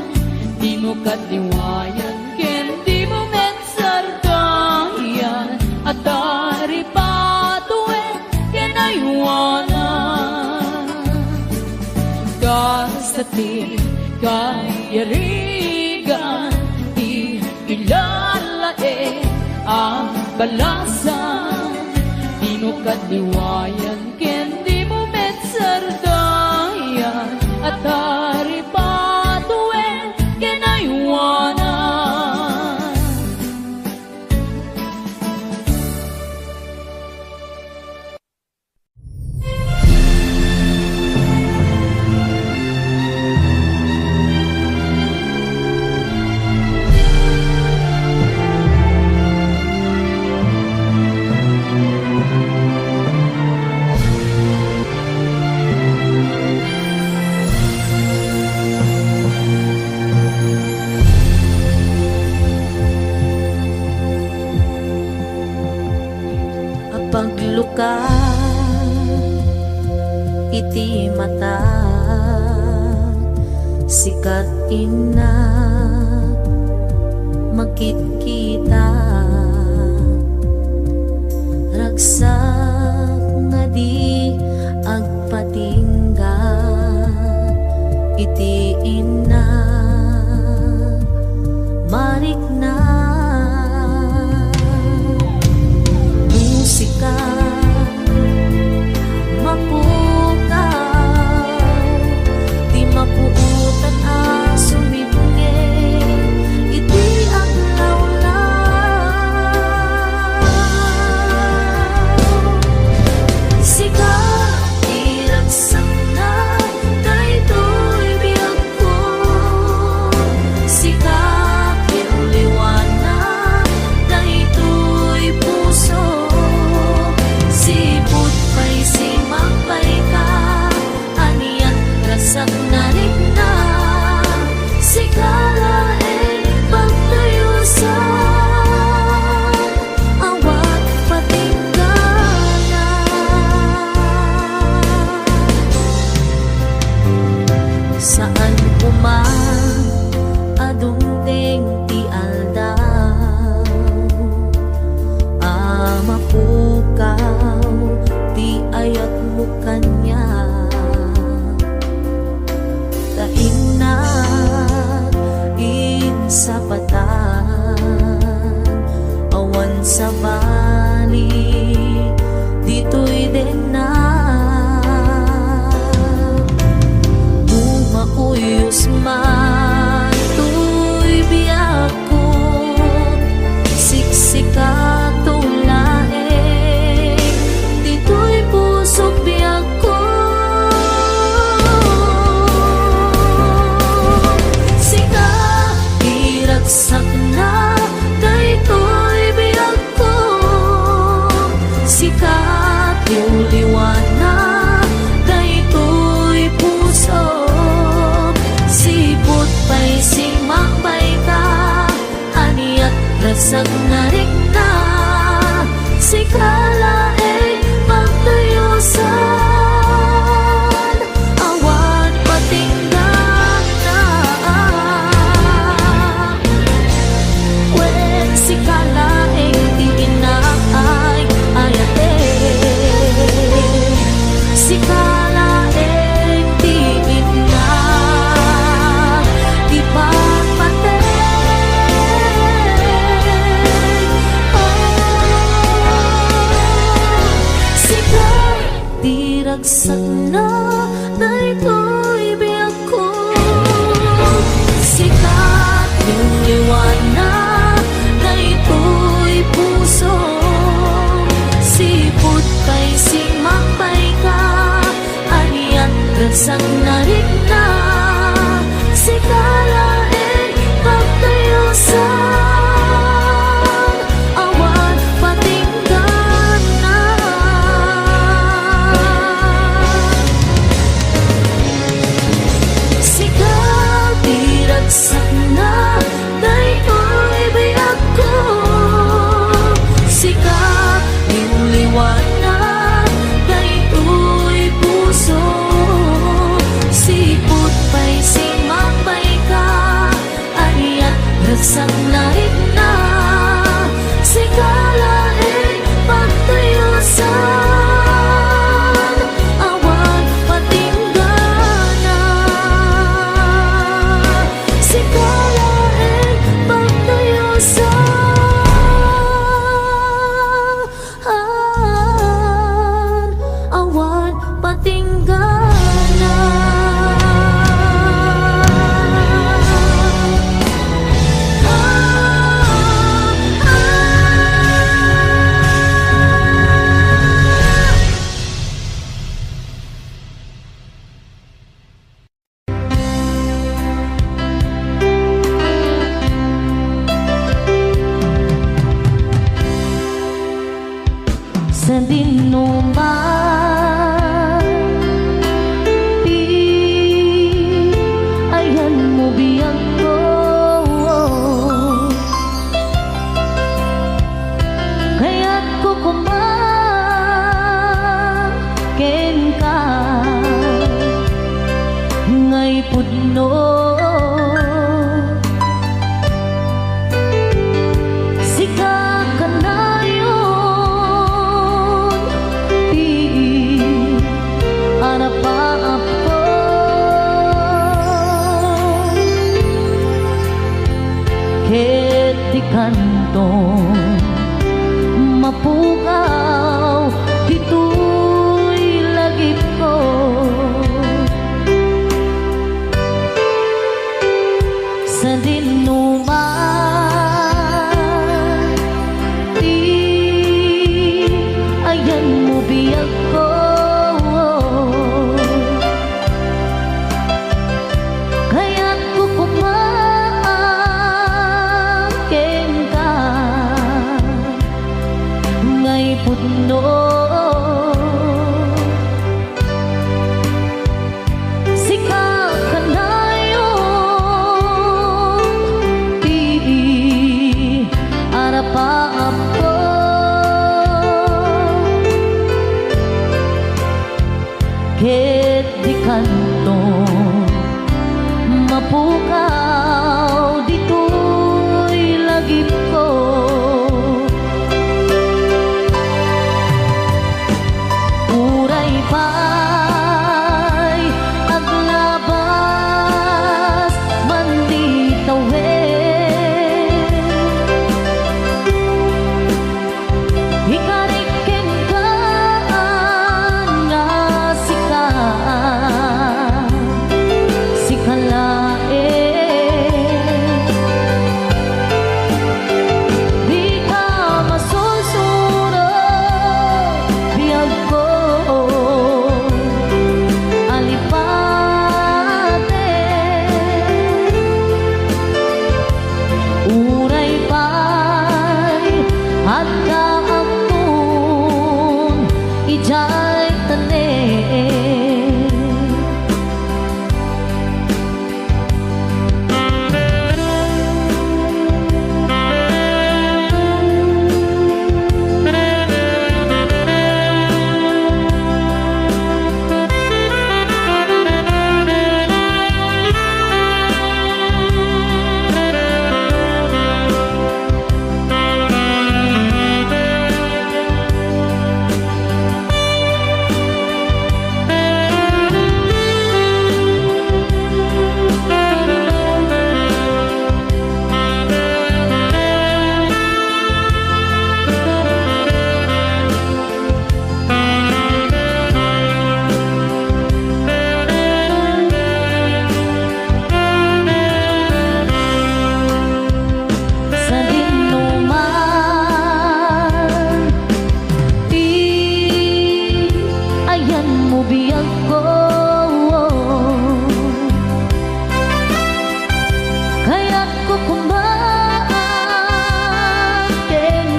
di mo katiwayan ken di mo mensardayan at dari patuen ken aywanan Gastati kay yarigan ti ilalae ang balasan di mo katiwayan ken di mo mensardayan at dari patuen ken aywanan Pagluka iti mata sikat ina makit-kita ragsak nga di agpatingga iti ina marikna musika mapukaw di mapuutan a sumibunge iti aglawlaw sika iragsak na daytoy biyag ko sika pinuliwanan daytoy puso siput pa'y simang pa'y ka aniyan rasak na rin na sikala pagtayusan awat patinggalan saan kuman adungteng ti aldaw mapukaw ti ayat mo kanya taing na insapatan awan sa bali dito'y din na bumauyos man to'y biyak ko siksikat sak na daytoy biyag ko sikat yung liwanag daytoy puso sipot pa'y simakbay ka aniat rasak na rin na sikala pagtayusan awan patinggan na sikala di inaay ayate sikala di ina di papate sikala di ragsak na daytoy biyak ko sikat yung liwanag puso Ragsak narik na sikalain pagtayo sa awan patinggan na. Sikal diragsak na dayoy biyak ko. Sikal liwliwan dayoy puso. Sipot pa'y simapay ka ayat ragsak narik na sikalain pagtayo sa awan patinggana. Sikalain pagtayo sa awan patinggana. Sa dinuman di ayan mo biyang ko. Kaya't ko kumaken ka ngay pudno. Sika ka na yun di arapaap ko. Ket di kantong mapukaw dito'y lagip ko. Sa dinuman di ayan mo biyak ko. Kaya't ko kumaken ka ngay pudno. Sikap ka na yun di ko kumaten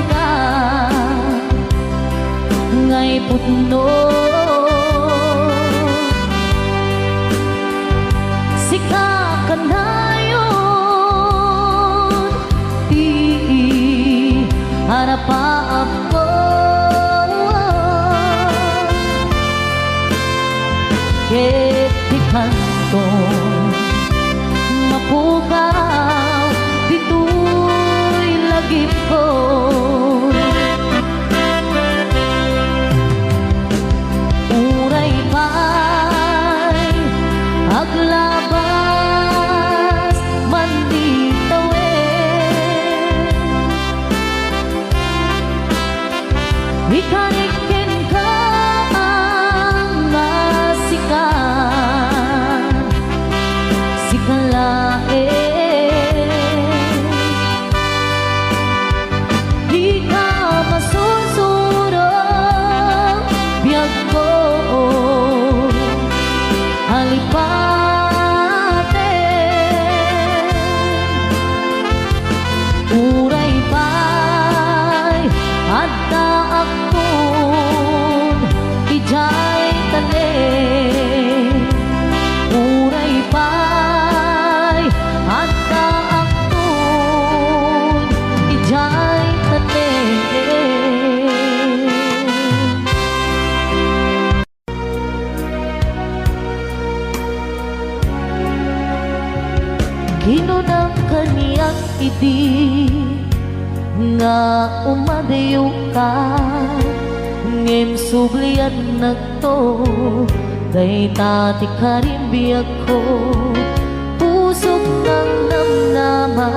ka ngay putno sika kanayon ti harapan ko ket di kanto mapukaw dito'y lagip ko uray pa'y aglabas man di tawid ikanikin ka ang masikan sikalae di ka masusurong biyag ko halipate uray pa'y adda akon ijay tanin uray pa'y adda akon ijay tanin ginunang kaniyang idi nga umadayo ka ngem sublian nagto day tati karimbiyak ko pusok ng namnama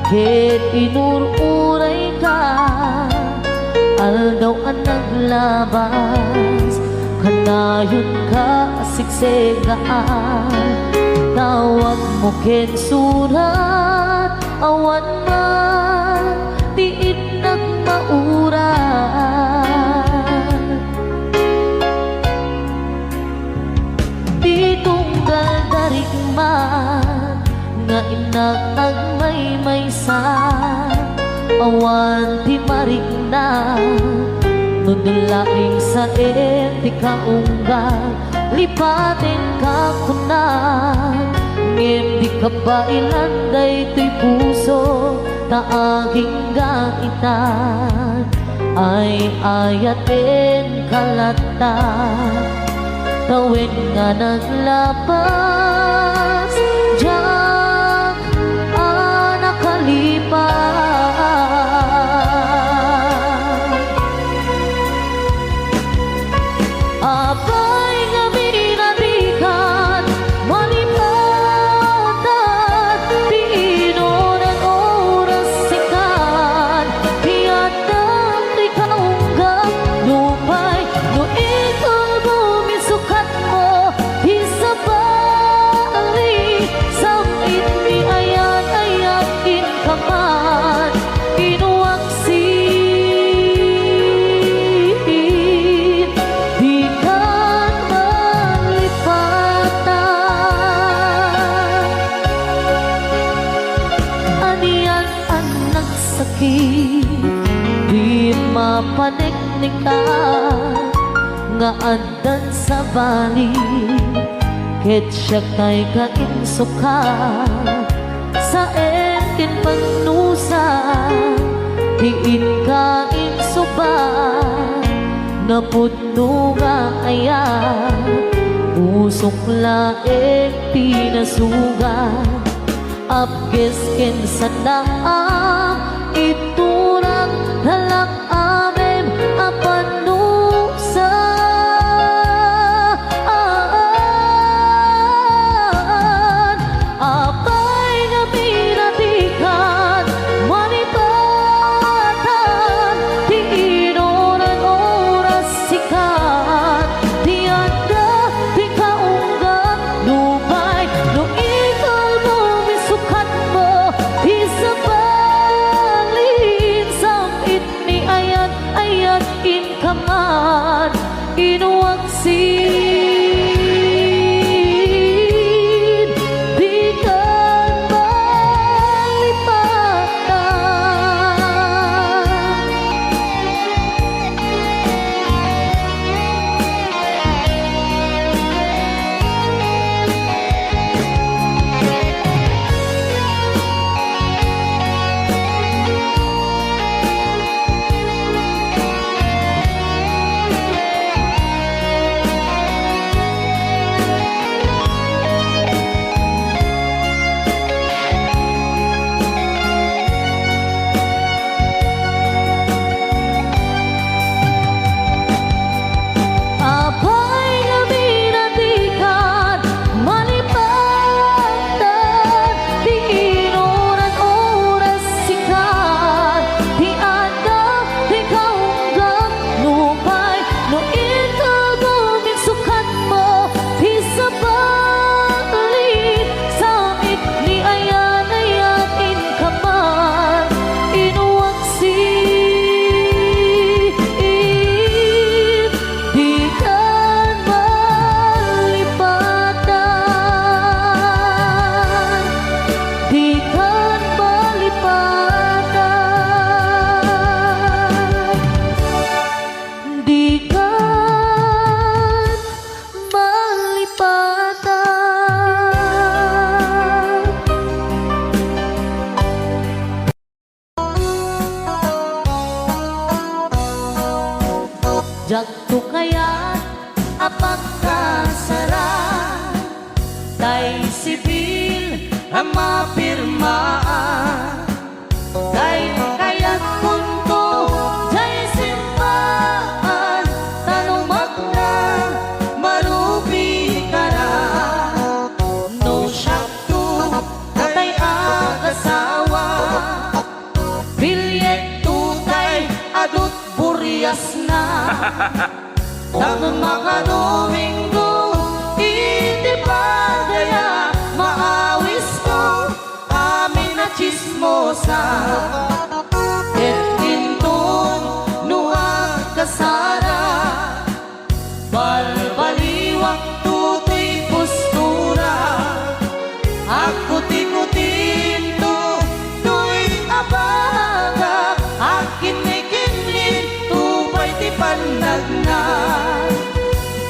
ket inururay ka aldaw ang naglabas kanayon ka siksegaan tawag mo ken surat awan man diit nagmaurat di tunggal darig man nga inag maysa awan ti marig na nudulaing sa ti kaunggal lipatin ka kunan ngem di ka ba ilanday to'y puso taaging gaitan ay ayatin kalata tawin nga naglapas diyak nakalipas abay nga minatikan malipatan di inoran oras sikan piyadan di kaunggap lupay no ikaw bumisukat mo isabali samit mi ayan kaman inuwaksin di kan malipatan aniyan ang nagsakit di mapaneknikan nga andan sa balik ket siya kay kainsukan sa enkin pagnusa diin ka insuban na pudno nga ayan pusok laeng pinasugan apges ken sanaang iturang halak amem apanusa apay nga pinatikan malipatan di inoran oras sikat di anda di kaunggat lupay no ikaw bumisukat mo isabali to kaya apagkasara tay sibil ang mapirmaan tay kayat punto jay simbahan tanumak na marubi ka na no syakto tay agasawa bilyet tutay adut burias na tanong mga Domingo iti padaya maawis ko amin na chismosa et intun nuang kasara balbaliwak tutoy postura ako tikutin to nu'y abaga akin may kinlin tupay ti panagna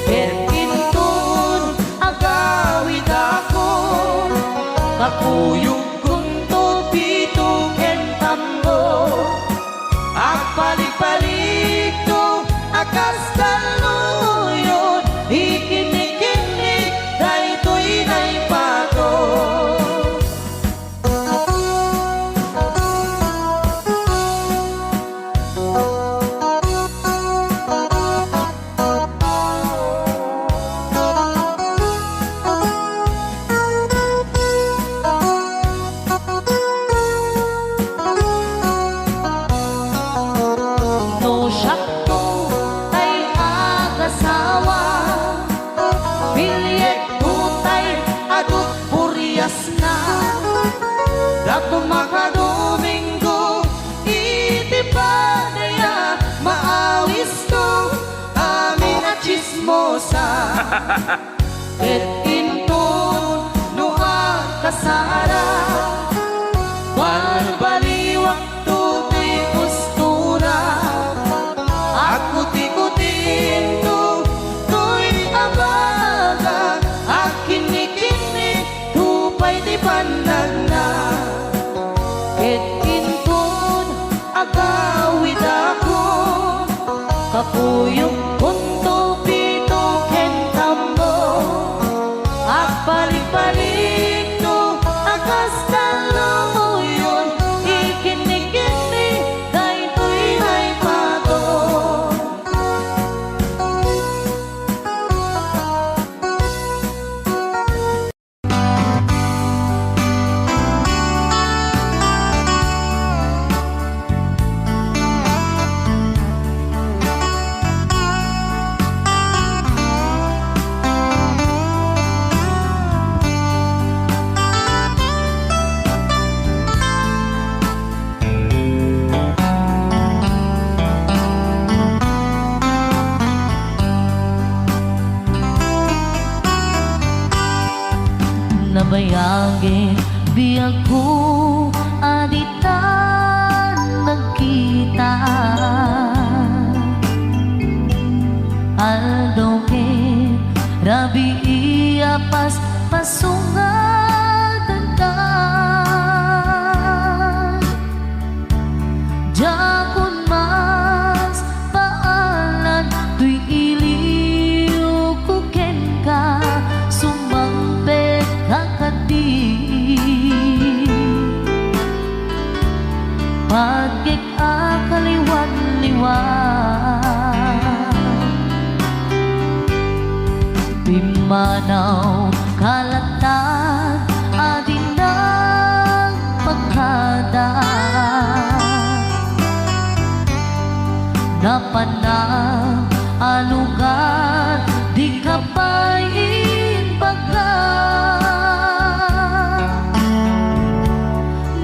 et intun agawid ako kakuyong kunto pito ken tambo agpalik-palik to akas taluyon ikinikinig daytoy naipato no syakto tay agasawa bilyet tutay adut burias na dato mga Domingo iti padaya maawis ko amin na chismosa et intun nuang kasara balbaliwak tutoy postura ako tikutin to to'y abaga akin ikini tupay di panagna et intun agawid ako kapuyong punto pito ken tambo agpalik-palik to akas taluyon ikinikini daytoy naipato nabayagi biyag ko aditan nagkita aldo ke rabi iya pas pasungadan ka jakun mas paalan tuy iliw ko ken ka sumangpet kakadi pagkik akaliwan-liwan pimanaw kalatag adin ng pagkada napanang alugar di kapain baga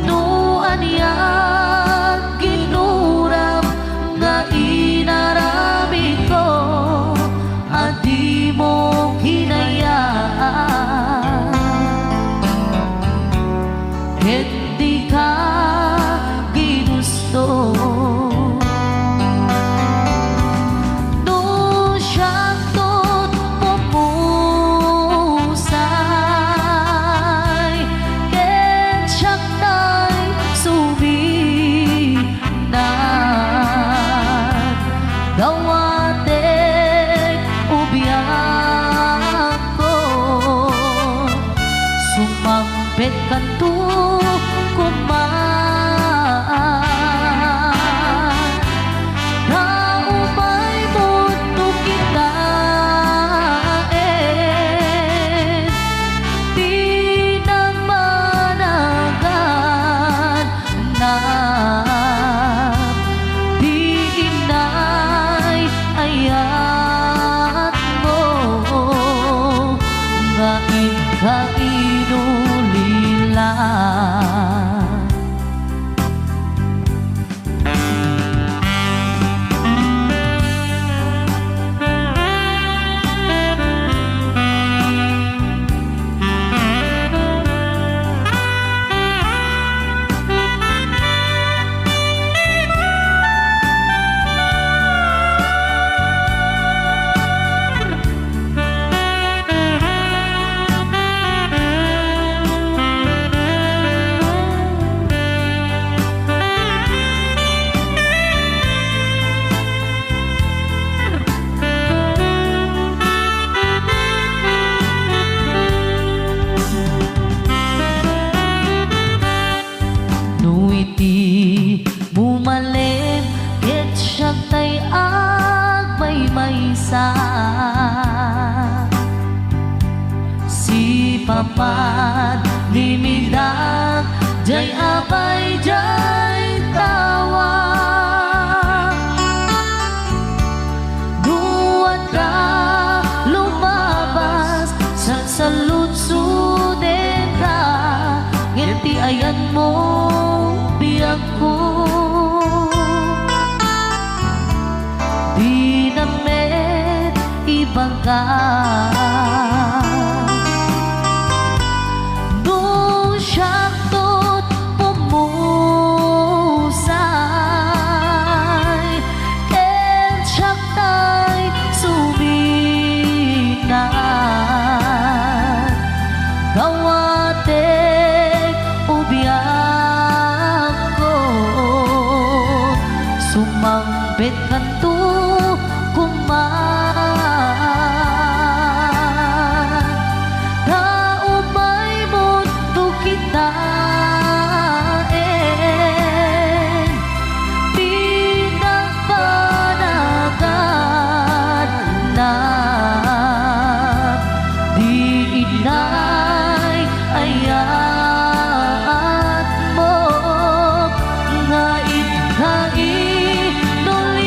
no aniyag ginuram nga inarami ko adi mo hinayaan ket di ka ginusto papan Dimidag Jay apay jay tawa Duwat ka lumabas Sa saludsuden ka Ngiti ayan mo biyag ko Di namet ibang ka Nung siyang tot pumusay And siyang tay suminan Gawatek ubiyag ko Sumambit kanto kuman Kaumay mundo kita pinagpanagan na di inay ayat mo nga inulilan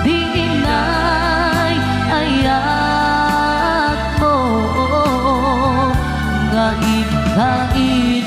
di inay ayat mo nga inulilan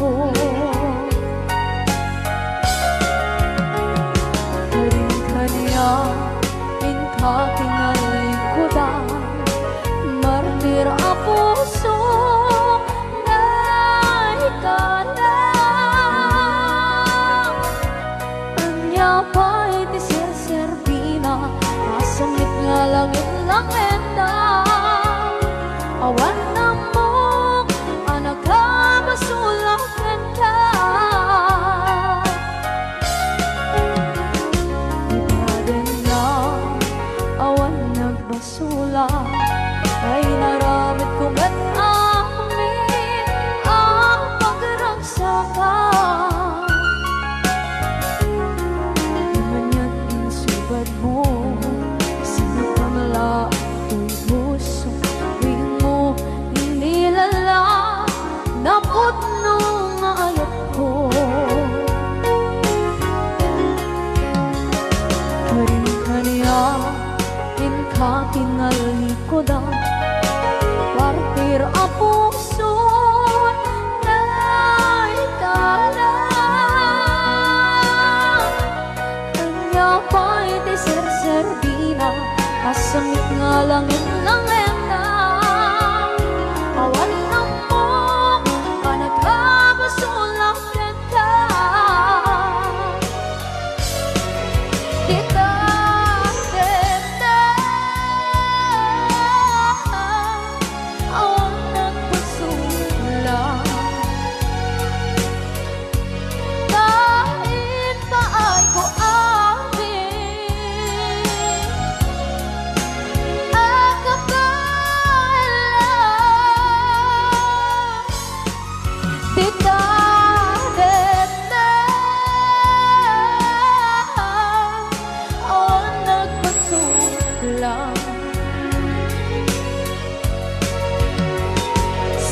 ko. Kanya inka kinalikudan, martir a puso na ikalang. Anya pa'y ti serservina, masamit nga langit lang enda. Awan na mo, anak ka masulak enda. Sula ay naramit kong at amin ang pagragsakan. Namanyan ang subad mo, sinakamala ang puso. Tuwing mo inilala, naputno nga ayat ko. Karin-kanya inka kinalikodan, partir a puso na ikalang. Kanya pa'y ti serservina, asamit nga langit lang enda. Awan na mo, anak ka masulak enda. Kita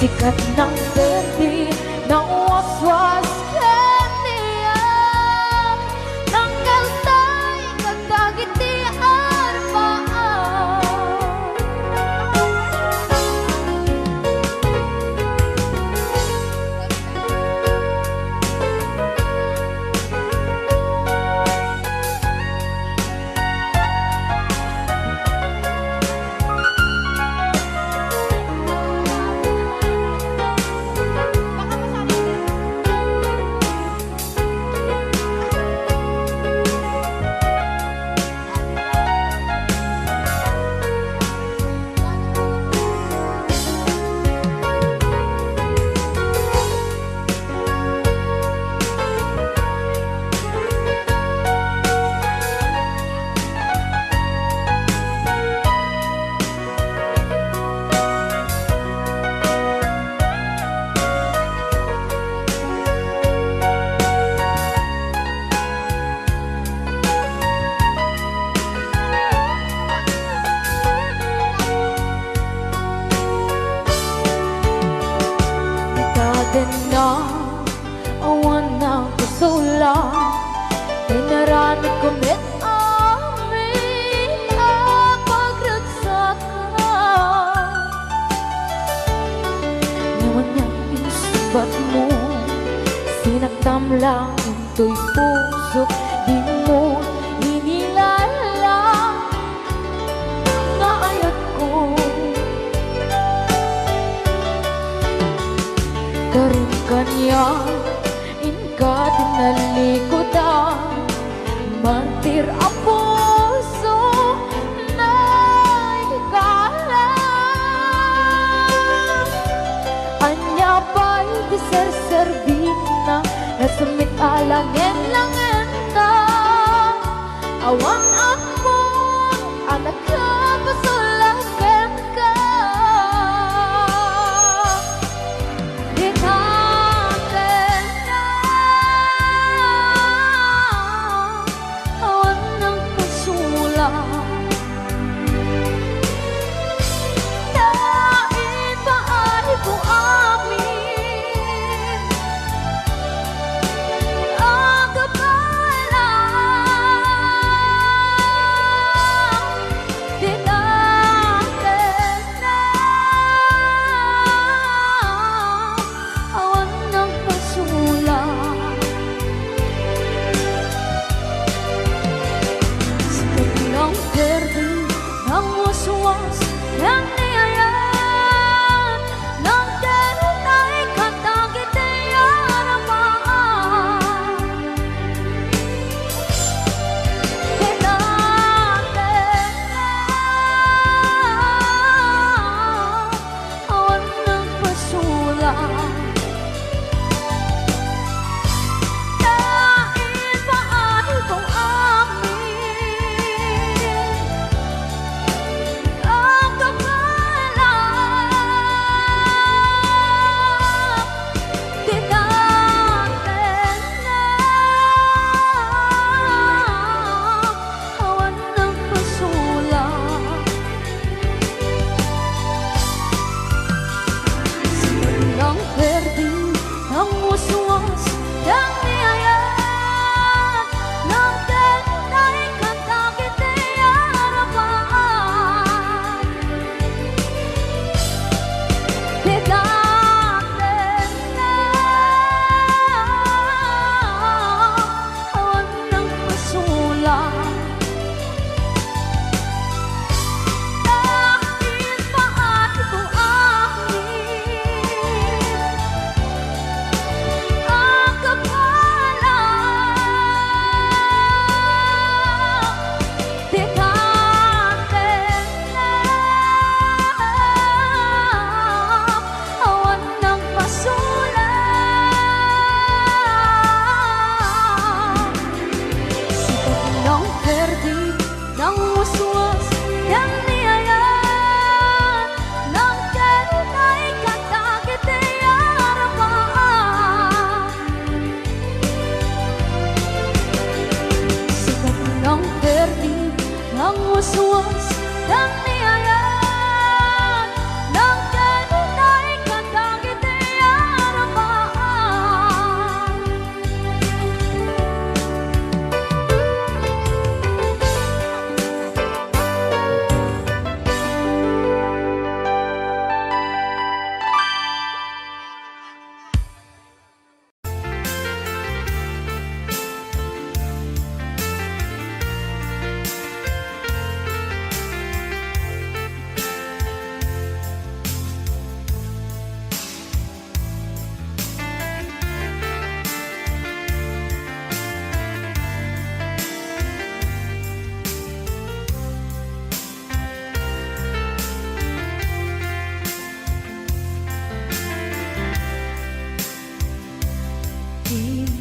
sikat ng berde na waswas kaniya, ng kaltay kagdagit di arbaan. Na awan na kusula, inaramit ko met amin ang pagragsakan. Ngayon niyang pinsubat mo, sinaktam lang ito'y puso, di mo inilala na ayat ko. Karin-kanya inka tinalikodan, martir a puso na ikalang. Anya pa'y ti serservina, nasamit alangin lang enda. Awang ako, anak ka pasulakan ka. Nain pa ay ko amin ang kapalang.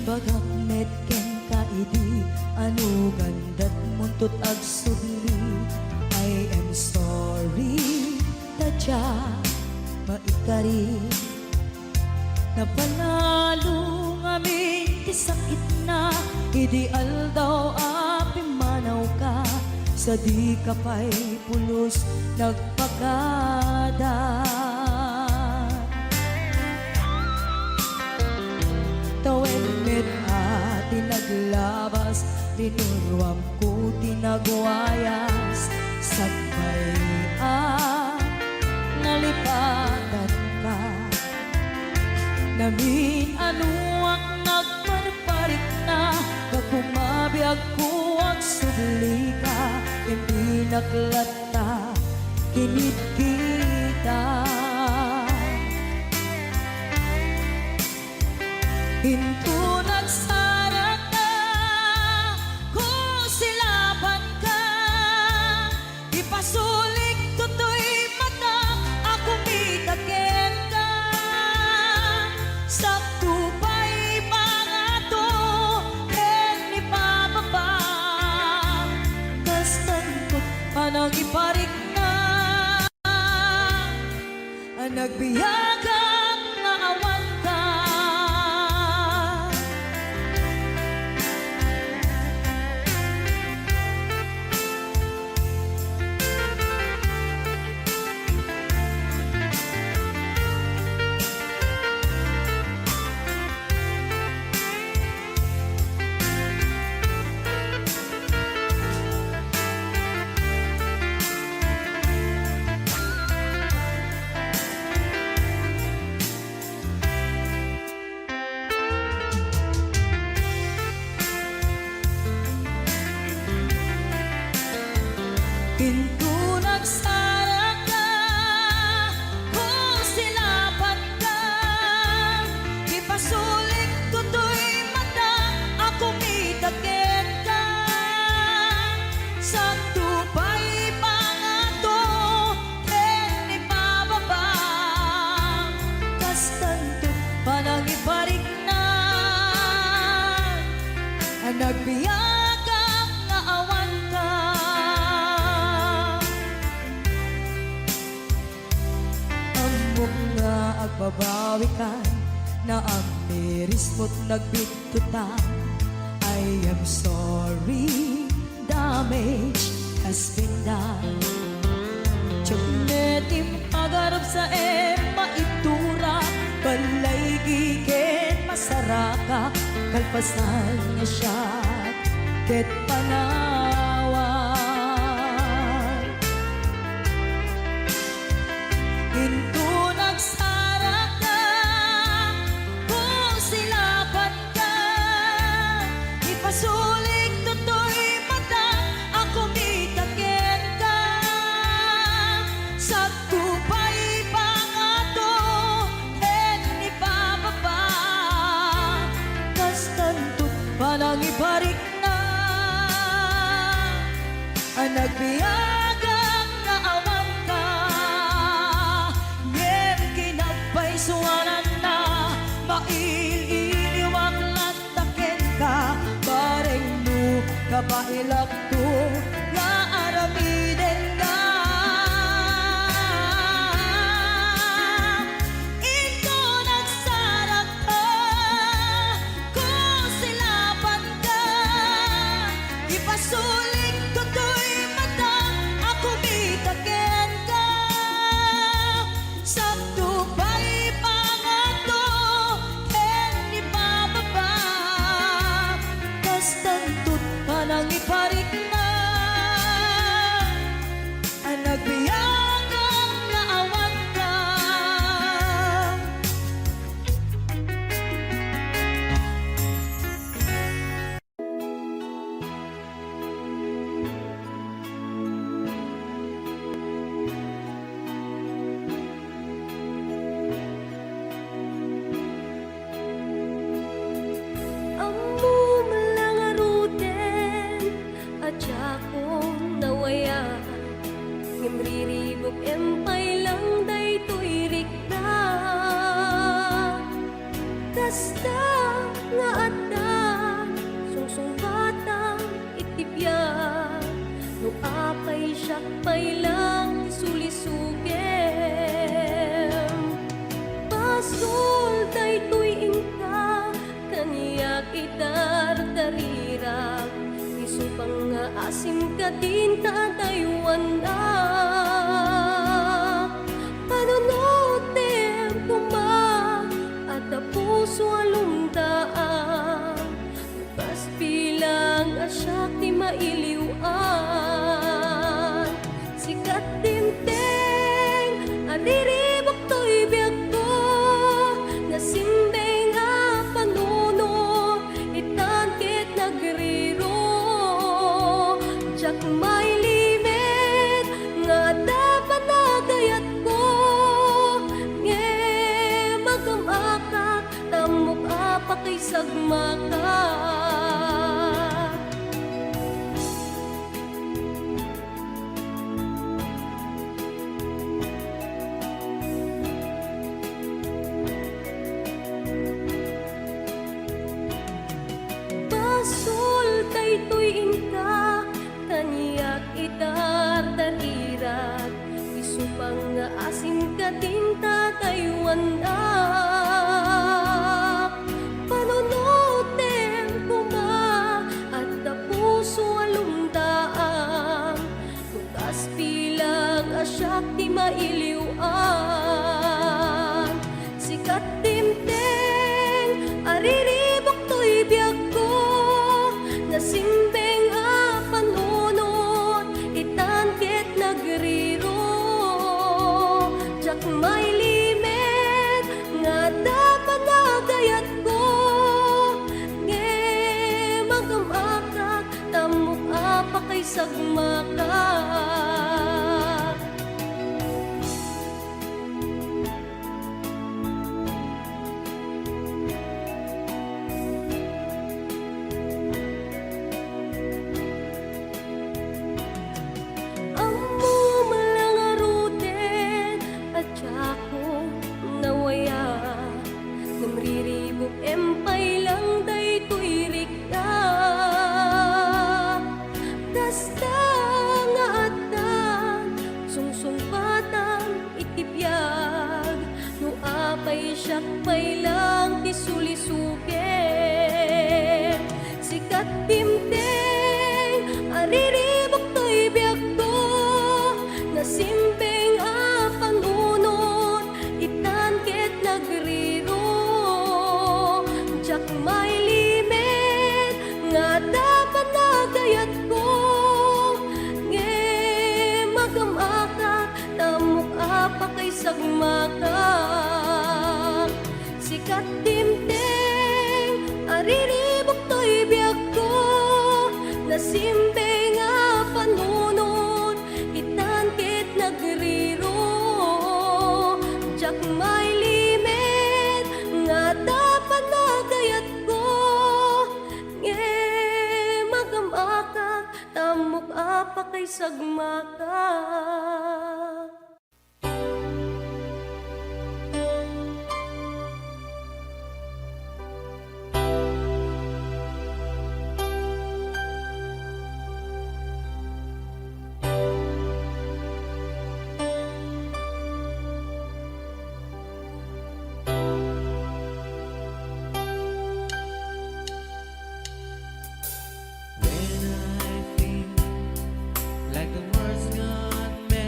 Bagak metken ka idi Ano gandat muntot ag subli I am sorry Tadya maikari Napanalo ngamin ti sakit na Ideal daw api manaw ka Sa di ka pa'y pulos nagpagada Tawen met ati naglabas Tinuruam ko tinagwayas Sagbay nalipatan ka Namin ano ang nagparparik na Pagkumabiyag ko ang subli ka Hindi naklata kinit kita Hinto nagsarap na kung silaban ka Ipasulik tutoy mata ako mitakin ka Sakto pa'y pangato en ipababa Kastantot panang iparik na Nagbiyagang naawan ka Hinto nagsarap ka kung silaban ka Ipasulik tutoy mata ako mitakin ka Sakto pa'y pangato en ipababa Kastanto panang iparik na Nagbiyagang naawan ka Nga agbabawi ka na ang miris mo't nagbitutan I am sorry, damage has been done Tiyagnetim agarap sa maitura Balay giken masaraka Kalpasan niya siya ket panawan Hinto nagsarap ka kung silaban ka Ipasulik tutoy mata ako mitakin ka Sakto pa'y pangato en ipababa Kastantot panang iparik na Nagbiyagang naawan ka Suwanan na maililiwag lantakin ka Bareng mo kabailak to nga aramiden ka Ito nagsarap ka kung silaban ka Ipasulik tutoy mata ako mitakin ka Sakto pa'y pangato en ipababa Kastantot panang iparik na Nagbiyagang naawan ka Ammo malangaruten Adya kong nawaya Ngimriribok empay lang daytoy rikta Kasta nga atan, sungsungkatang itibyan, no apay siya pay lang isulisugem. Pasol daytoy ingka, kaniyak idardarirag, isupang nga asim ka din tataywan na. Panunutem kuma at puso alumdaan, bukas bilang asyak ti mailiwan. Sikat tinteng adiribok to'y biyag ko, nasimbeng nga panunod itangkit nagriro. Jak may limit nga dapat nagayat ko, nge magamakak tamok apa kay sagmaka. Pasul daytoy ingka, kaniyak idardarirag, isupang nga asim ka din tataywan na. Panunutem kuma at puso alumdaan, bukas bilang asyak ti mailiwan. Sikat timteng ariribok to'y biyag ko, nasimbeng a panunod itangkit nagriro. Jak may limit nga dapat nagayat ko, nge magamakak tamok apa kay sagmaka. Ammo malangaruten at tsako nawaya, namriribok empay lang daytoy rikta. Kasta nga atan, sungsungpatan itibiyag, no apay siyak pay lang isulisugen. Sikat timteng ariribok to'y biyag ko, nasimbeng a panunod itangkit nagriro. Jak may limit nga dapat nagayat ko, nge magamakak tamok apa kay sagmaka. Sikat timteng ariribok to'y biyag ko, nasimbeng a panunod itangkit nagriro. Jak may limit nga dapat nagayat ko, nge magamakak tamok apa kay sagmaka. When I feel like the world's gone mad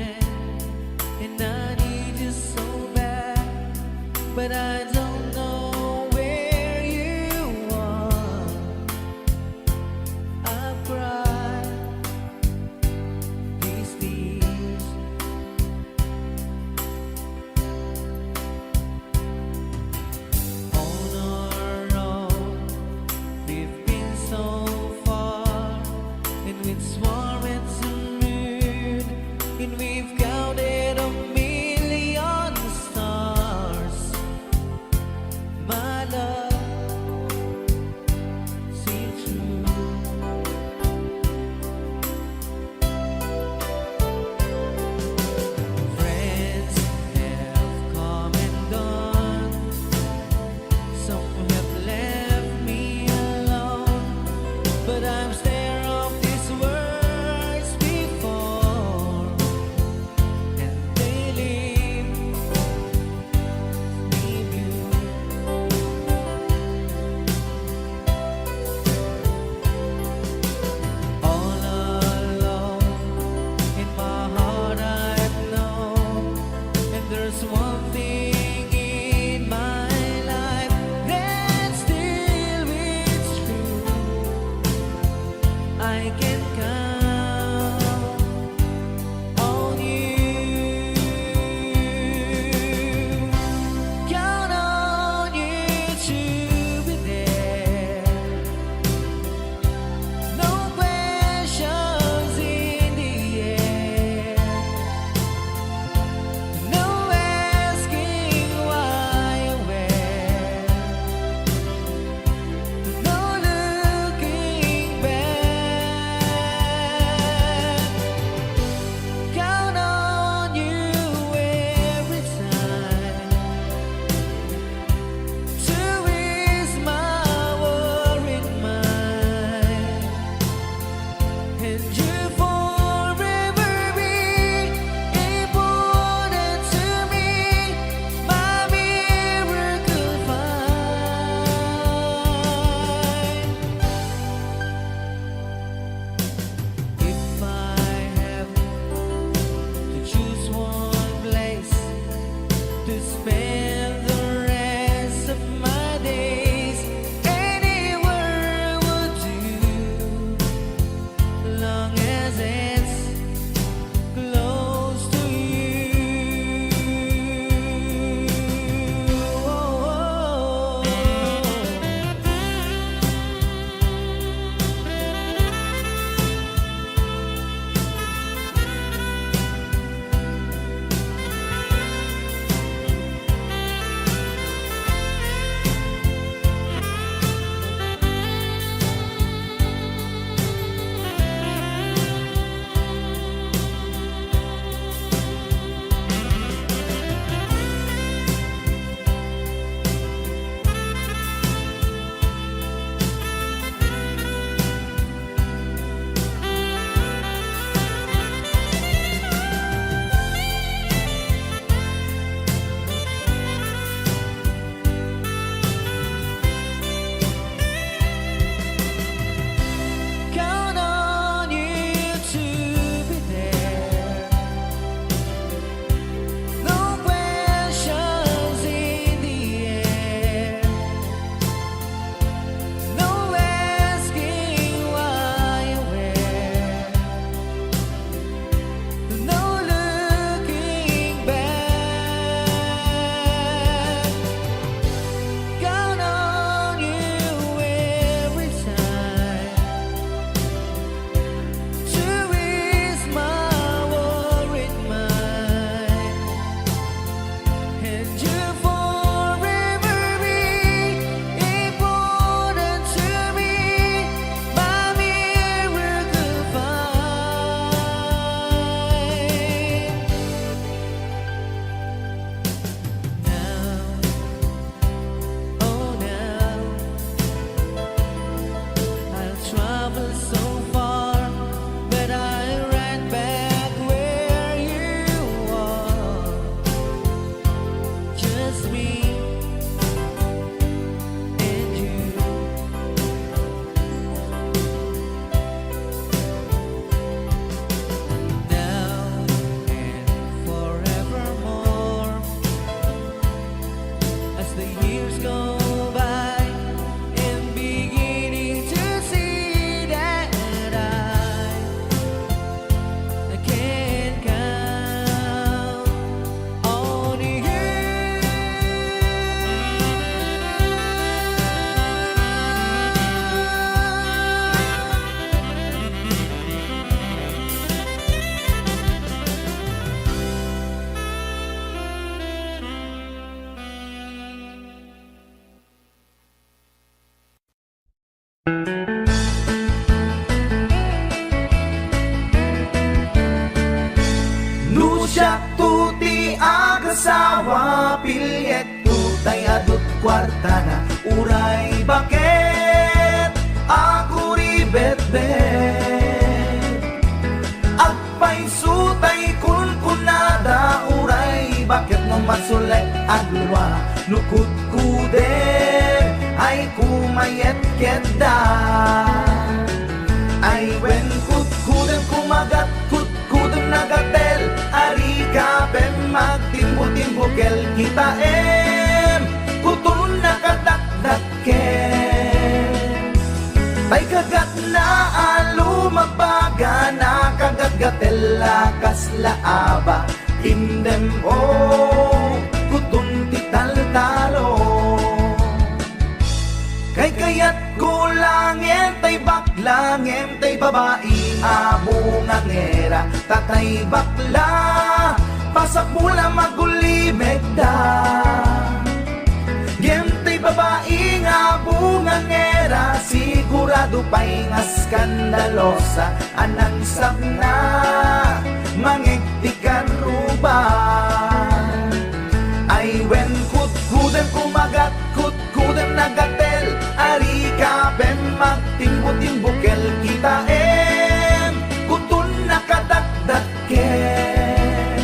Nusyak tuti agasawa pilyet tutay adut kwarta na uray bakit ako ribet-bet agpay sutay kun kunada uray bakit mo masulay agluwa nukut kuder ay kumayet keda ay wen kut kuder kumagat kut kuder nagatel ari ka pem magtimbo-timbokel kita kutun nakadakdaken tay kagat na alumabaga na kagat-gatel lakas laaba indem o kutun tital-talo kay kayat kulangin tay baklangin tay babae abong angera tatay bakla pasak mula magulimeg da gentay babae abong angera sigurado pa'y nga skandalosa anang sabna mangigtikan ruban ay wen kut-kudan kumagat kut-kudan nagatel ari ka pem magtimbo-timbokel kita kutun nakadakdaken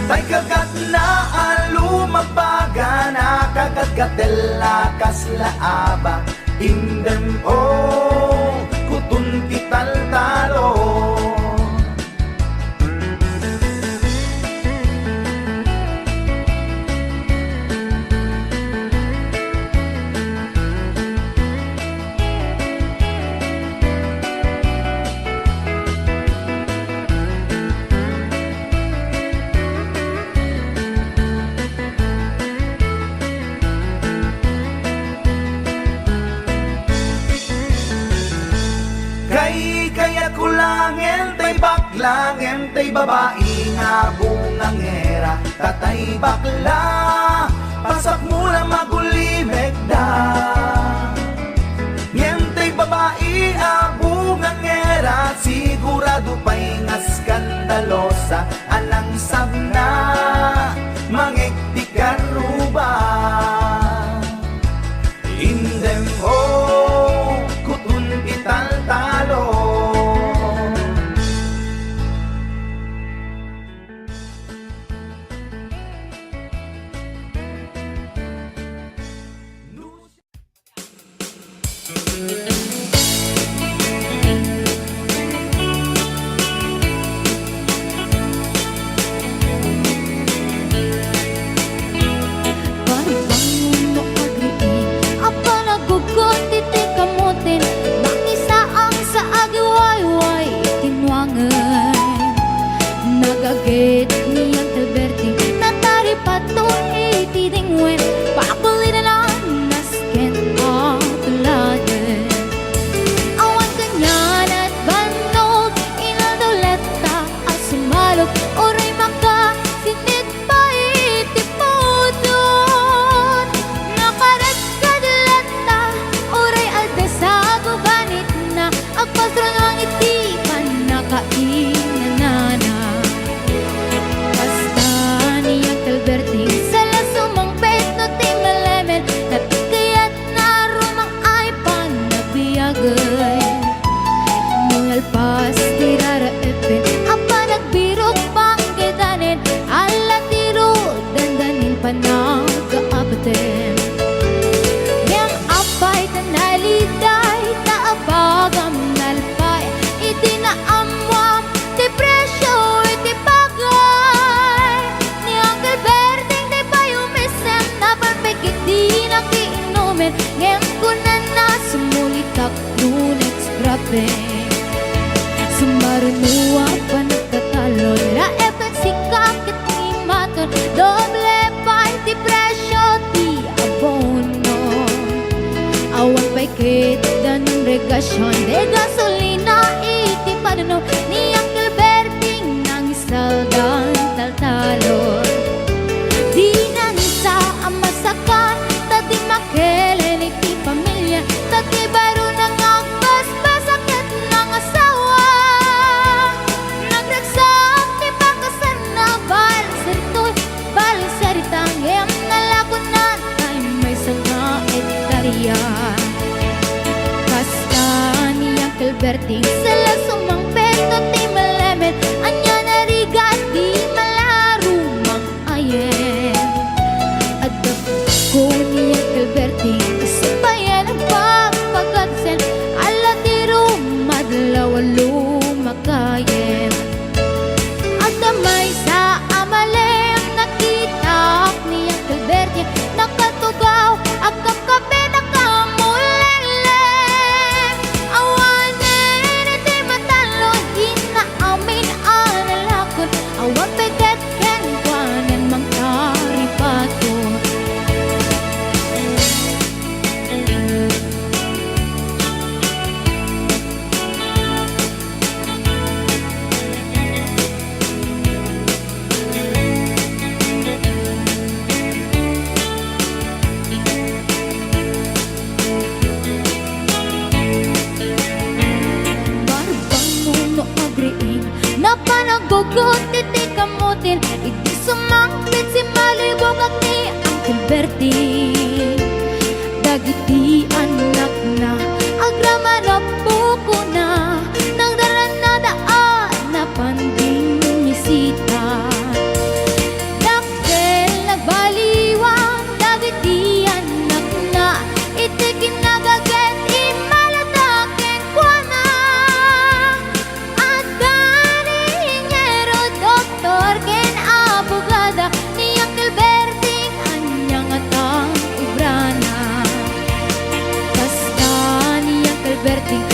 tay kagat na alumabaga na kagat-gatel lakas laaba indem o kutun tital-talo kaya kulangin tay baklangin tay babae nga bungangera tatay bakla pasak mula magulimeg da tay babae abungangera sigurado pa'y nga skandalosa anang sabna mangigtikan ruba indem o kutun ital-talo Nagagit niyang Alberti natari patong itidingwen pakulitan ang nasken ang tuladen awan kanyan at bandog inadoleta at sumalok oray maka sinit pa itipudon nakarat kadalata oray aldesago ganit na agpastro ng itipan nakainanana Alberting sala sumang pet no ting nalemen napikayat na rumang ay panabiyagay Mungal pas tirara epen apa nagbirok pang kedanen ala tiro dandanin panagkaabaten yang apay tanaliday taabagam nalpay itinaamwam depresyo itipagay Alberting di pa yumisem na pagpikiti na kiinumin ngayon ko na sumulitak lunets grabe sumarunuwa pa nagkataloy la epen sikakit ni maton doble pa depresyo di abono awan pa'y kita ng regasyon de gasolina iti padano ni Alberting nang isaldan tal-talon Di nang isa ang masakan Tati makelen iti pamilya Tati baron Kastani ang Alberting sala sumang peto ti malamet anya narigat di malarumang ayen adda ko niya Alberting isipayan ang papagatsen ala ti rumadlaw lumakayen adda may sa amalem nakita niya Alberting nakatugaw agkam kape nakamulele awanen iti matalo inaamin analakon awan peget ken kwanen mangkaripaton Barbang muno agriin na panagugot iti kamutin iti sumangpit si malibog at ni Uncle Bertie dagiti anak na agrama na buko na nang daran na daan na panding misita dakkel nagbaliwang dagiti anak na iti kinagaget imalataken kwa na at kaningero doktor ken abogada ni Uncle Berting anyang atang ibrana basta ni Uncle Berting